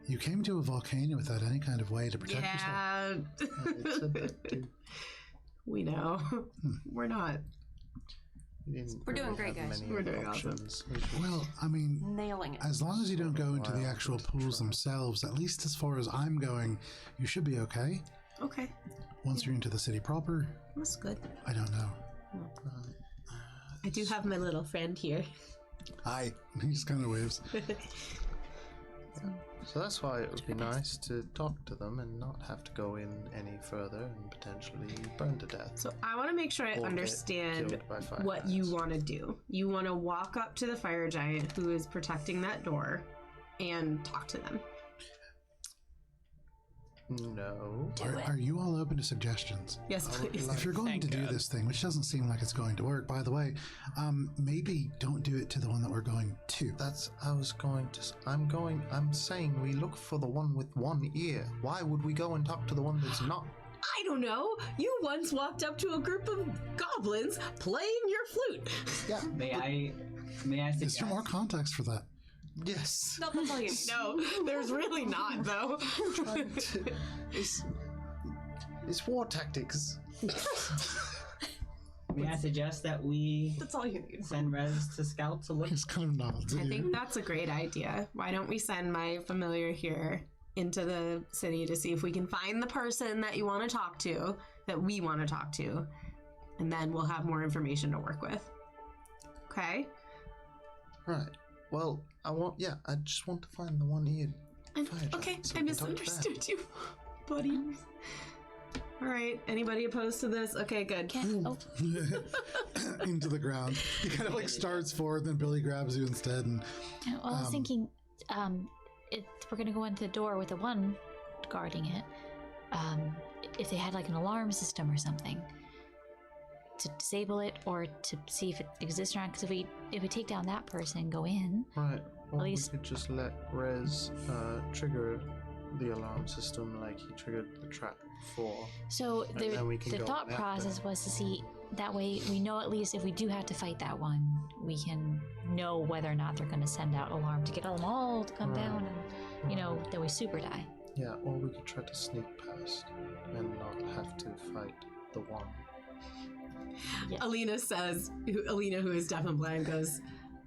you came to a volcano without any kind of way to protect yourself. Yeah. It said that too. We know. We're not. We didn't We're doing really great, have guys. many We're doing options. Well, I mean, Nailing it. as long as you don't go into the Wow, actual good pools try. themselves, at least as far as I'm going, you should be okay. Okay. Once you're into the city proper, That's good. I don't know. I do have my little friend here. Hi. He just kind of waves. So that's why it would be nice to talk to them and not have to go in any further and potentially burn to death. So I want to make sure I Or get understand killed by fire what you giants. want to do. You want to walk up to the fire giant who is protecting that door and talk to them. No. Are you all open to suggestions? Yes, please. If you're going to Thank do God. this thing, which doesn't seem like it's going to work, by the way, maybe don't do it to the one that we're going to. That's I was going to. I'm saying we look for the one with one ear. Why would we go and talk to the one that's not? I don't know. You once walked up to a group of goblins playing your flute. Yeah. May I Is suggest? there more context for that? Yes. No, that's all you need. No, there's really not, though. Trying to- it's war tactics. May I suggest that we That's all you need. send Rez to scout to look? He's kind of nods at I you. think that's a great idea. Why don't we send my familiar here into the city to see if we can find the person that you want to talk to, that we want to talk to, and then we'll have more information to work with. Okay? Right. Well, I just want to find the one-eared fire Okay, giant, so I we can talk to that. misunderstood you, buddy. All right, anybody opposed to this? Okay, good. Oh, Into the ground. He kind of like starts forward, then Billy grabs you instead. And well, I was thinking, if we're gonna go into the door with the one guarding it, if they had like an alarm system or something to disable it or to see if it exists or not. Because if we take down that person and go in, Right. Well, At least- we could just let Rez trigger the alarm system like he triggered the trap before. so then we can the go thought in after. process was to see that way we know at least if we do have to fight that one, we can know whether or not they're going to send out alarm to get them all to come down and then we super die. Yeah, or we could try to sneak past and not have to fight the one. Alina says, Alina, who is deaf and blind, goes,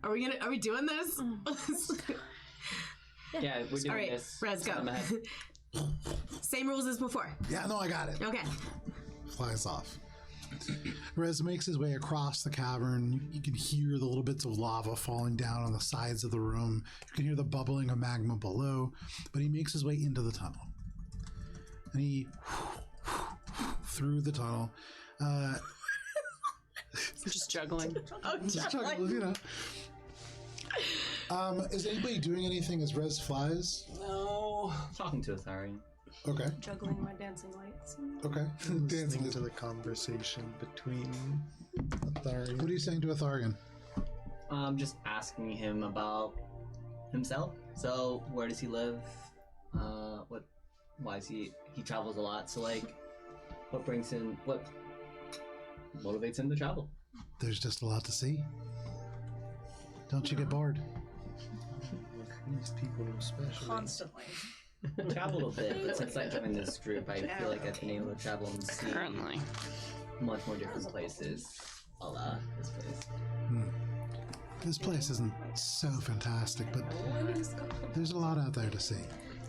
are we doing this? Yeah, we're doing All right, this. Rez, go. I'm ahead. Same rules as before. yeah, no, I got it. Okay. Flies off. Rez makes his way across the cavern. You can hear the little bits of lava falling down on the sides of the room. You can hear the bubbling of magma below, but he makes his way into the tunnel. And he through the tunnel. Just juggling. Just chuckles, is anybody doing anything as Rez flies? No. Talking to Atharian. Okay. Juggling my dancing lights. Okay. Dancing Listening is. to the conversation between Atharian. What are you saying to Atharian? Just asking him about himself. So, where does he live? Why is he travels a lot, so like, what motivates him to travel? There's just a lot to see. Don't you get bored? These people especially. Constantly. I traveled a bit, but since I joined this group, I feel like I've been able to travel and see Currently. much more different places. A la this place. This place isn't so fantastic, but there's a lot out there to see.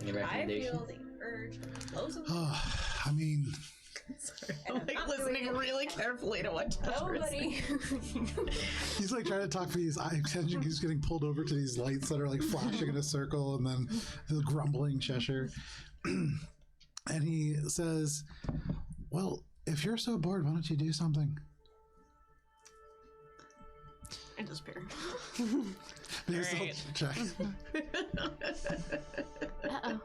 Any I recommendations? feel the urge to close them. Oh, I mean, I'm like listening really carefully to what Jasper is saying. Nobody. he's like trying to talk for these eye extension. He's getting pulled over to these lights that are like flashing in a circle, and then the grumbling Cheshire. And he says, "Well, if you're so bored, why don't you do something?" I disappear. And he's still Great. checking. Uh-oh.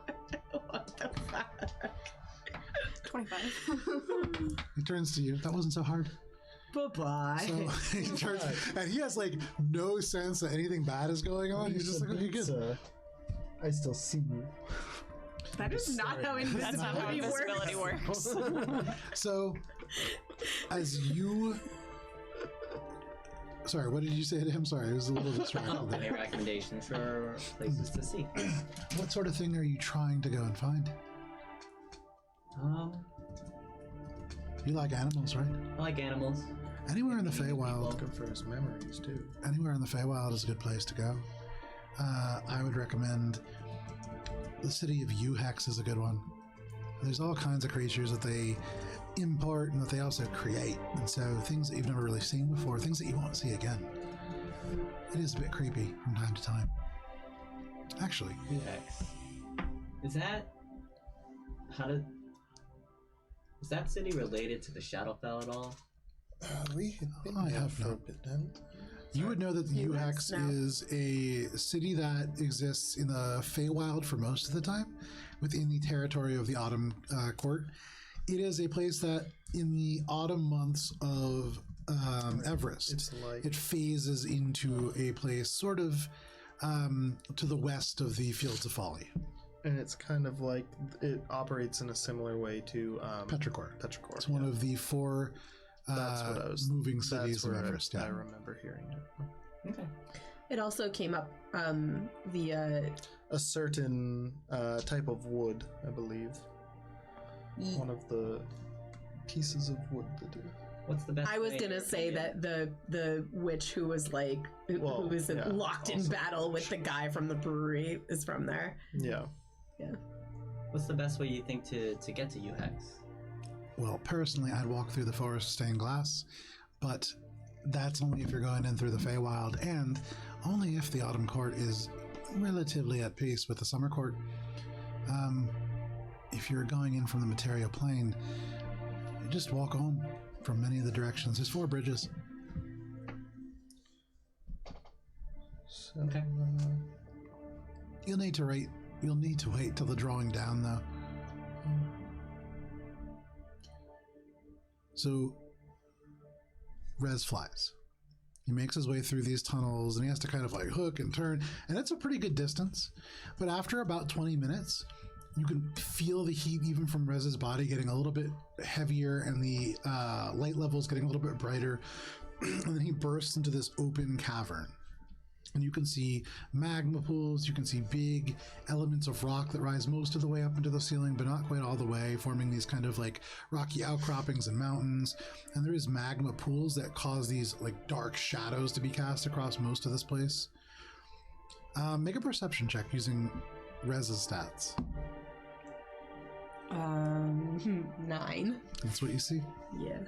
What the fuck? 25. He turns to you. That wasn't so hard. Bye-bye. So he turns, and he has like no sense that anything bad is going on. He's just like, okay, good. I still see you. That is not how That's not how invisibility works. So, as you. Sorry, what did you say to him? Sorry, I was a little distracted Any there. recommendations for places to see? What sort of thing are you trying to go and find? You like animals, right? I like animals. Anywhere in the Feywild. Looking for his memories too. Anywhere in the Feywild is a good place to go. I would recommend the city of Uhex is a good one. There's all kinds of creatures that they import and that they also create. And so things that you've never really seen before, things that you won't see again. It is a bit creepy from time to time. Actually, Uhex. Is that is that city related to the Shadowfell at all? We had been I there have for a not. bit then. you would know that Uhex now. is a city that exists in the Feywild for most of the time, within the territory of the Autumn Court. It is a place that, in the autumn months of Everest, It's like it phases into a place sort of to the west of the Fields of Folly, and it's kind of like it operates in a similar way to Petrichor. Petrichor. It's one of the four That's what I was moving that's cities of where Everest. I Yeah. remember hearing it. Okay. It also came up via A certain type of wood, I believe. One of the pieces of wood to do. What's the best? I was way gonna to say do that the witch who was like who was locked in also. battle with the guy from the brewery is from there. Yeah. What's the best way you think to get to Uhex? Well, personally, I'd walk through the forest of stained glass, but that's only if you're going in through the Feywild, and only if the Autumn Court is relatively at peace with the Summer Court. If you're going in from the Material Plane, just walk home from many of the directions. There's 4 bridges. So, Okay. You'll need to wait till the drawing down, though. So, Rez flies. He makes his way through these tunnels, and he has to kind of like hook and turn, and it's a pretty good distance. But after about 20 minutes, you can feel the heat even from Rez's body getting a little bit heavier, and the light levels getting a little bit brighter. And then he bursts into this open cavern. And you can see magma pools, you can see big elements of rock that rise most of the way up into the ceiling, but not quite all the way, forming these kind of like rocky outcroppings and mountains. And there is magma pools that cause these like dark shadows to be cast across most of this place. Make a perception check using Rez's stats. 9. That's what you see. Yeah.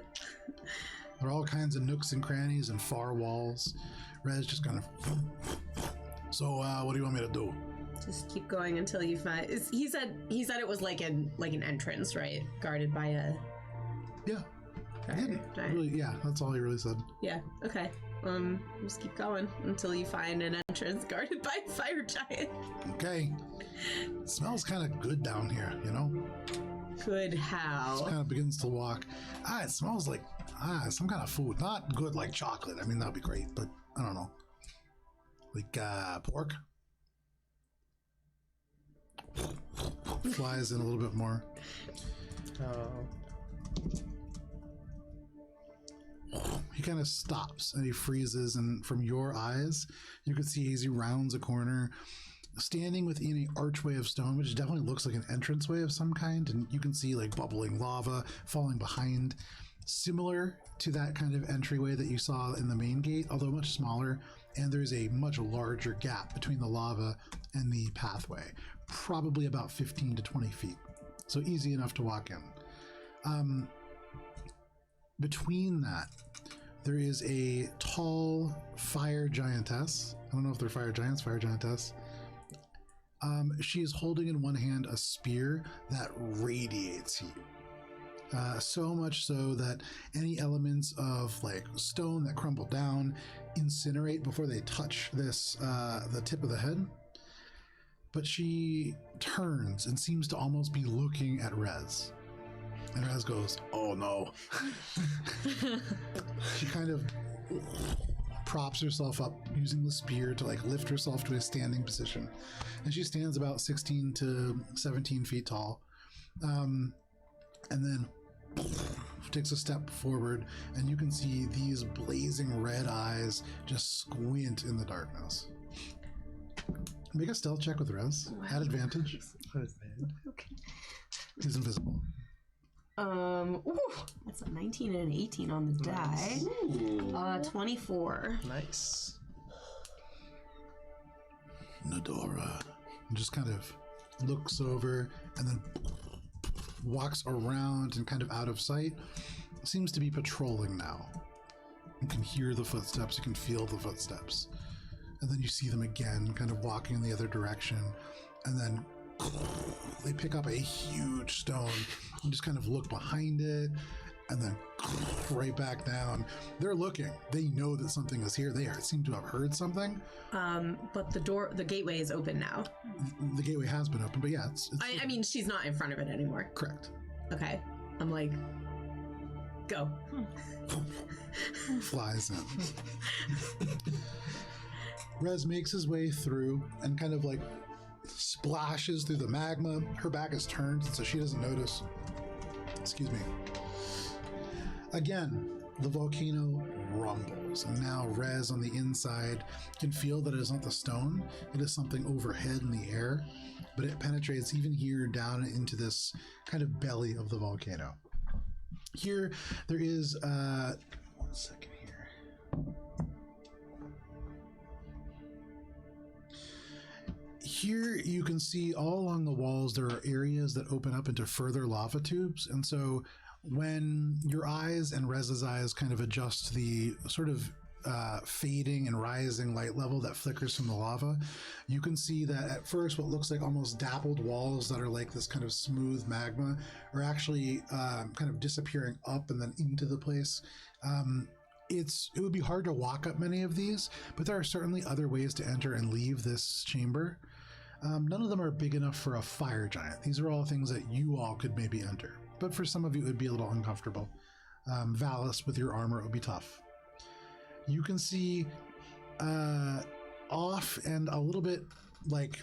There are all kinds of nooks and crannies and far walls. Rez just kind of... So, what do you want me to do? Just keep going until you find. He said it was like an entrance, right? Guarded by a. Yeah. Right. Really, yeah, that's all he really said. Yeah. Okay. Just keep going until you find an entrance guarded by a fire giant. Okay. It smells kind of good down here, you know? Good how? It kind of begins to walk. It smells like some kind of food. Not good like chocolate. I mean, that'd be great, but I don't know. Like pork? Flies in a little bit more. He kind of stops and he freezes, and from your eyes, you can see as he rounds a corner, standing within an archway of stone, which definitely looks like an entranceway of some kind, and you can see like bubbling lava falling behind, similar to that kind of entryway that you saw in the main gate, although much smaller, and there's a much larger gap between the lava and the pathway, probably about 15 to 20 feet, so easy enough to walk in. Between that, there is a tall fire giantess. I don't know if they're fire giants, fire giantess. She is holding in one hand a spear that radiates heat. So much so that any elements of like stone that crumble down incinerate before they touch this, the tip of the head. But she turns and seems to almost be looking at Rez. And Rez goes, "Oh no." She kind of props herself up using the spear to like lift herself to a standing position. And she stands about 16 to 17 feet tall. And then takes a step forward, and you can see these blazing red eyes just squint in the darkness. Make a stealth check with Rez. At advantage. Okay. He's invisible. That's a 19 and an 18 on the die. 24. Nice. Nadora just kind of looks over and then walks around and kind of out of sight. Seems to be patrolling now. You can hear the footsteps, you can feel the footsteps. And then you see them again, kind of walking in the other direction. And then they pick up a huge stone and just kind of look behind it, and then right back down. They're looking. They know that something is here. They seem to have heard something. But the gateway is open now. The gateway has been open, but yeah, I mean, she's not in front of it anymore. Correct. Okay. I'm like, go. Flies in. Rez makes his way through and kind of like splashes through the magma. Her back is turned, so she doesn't notice. Excuse me. Again, the volcano rumbles, and now Rez on the inside can feel that it is not the stone, it is something overhead in the air, but it penetrates even here down into this kind of belly of the volcano. Here, there is, 1 second here. Here you can see all along the walls there are areas that open up into further lava tubes, and so when your eyes and Rez's eyes kind of adjust to the sort of fading and rising light level that flickers from the lava, you can see that at first what looks like almost dappled walls that are like this kind of smooth magma are actually kind of disappearing up and then into the place. It would be hard to walk up many of these, but there are certainly other ways to enter and leave this chamber. None of them are big enough for a fire giant. These are all things that you all could maybe enter, but for some of you it would be a little uncomfortable. Valis, with your armor, it would be tough. You can see off and a little bit, like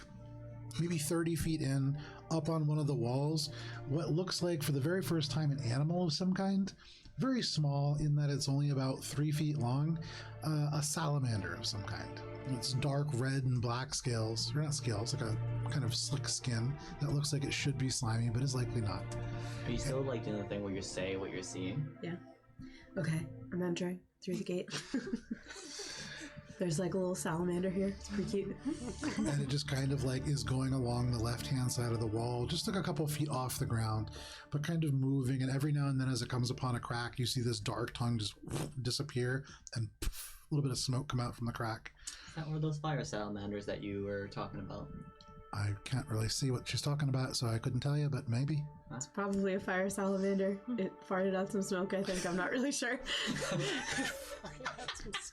maybe 30 feet in, up on one of the walls, what looks like for the very first time an animal of some kind. Very small in that it's only about 3 feet long, a salamander of some kind. It's dark red and black scales, or not scales, like a kind of slick skin that looks like it should be slimy, but is likely not. Are you still like doing the thing where you say what you're seeing? Yeah. Okay, I'm entering through the gate. There's like a little salamander here. It's pretty cute. And it just kind of like is going along the left-hand side of the wall, just like a couple feet off the ground, but kind of moving. And every now and then as it comes upon a crack, you see this dark tongue just disappear and a little bit of smoke come out from the crack. Is that one of those fire salamanders that you were talking about? I can't really see what she's talking about, so I couldn't tell you, but maybe. It's probably a fire salamander. It farted out some smoke, I think. I'm not really sure. That's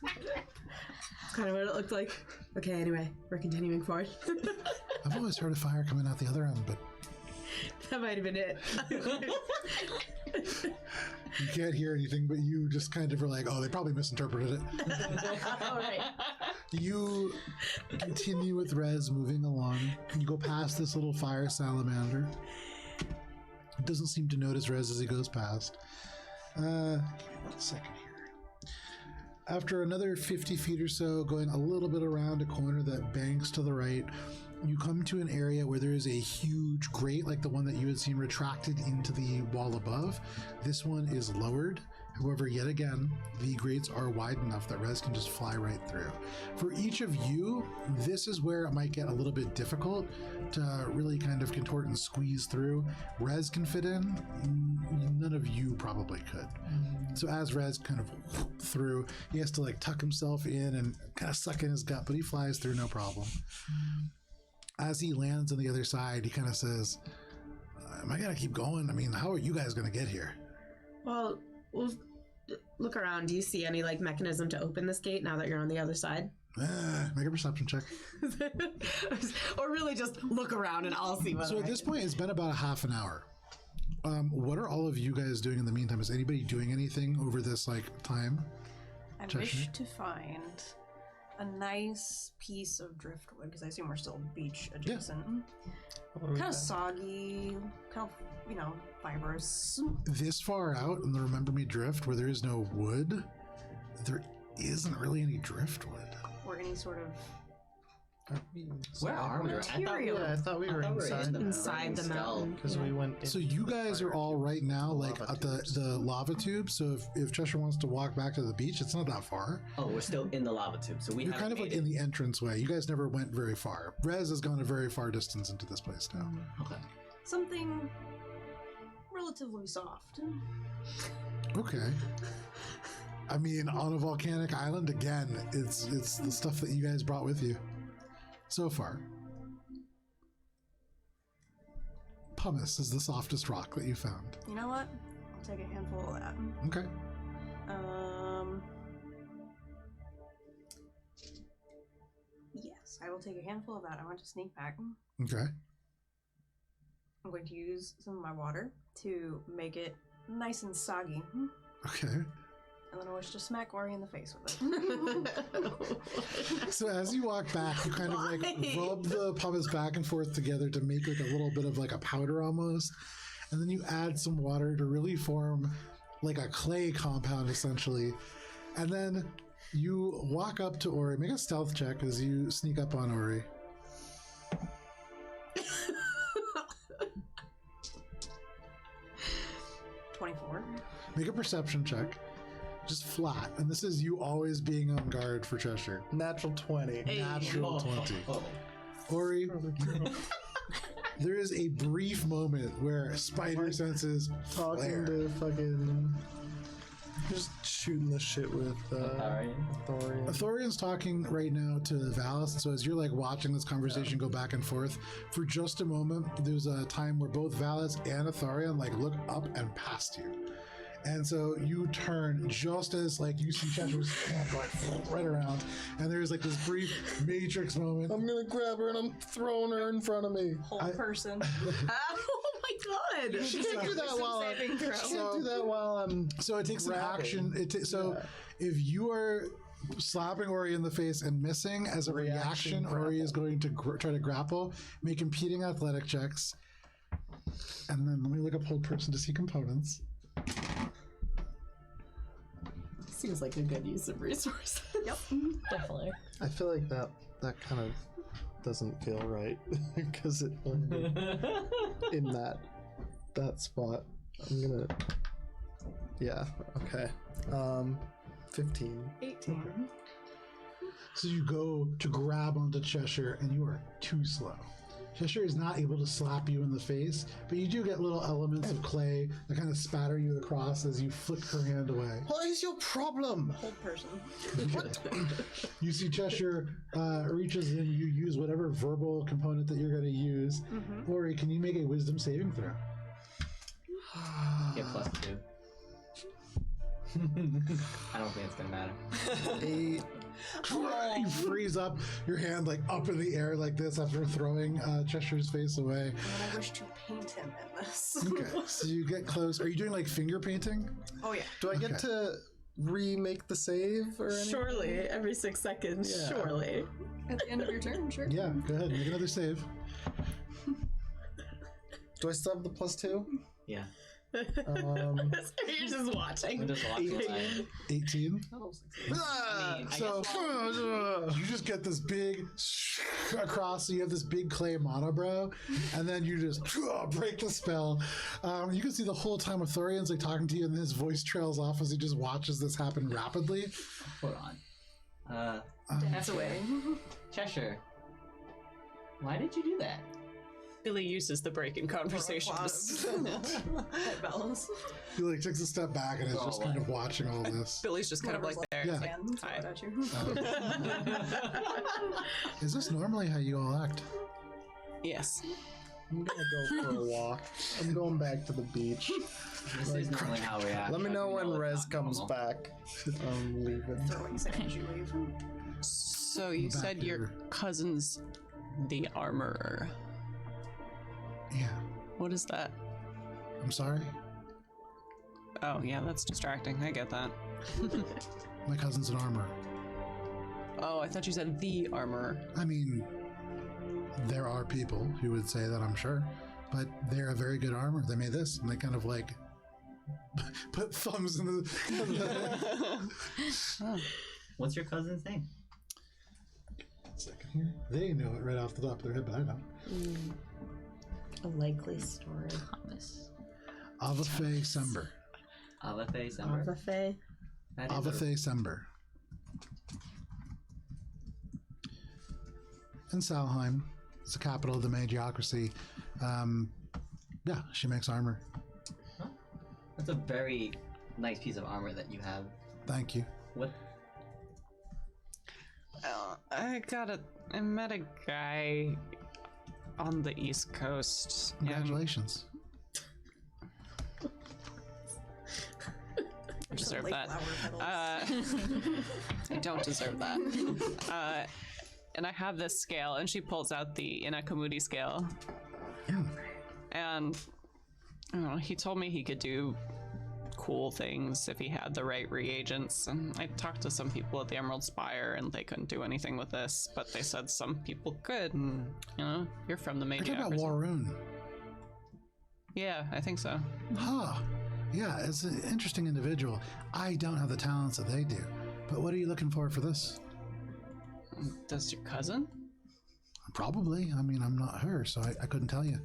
kind of what it looked like. Okay, anyway, we're continuing forward. I've always heard of fire coming out the other end, but That might have been it. you can't hear anything, but you just kind of are like, oh, they probably misinterpreted it. All right. You continue with Rez moving along. You go past this little fire salamander. It doesn't seem to notice Rez as he goes past. Give me 1 second here. After another 50 feet or so, going a little bit around a corner that banks to the right, you come to an area where there is a huge grate like the one that you had seen retracted into the wall above. This one is lowered. However, yet again, the grates are wide enough that Rez can just fly right through. For each of you, this is where it might get a little bit difficult to really kind of contort and squeeze through. Rez can fit in, none of you probably could. So as Rez kind of through, he has to like tuck himself in and kind of suck in his gut, but he flies through no problem. As he lands on the other side, he kind of says, am I gonna keep going? I mean, how are you guys gonna get here? Well, we'll look around. Do you see any like mechanism to open this gate now that you're on the other side? Make a perception check. Or really just look around and I'll see what. So at this point, it's been about a half an hour. What are all of you guys doing in the meantime? Is anybody doing anything over this like time? I wish to find a nice piece of driftwood because I assume we're still beach adjacent. Kind of soggy, kind of, fibrous. This far out in the Remember Me drift, where there is no wood, there isn't really any driftwood. Or any sort of Where are we? I thought we were inside the mountain because we went. So you guys are all right now like at the lava tube. So if Cheshire wants to walk back to the beach, it's not that far. Oh, we're still in the lava tube, so You're kind of like in the entranceway. You guys never went very far. Rez has gone a very far distance into this place now. Okay. something relatively soft. Okay. I mean, on a volcanic island, again, it's the stuff that you guys brought with you so far. Pumice is the softest rock that you found. You know what? I'll take a handful of that. Okay. Yes, I will take a handful of that. I want to sneak back. Okay. I'm going to use some of my water to make it nice and soggy. Okay. And then I wish to smack Ori in the face with it. So as you walk back, you kind of like rub the pumice back and forth together to make like a little bit of like a powder almost. And then you add some water to really form like a clay compound essentially. And then you walk up to Ori. Make a stealth check as you sneak up on Ori. Make a perception check. Just flat. And this is you always being on guard for Cheshire. Natural 20. Natural 20. Ori, there is a brief moment where spider senses Talking flare. to fucking. Just shooting the shit with Thorian. Thorian's talking right now to Valis, so as you're like watching this conversation go back and forth, for just a moment, there's a time where both Valis and Thorian like look up and past you. And so you turn just as like you see Cheshire's hand like right around, and there's like this brief Matrix moment. I'm gonna grab her and I'm throwing her in front of me. Whole person. Oh my god! She can't do that while I'm. Saving throw. She can't do that while I'm. So it takes an grabbing. action. If you are slapping Ori in the face and missing as a reaction, Ori is going to try to grapple, make competing athletic checks, and then let me look up hold person to see components. Seems like a good use of resources. Yep. Definitely. I feel like that kind of doesn't feel right because it only in that spot. I'm gonna. Yeah. Okay. 15. 18. So you go to grab onto Cheshire, and you are too slow. Cheshire is not able to slap you in the face, but you do get little elements of clay that kind of spatter you across as you flick her hand away. What is your problem? Whole person. You see Cheshire reaches in, you use whatever verbal component that you're going to use. Ori, can you make a wisdom saving throw? Get +2. I don't think it's gonna matter. 8. You freeze up, your hand like up in the air like this after throwing Cheshire's face away. And I wish to paint him in this. Okay, so you get close. Are you doing like finger painting? Oh yeah. Do I get to remake the save or anything? Surely, every 6 seconds. Yeah. Surely. At the end of your turn, sure. Yeah, go ahead, make another save. Do I still have the +2? Yeah. You're just watching. I'm just watching. 18. I So you just get this big across, so you have this big clay monobrow, and then you just break the spell. You can see the whole time Thorian's like talking to you, and his voice trails off as he just watches this happen rapidly. Hold on. That's away. Cheshire. Why did you do that? Billy uses the break in conversations. Head balance. He like takes a step back and is just kind of watching all this. Billy's just kind of like there. Yeah. It's like, And throw hi. it at you. Is this normally how you all act? Yes. I'm gonna go for a walk. I'm going back to the beach. This is normally how we act. Let me know when it's Rez not comes normal. back. I'm leaving. Throwing sand as you leave. So you Back said your here. cousin's the armorer. Yeah. What is that? I'm sorry. Oh, yeah, that's distracting. I get that. My cousin's an armorer. Oh, I thought you said the armorer. I mean, there are people who would say that, I'm sure, but they're a very good armor. They made this, and they kind of like put thumbs in the. What's your cousin's name? Second here. They know it right off the top of their head, but I don't. A likely story. Thomas. Avafe Sember. Avafe Summer. Avafe. That is a- Avafe Sember. In Salheim, it's the capital of the Magiocracy. Yeah, she makes armor. That's a very nice piece of armor that you have. Thank you. What? I met a guy on the East Coast. and Congratulations. I deserve Like that. flower petals. I don't deserve that. And I have this scale, and she pulls out the Inakamudi scale. And I don't know, he told me he could do cool things if he had the right reagents. And I talked to some people at the Emerald Spire, and they couldn't do anything with this, but they said some people could. And you know, you're from the You're talking about Magiocracy. Waroon. Yeah, I think so. Huh. Yeah, it's an interesting individual. I don't have the talents that they do. But what are you looking for this? Does your cousin? Probably. I mean, I'm not her, so I couldn't tell you.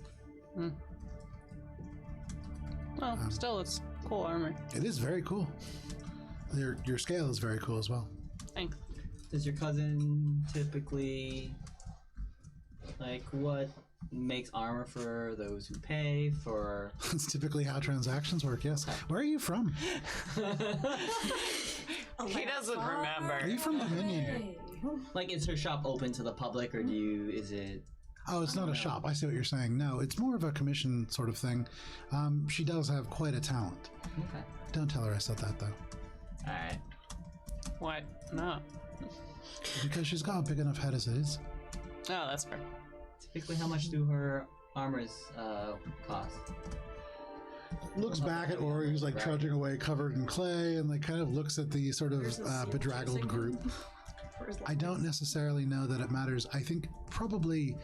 Well, still, it's cool armor. It is very cool. Your scale is very cool as well. Thanks. Does your cousin typically like what makes armor for those who pay for? That's typically how transactions work. Yes. Where are you from? He doesn't remember. Are you from Dominion? Like, is her shop open to the public, or is it? Oh, it's not a shop. I see what you're saying. No, it's more of a commission sort of thing. She does have quite a talent. Okay. Don't tell her I said that, though. All right. What? No. Because she's got a big enough head as it is. Oh, that's fair. Typically, how much do her armors cost? Looks back at Ori, who's like trudging away covered in clay, and like kind of looks at the sort of bedraggled group. I don't necessarily know that it matters. I think probably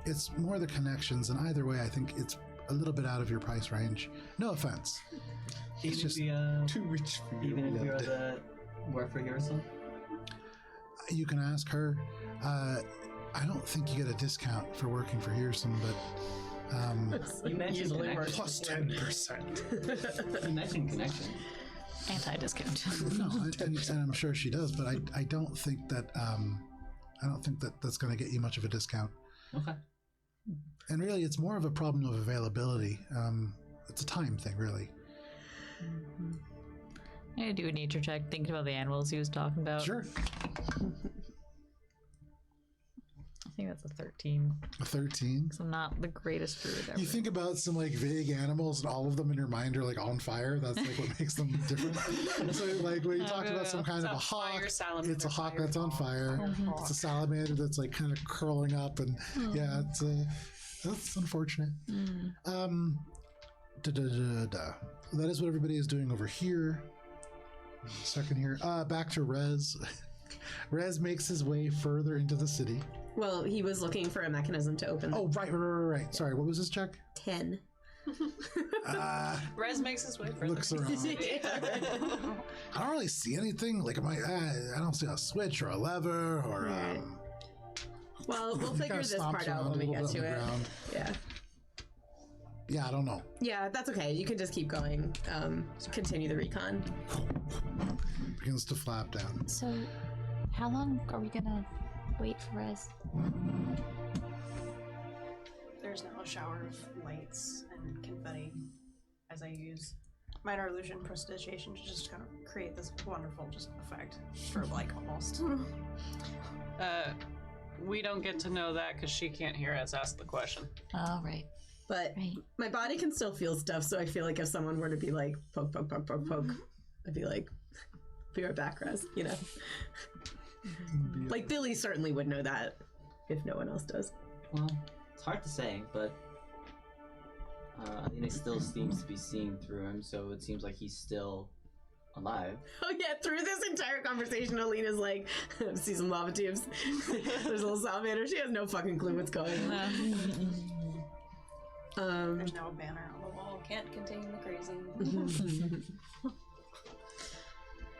it's more the connections, and either way, I think it's a little bit out of your price range. No offense. It's just too rich for you. Even if you're the work for here or something? You can ask her. I don't think you get a discount for working for Hearsome, but you mentioned connection. Plus 10%. You mentioned connection. Anti-discount. no, and I'm sure she does. But I don't think that that's going to get you much of a discount. Okay. And really, it's more of a problem of availability. It's a time thing, really. I'm gonna do a nature check, thinking about the animals he was talking about. Sure. I think that's a 13. A 13. So I'm not the greatest druid ever. You think about some like vague animals, and all of them in your mind are like on fire. That's like what makes them different. So like when you talked about some kind of a hawk, it's a hawk that's on fire. It's a salamander that's like kind of curling up, and yeah, that's unfortunate. That is what everybody is doing over here. Second here, back to Rez. Rez makes his way further into the city. Well, he was looking for a mechanism to open. Oh, right. Sorry, what was this check? 10. Rez makes his way further. Looks around. I don't really see anything. Like, I don't see a switch or a lever or. Well, we'll figure this part out when we get to it. Yeah. Yeah, I don't know. Yeah, that's okay. You can just keep going. Continue the recon. Begins to flap down. So, how long are we gonna wait for us? There's now a shower of lights and confetti as I use minor illusion prestidigitation to just kind of create this wonderful just effect. Strobe-like almost. We don't get to know that because she can't hear us ask the question. Oh, right. But my body can still feel stuff, so I feel like if someone were to be like, poke, poke, poke, poke, poke, I'd be like, be right back, Rez, you know? Like, Billy certainly would know that, if no one else does. Well, it's hard to say, but Alina still seems to be seeing through him, so it seems like he's still alive. Oh yeah, through this entire conversation, Alina's like, see some lava tubes. There's a little salamander. She has no fucking clue what's going on. There's now a banner on the wall. Can't contain the crazy.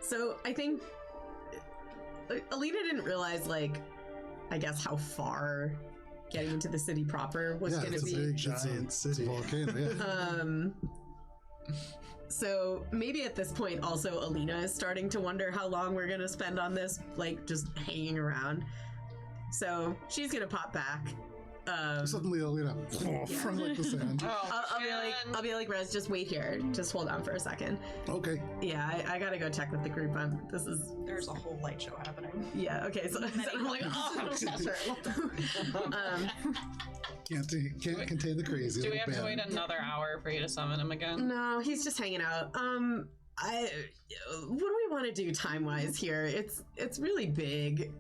So I think Alina didn't realize, like, I guess how far getting into the city proper was going to be. Big, giant city. It's a volcano, yeah. So maybe at this point also Alina is starting to wonder how long we're going to spend on this, like, just hanging around. So she's going to pop back. Suddenly Alina from like the sand. I'll be like, Rez, just wait here. Just hold on for a second. Okay. Yeah, I gotta go check with the group. There's a whole light show happening. Yeah. Okay. So I'm like, oh, sure. Can't contain the crazy. Do we have to wait another hour for you to summon him again? No, he's just hanging out. What do we want to do time wise here? It's really big.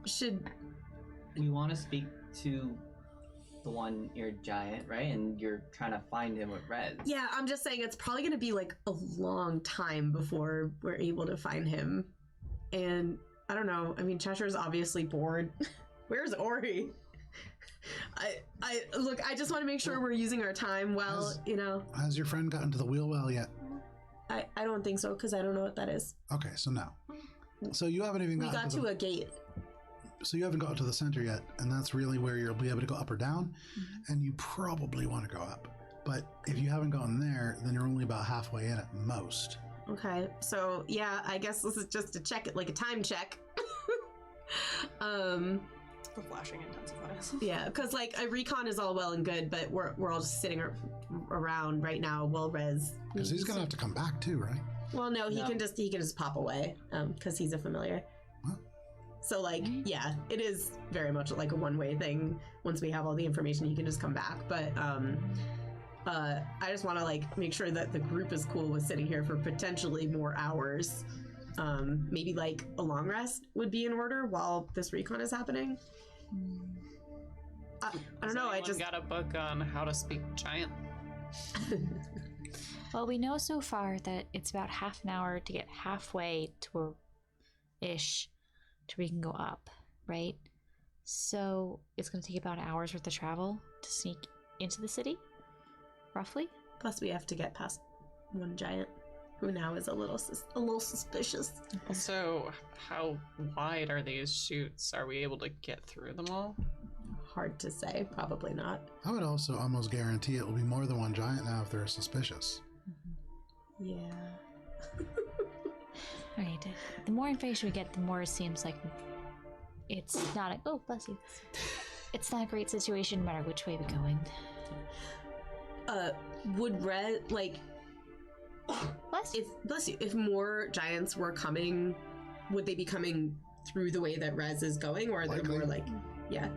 Should we want to speak to the one-eared giant, right? And you're trying to find him with Rez. Yeah, I'm just saying it's probably going to be like a long time before we're able to find him. And I don't know. I mean, Cheshire's obviously bored. Where's Ori? Look, I just want to make sure we're using our time well, you know. Has your friend gotten to the wheel well yet? I don't think so, because I don't know what that is. Okay, so no. So you haven't even gotten to a gate. So you haven't got to the center yet, and that's really where you'll be able to go up or down, and you probably want to go up. But if you haven't gotten there, then you're only about halfway in at most. Okay, so yeah, I guess this is just to check it, like a time check. The flashing intensifies. Yeah, because like a recon is all well and good, but we're all just sitting around right now while Rez. Because he's gonna have to come back too, right? Well, no, he can just pop away, because he's a familiar. Huh? So like, yeah, it is very much like a one-way thing. Once we have all the information, he can just come back. But I just want to like make sure that the group is cool with sitting here for potentially more hours. Maybe like a long rest would be in order while this recon is happening. I don't know. I just got a book on how to speak giant. Well, we know so far that it's about half an hour to get halfway to ish to where we can go up, right? So it's going to take about an hour's worth of travel to sneak into the city, roughly. Plus, we have to get past one giant, who now is a little suspicious. So, how wide are these chutes? Are we able to get through them all? Hard to say. Probably not. I would also almost guarantee it will be more than one giant now if they're suspicious. Yeah. All right. The more information we get, the more it seems like it's not a... Oh, bless you. It's not a great situation no matter which way we're going. Would Red, like... Bless you. If more giants were coming, would they be coming through the way that Rez is going, or are they more like... Yeah.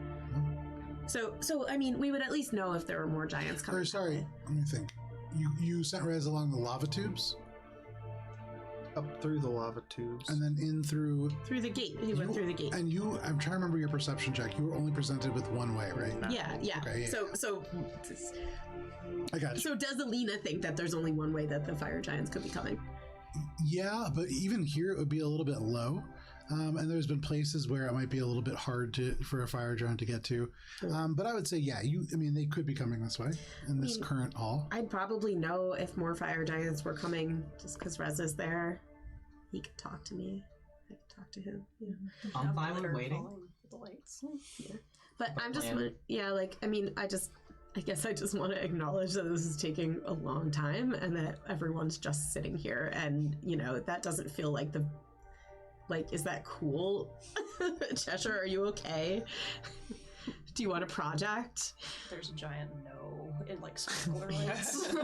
So I mean, we would at least know if there were more giants coming. Sorry, let me think. You sent Rez along the lava tubes? Up through the lava tubes. And then in through the gate. He went through the gate. And I'm trying to remember your perception check. You were only presented with one way, right? Yeah. Okay, yeah. So I got you. So does Alina think that there's only one way that the fire giants could be coming? Yeah, but even here it would be a little bit low. And there's been places where it might be a little bit hard for a fire giant to get to. But I would say, yeah, they could be coming this way in this current hall. I'd probably know if more fire giants were coming just because Rez is there. He could talk to me. I could talk to him. Yeah. I'm fine with waiting. The lights. Yeah. But I'm just, I guess I just want to acknowledge that this is taking a long time and that everyone's just sitting here. And, that doesn't feel like is that cool? Cheshire, are you okay? Do you want a project? There's a giant no in sprinkler lights.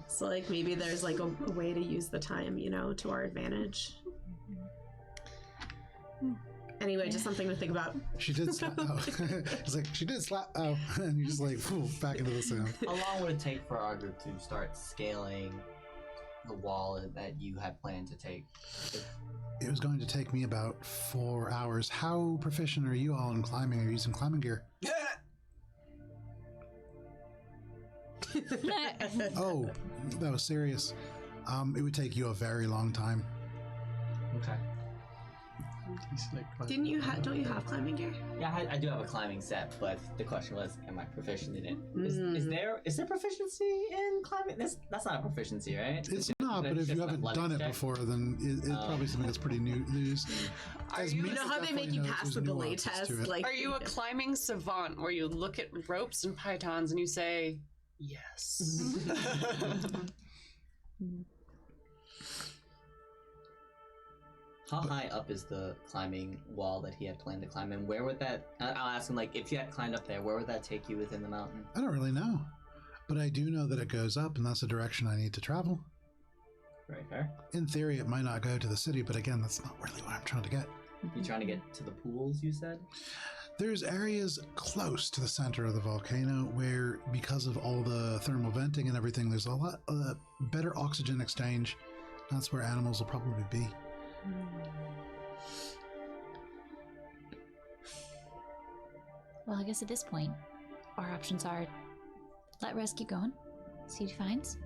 So maybe there's a way to use the time, to our advantage. Anyway, just something to think about. She did slap. Oh. It's she did slap. Oh, and you just back into the sound. How long would it take for our group to start scaling the wall that you had planned to take? It was going to take me about 4 hours. How proficient are you all in climbing? Are you using climbing gear? Oh, that was serious. It would take you a very long time. Okay. Don't you have climbing gear? Yeah, I do have a climbing set, but the question was, am I proficient in it? Is there proficiency in climbing? That's not a proficiency, right? It's not, but if you haven't done it before, then it's probably something that's pretty new news. You know how they make you pass the belay test? Are you a climbing savant where you look at ropes and pythons and you say, yes? How high up is the climbing wall that he had planned to climb? And where would that... I'll ask him, if you had climbed up there, where would that take you within the mountain? I don't really know. But I do know that it goes up, and that's the direction I need to travel. Very fair. In theory, it might not go to the city, but again, that's not really what I'm trying to get. You trying to get to the pools, you said? There's areas close to the center of the volcano where, because of all the thermal venting and everything, there's a lot better oxygen exchange. That's where animals will probably be. Well, I guess at this point, our options are let Rez keep going, see what he finds,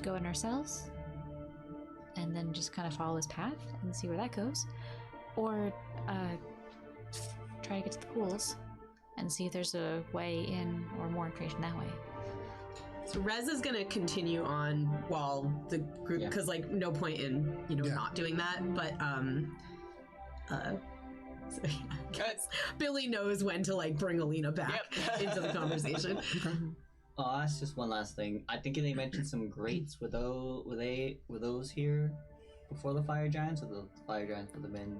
go in ourselves, and then just kind of follow his path and see where that goes, or try to get to the pools and see if there's a way in or more information that way. So Rez is going to continue on while the group, because no point in not doing that. But so, yeah, I guess Billy knows when to bring Alina back into the conversation. Oh, that's just one last thing. I think they mentioned some grates. Were those here before the fire giants, or the fire giants put them in?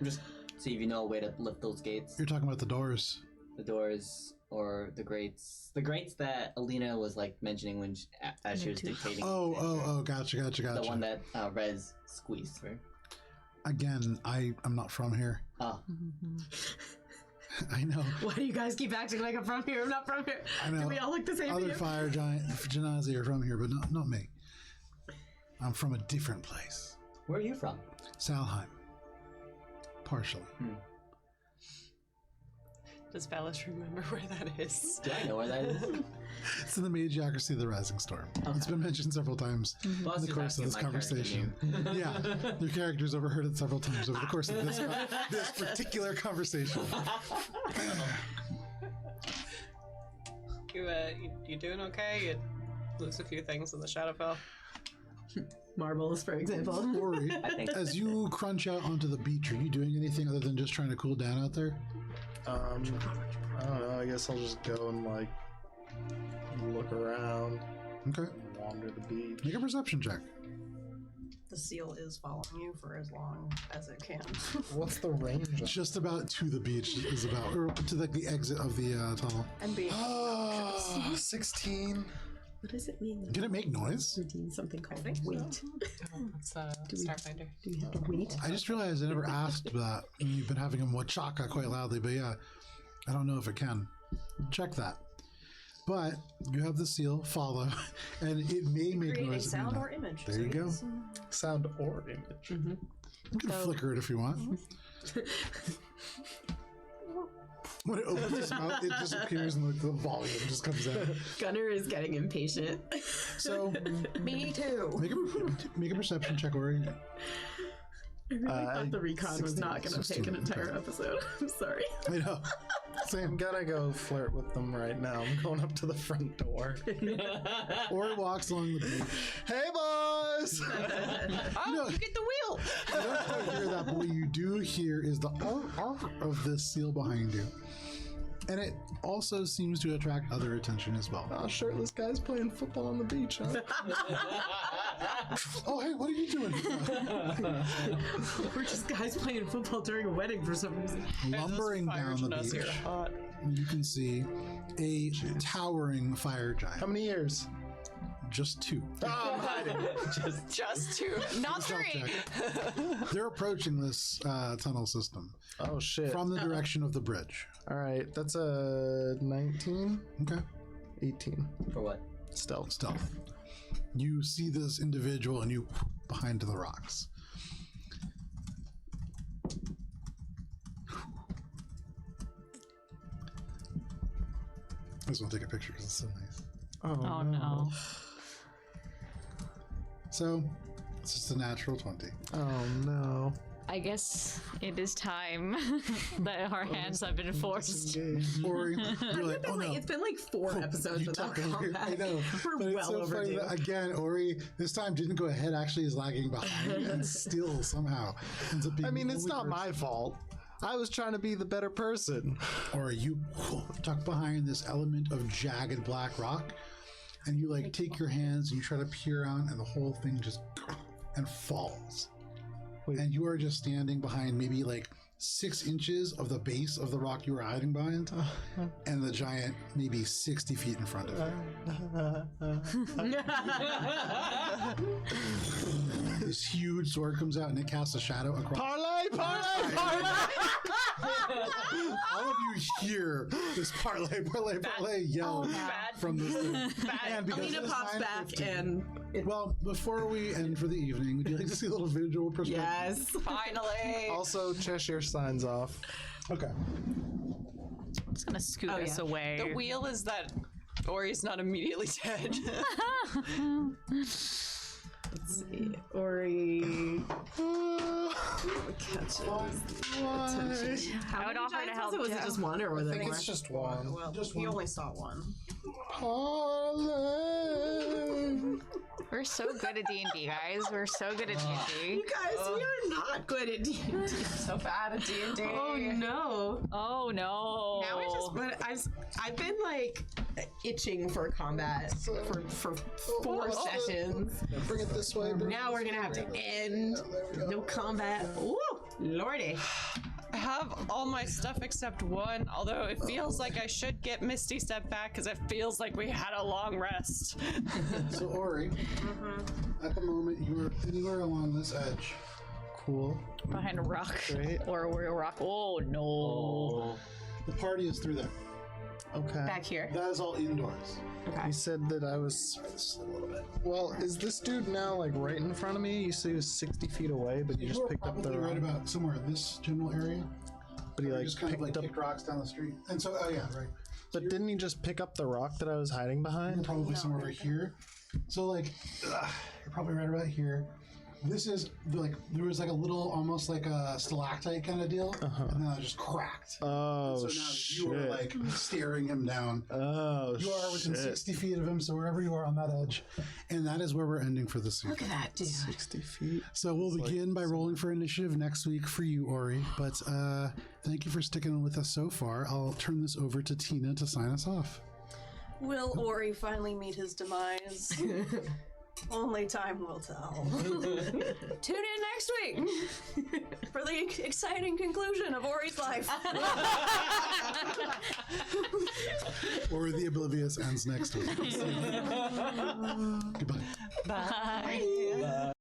Just see if you know a way to lift those gates. You're talking about the doors. The doors or the grates. The grates that Alina was like mentioning when as she was dictating. Oh, gotcha. The one that Rez squeezed through. Again, I'm not from here. Oh. I know. Why do you guys keep acting like I'm from here? I'm not from here. I know. Do we all look the same? Other fire genasi are from here, but not me. I'm from a different place. Where are you from? Salheim. Partially. Does Valis remember where that is? Do I know where that is? It's in the Magiocracy of the Rising Storm. Okay. It's been mentioned several times in the course of this conversation. Yeah, your characters overheard it several times over the course of this particular conversation. You doing okay? You lose a few things in the Shadowfell. Marbles, for example. Ori, as you crunch out onto the beach, are you doing anything other than just trying to cool down out there? I don't know. I guess I'll just go and like look around. Okay. Wander the beach. Make a perception check. The seal is following you for as long as it can. What's the range? Just about to the beach is about, or to like the exit of the tunnel. And being 16. What does it mean? Can it make noise? We're doing something called weight. That's Starfinder. Do we have to wait? I just realized I never asked that. You've been having a wachaka quite loudly, but yeah, I don't know if it can. Check that. But you have the seal, follow, and it may make create noise. a sound or image. There you go. Sound or image. Mm-hmm. You can flicker it if you want. When it opens its mouth, it disappears and the volume just comes out. Gunner is getting impatient. So, Me too. make a perception check, Ori. I really thought the recon was not going to take an entire episode. I'm sorry. I know. I'm gonna go flirt with them right now. I'm going up to the front door. Ori walks along the beach. Hey, boys! You get the wheel! You don't quite hear that, but what you do hear is the arf of this seal behind you. And it also seems to attract other attention as well. Oh, shirtless guys playing football on the beach, huh? Oh, hey, what are you doing? We're just guys playing football during a wedding for some reason. Lumbering down the beach, you can see a towering fire giant. How many years? Just 2. Oh, I'm hiding. Just 2. Not Stealth 3. check. They're approaching this tunnel system Oh, shit. from the direction of the bridge. All right, that's a 19, Okay. 18. For what? Stealth. You see this individual and you behind the rocks. I just want to take a picture because it's so nice. Oh no. So, it's just a natural 20. Oh, no. I guess it is time that our hands have been forced. Ori, you're like, oh no. It's been like 4 episodes You without talk over- combat. I know. We're But it's well so funny overdue. that, again, Ori this time didn't go ahead, actually is lagging behind and still somehow ends up being I mean, the it's only not person. my fault. I was trying to be the better person. Or you tuck behind this element of jagged black rock and you like take your hands and you try to peer out and the whole thing just and falls. Wait. And you are just standing behind maybe like 6 inches of the base of the rock you were hiding behind and the giant maybe 60 feet in front of you. This huge sword comes out and it casts a shadow across. Parlay! All of you hear this parlay yell from this thing. And because Alina it is pops back 9:15 and well, before we end for the evening, would you like to see a little visual perspective? yes. Finally. Also, Cheshire signs off. Okay. I'm just gonna scoot Oh, us yeah. away. The wheel is that Ori's not immediately dead. Let's see. Ori catches attention. How I would many offer to giants help was it? Was it Jeff. just one or were there more? It's just one. Well, Just he one. only saw one. Parlay! We're We're so good at D&D, guys. We're so good at D&D. You guys, we are not good at D&D. So bad at D&D. Oh no. Oh no. Now it's just, but I've been like itching for combat for 4 sessions. Bring it this way. Now we're gonna have to end. No combat. Ooh, lordy. I have all my stuff except one, although it feels like I should get Misty Step back because it feels like we had a long rest. So Ori, at the moment you are anywhere along this edge. Cool. Behind a rock. Great. Or we're a rock. Oh no. The party is through there. Okay. Back here. That is all indoors. You said that I was. Just a little bit. Well, is this dude now like right in front of me? You said he was 60 feet away, but you just were picked up the probably rock. right about somewhere in this general area. But he You like just kind of picked like up. kicked rocks down the street. And so, oh yeah, right. But didn't he just pick up the rock that I was hiding You're behind? probably somewhere over here. So like, you're probably right about here. This is like there was like a little, almost like a stalactite kind of deal, and then it just cracked. Oh So now shit! you are like staring him down. Oh You are within shit! 60 feet of him, so wherever you are on that edge. And that is where we're ending for this week. Look at that, dude. 60 feet. So we'll begin by rolling for initiative next week for you, Ori. But thank you for sticking with us so far. I'll turn this over to Tina to sign us off. Will Ori finally meet his demise? Only time will tell. Tune in next week for the exciting conclusion of Ori's life. Or the Oblivious ends next week. Goodbye. Bye.